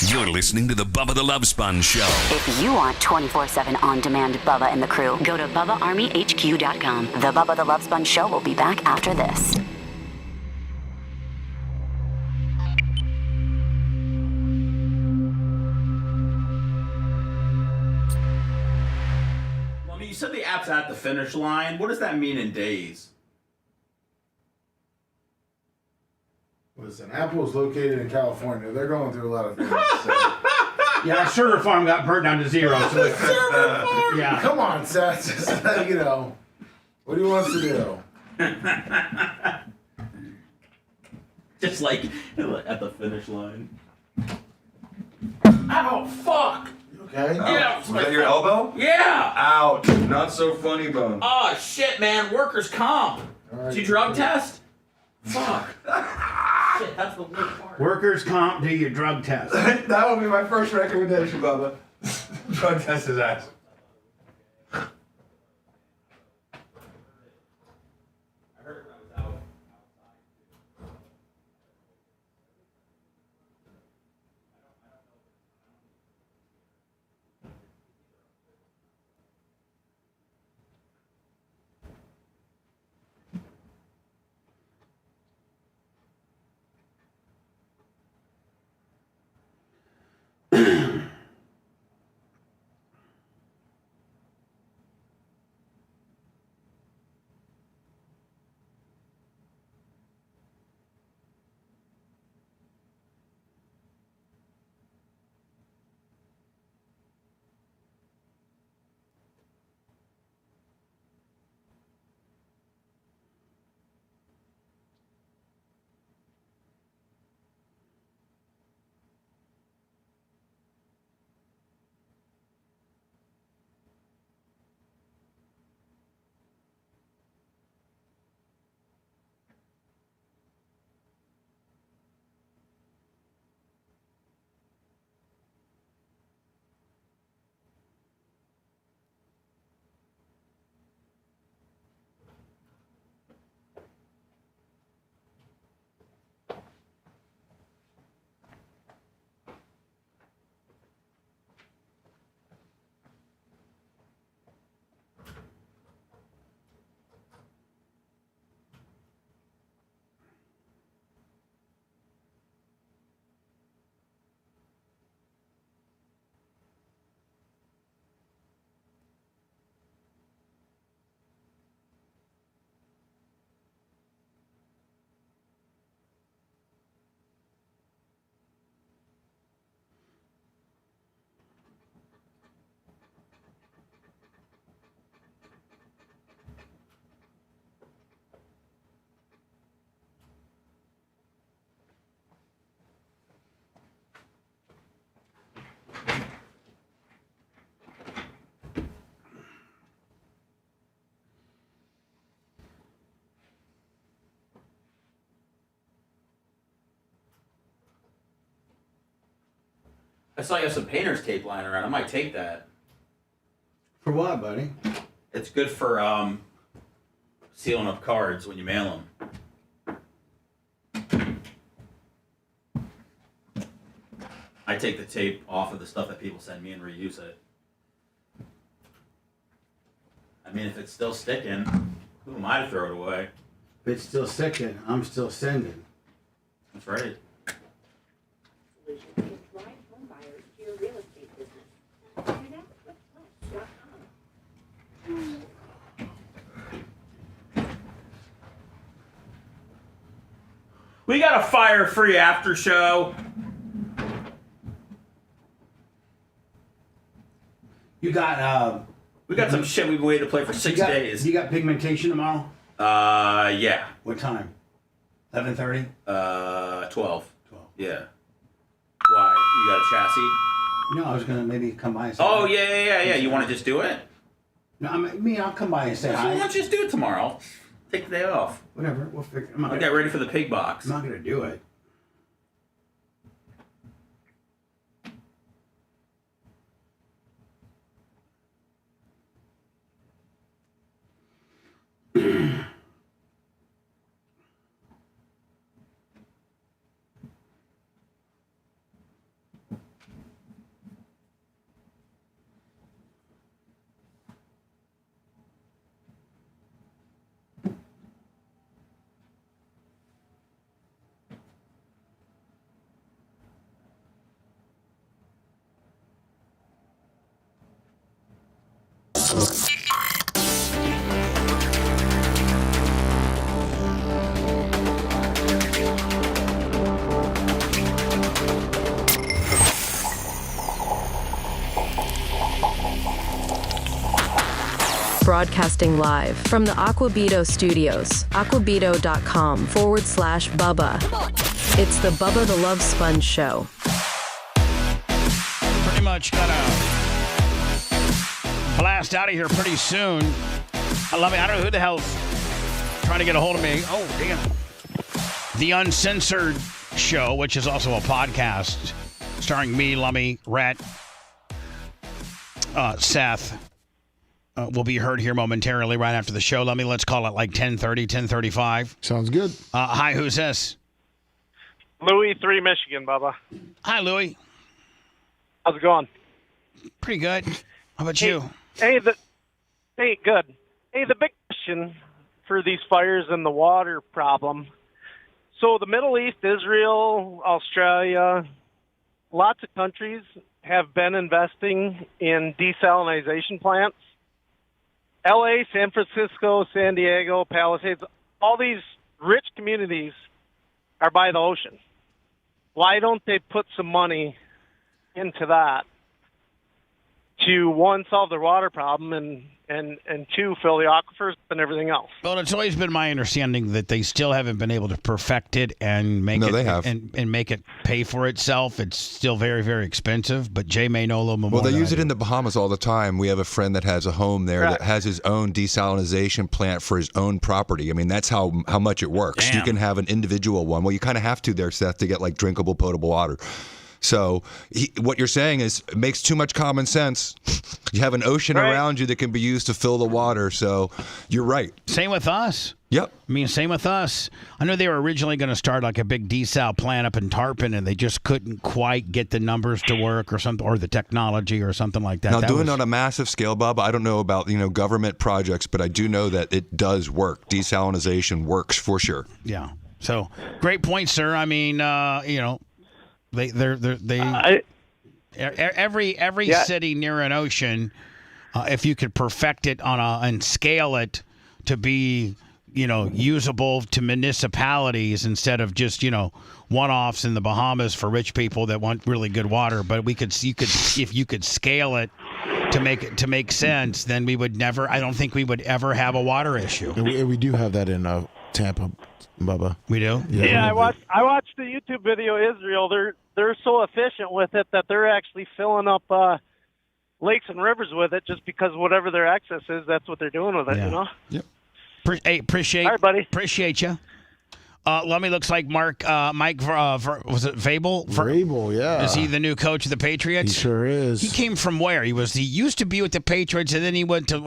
You're listening to the Bubba the Love Sponge Show.
If you want 24/7 on-demand Bubba and the crew, go to BubbaArmyHQ.com. The Bubba the Love Sponge Show will be back after this.
Well, I mean, you said the app's at the finish line. What does that mean in days?
Listen, Apple is located in California. They're going through a lot of things.
Yeah, our server farm got burnt down to zero. So
Yeah. Come on, Seth. What do you want us to do?
Just like at the finish line. Ow, fuck!
Okay.
Yeah.
Was that your elbow?
Yeah!
Ouch. Not so funny, bone.
Oh, shit, man. Workers' comp. Did you drug test? Fuck. Shit, that's the worst part.
Workers' comp, do your drug test.
That would be my first recommendation, Bubba. Drug test his ass.
I saw you have some painter's tape lying around. I might take that.
For what, buddy?
It's good for sealing up cards when you mail them. I take the tape off of the stuff that people send me and reuse it. I mean, if it's still sticking, who am I to throw it away?
If it's still sticking, I'm still sending.
That's right. We got a fire-free after show.
You got
we got some shit we've been waiting to play for 6 days.
You got pigmentation tomorrow?
Yeah.
What time? 11:30?
12.
12.
Yeah. Why? You got a chassis?
No, I was gonna maybe come by and say.
Oh yeah. You want to just do it?
No, I'll come by and say
Why
hi.
don't you just do it tomorrow? Take the day off.
Whatever, we'll figure.
I'll get ready for the pig box.
I'm not gonna do it.
Broadcasting live from the Aquabito studios, aquabito.com/Bubba. It's the Bubba the Love Sponge Show.
Pretty much gonna blast out of here pretty soon. I don't know who the hell's trying to get a hold of me. Oh, damn. The Uncensored Show, which is also a podcast starring me, Lummy, Rhett, Seth, will be heard here momentarily right after the show. Let's call it like 10:30, 10:35.
Sounds good.
Hi, who's this?
Louis, 3 Michigan, Bubba.
Hi, Louis.
How's it going?
Pretty good. How about you?
Good. Hey, the big question for these fires and the water problem. So the Middle East, Israel, Australia, lots of countries have been investing in desalination plants. LA, San Francisco, San Diego, Palisades, all these rich communities are by the ocean. Why don't they put some money into that to, one, solve the water problem, and two, fill the aquifers and everything else?
Well, it's always been my understanding that they still haven't been able to perfect it and make
they have.
And make it pay for itself. It's still very, very expensive, but Jay may know a little bit more.
Well, they use it in the Bahamas all the time. We have a friend that has a home there that has his own desalination plant for his own property. I mean, that's how much it works.
Damn.
You can have an individual one. Well, you kind of have to there, Seth, to get like drinkable, potable water. So what you're saying is it makes too much common sense. You have an ocean around you that can be used to fill the water. So you're right.
Same with us.
Yep.
I mean, same with us. I know they were originally going to start like a big desal plant up in Tarpon, and they just couldn't quite get the numbers to work or something, or the technology or something like that.
Now, doing it on a massive scale, Bob, I don't know about government projects, but I do know that it does work. Desalinization works for sure.
Yeah. So great point, sir. I mean, every city near an ocean, if you could perfect it and scale it to be, usable to municipalities instead of just, one-offs in the Bahamas for rich people that want really good water. But if you could scale it to make sense, then I don't think we would ever have a water issue.
We do have that in Tampa, Bubba.
We do?
Yeah, I watched the YouTube video Israel. They're so efficient with it that they're actually filling up lakes and rivers with it just because whatever their access is, that's what they're doing with it,
Yep.
Appreciate,
all right, buddy.
Appreciate you. Lummy looks like Mike, was it Vrabel?
Vrabel, yeah.
Is he the new coach of the Patriots?
He sure is.
He came from where? He used to be with the Patriots, and then he went to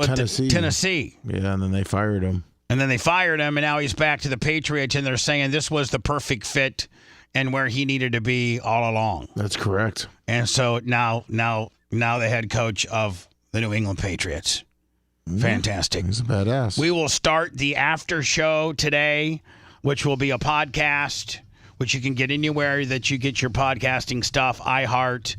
Tennessee.
Yeah, and then they fired him.
And now he's back to the Patriots, and they're saying this was the perfect fit and where he needed to be all along.
That's correct.
And so now the head coach of the New England Patriots. Fantastic.
He's a badass.
We will start the after show today, which will be a podcast, which you can get anywhere that you get your podcasting stuff, iHeart,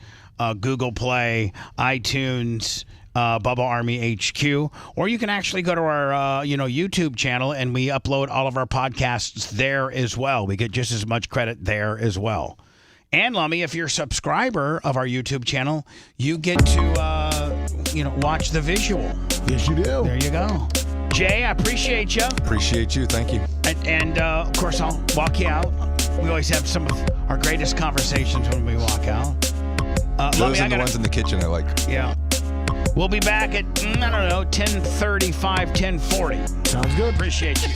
Google Play, iTunes, Bubba Army HQ, or you can actually go to our YouTube channel, and we upload all of our podcasts there as well. We get just as much credit there as well. And Lummy, if you're a subscriber of our YouTube channel, you get to watch the visual.
Yes, you do.
There you go. Jay, I appreciate you.
Appreciate you. Thank you.
And of course, I'll walk you out. We always have some of our greatest conversations when we walk out.
Those are the ones in the kitchen I like.
Yeah. We'll be back at, 10:35, 10:40.
Sounds good.
Appreciate you.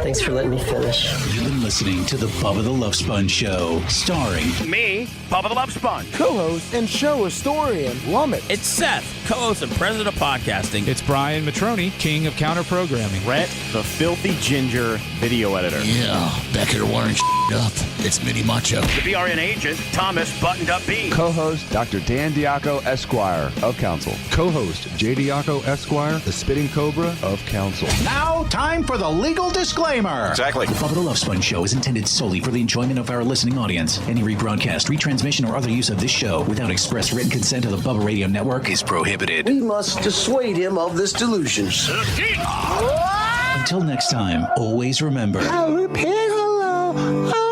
Thanks for letting me finish.
You've been listening to the Bubba the Love Sponge Show, starring
me, Bubba the Love Sponge,
co-host and show historian, Lummit.
It's Seth, co-host and president of podcasting.
It's Brian Matroni, king of counter programming.
Rhett, the filthy ginger video editor.
Yeah, back here wiring up. It's Mini Macho.
The BRN agent, Thomas Buttoned Up B.
Co-host Dr. Dan Diaco, Esquire of Council.
Co-host J. Diaco Esquire, the Spitting Cobra of Council.
Now, time for the legal disclaimer.
Exactly.
The Bubba the Love Sponge Show is intended solely for the enjoyment of our listening audience. Any rebroadcast, retransmission, or other use of this show without express written consent of the Bubba Radio Network is prohibited.
We must dissuade him of this delusion.
Until next time, always remember.
I'll repeat hello.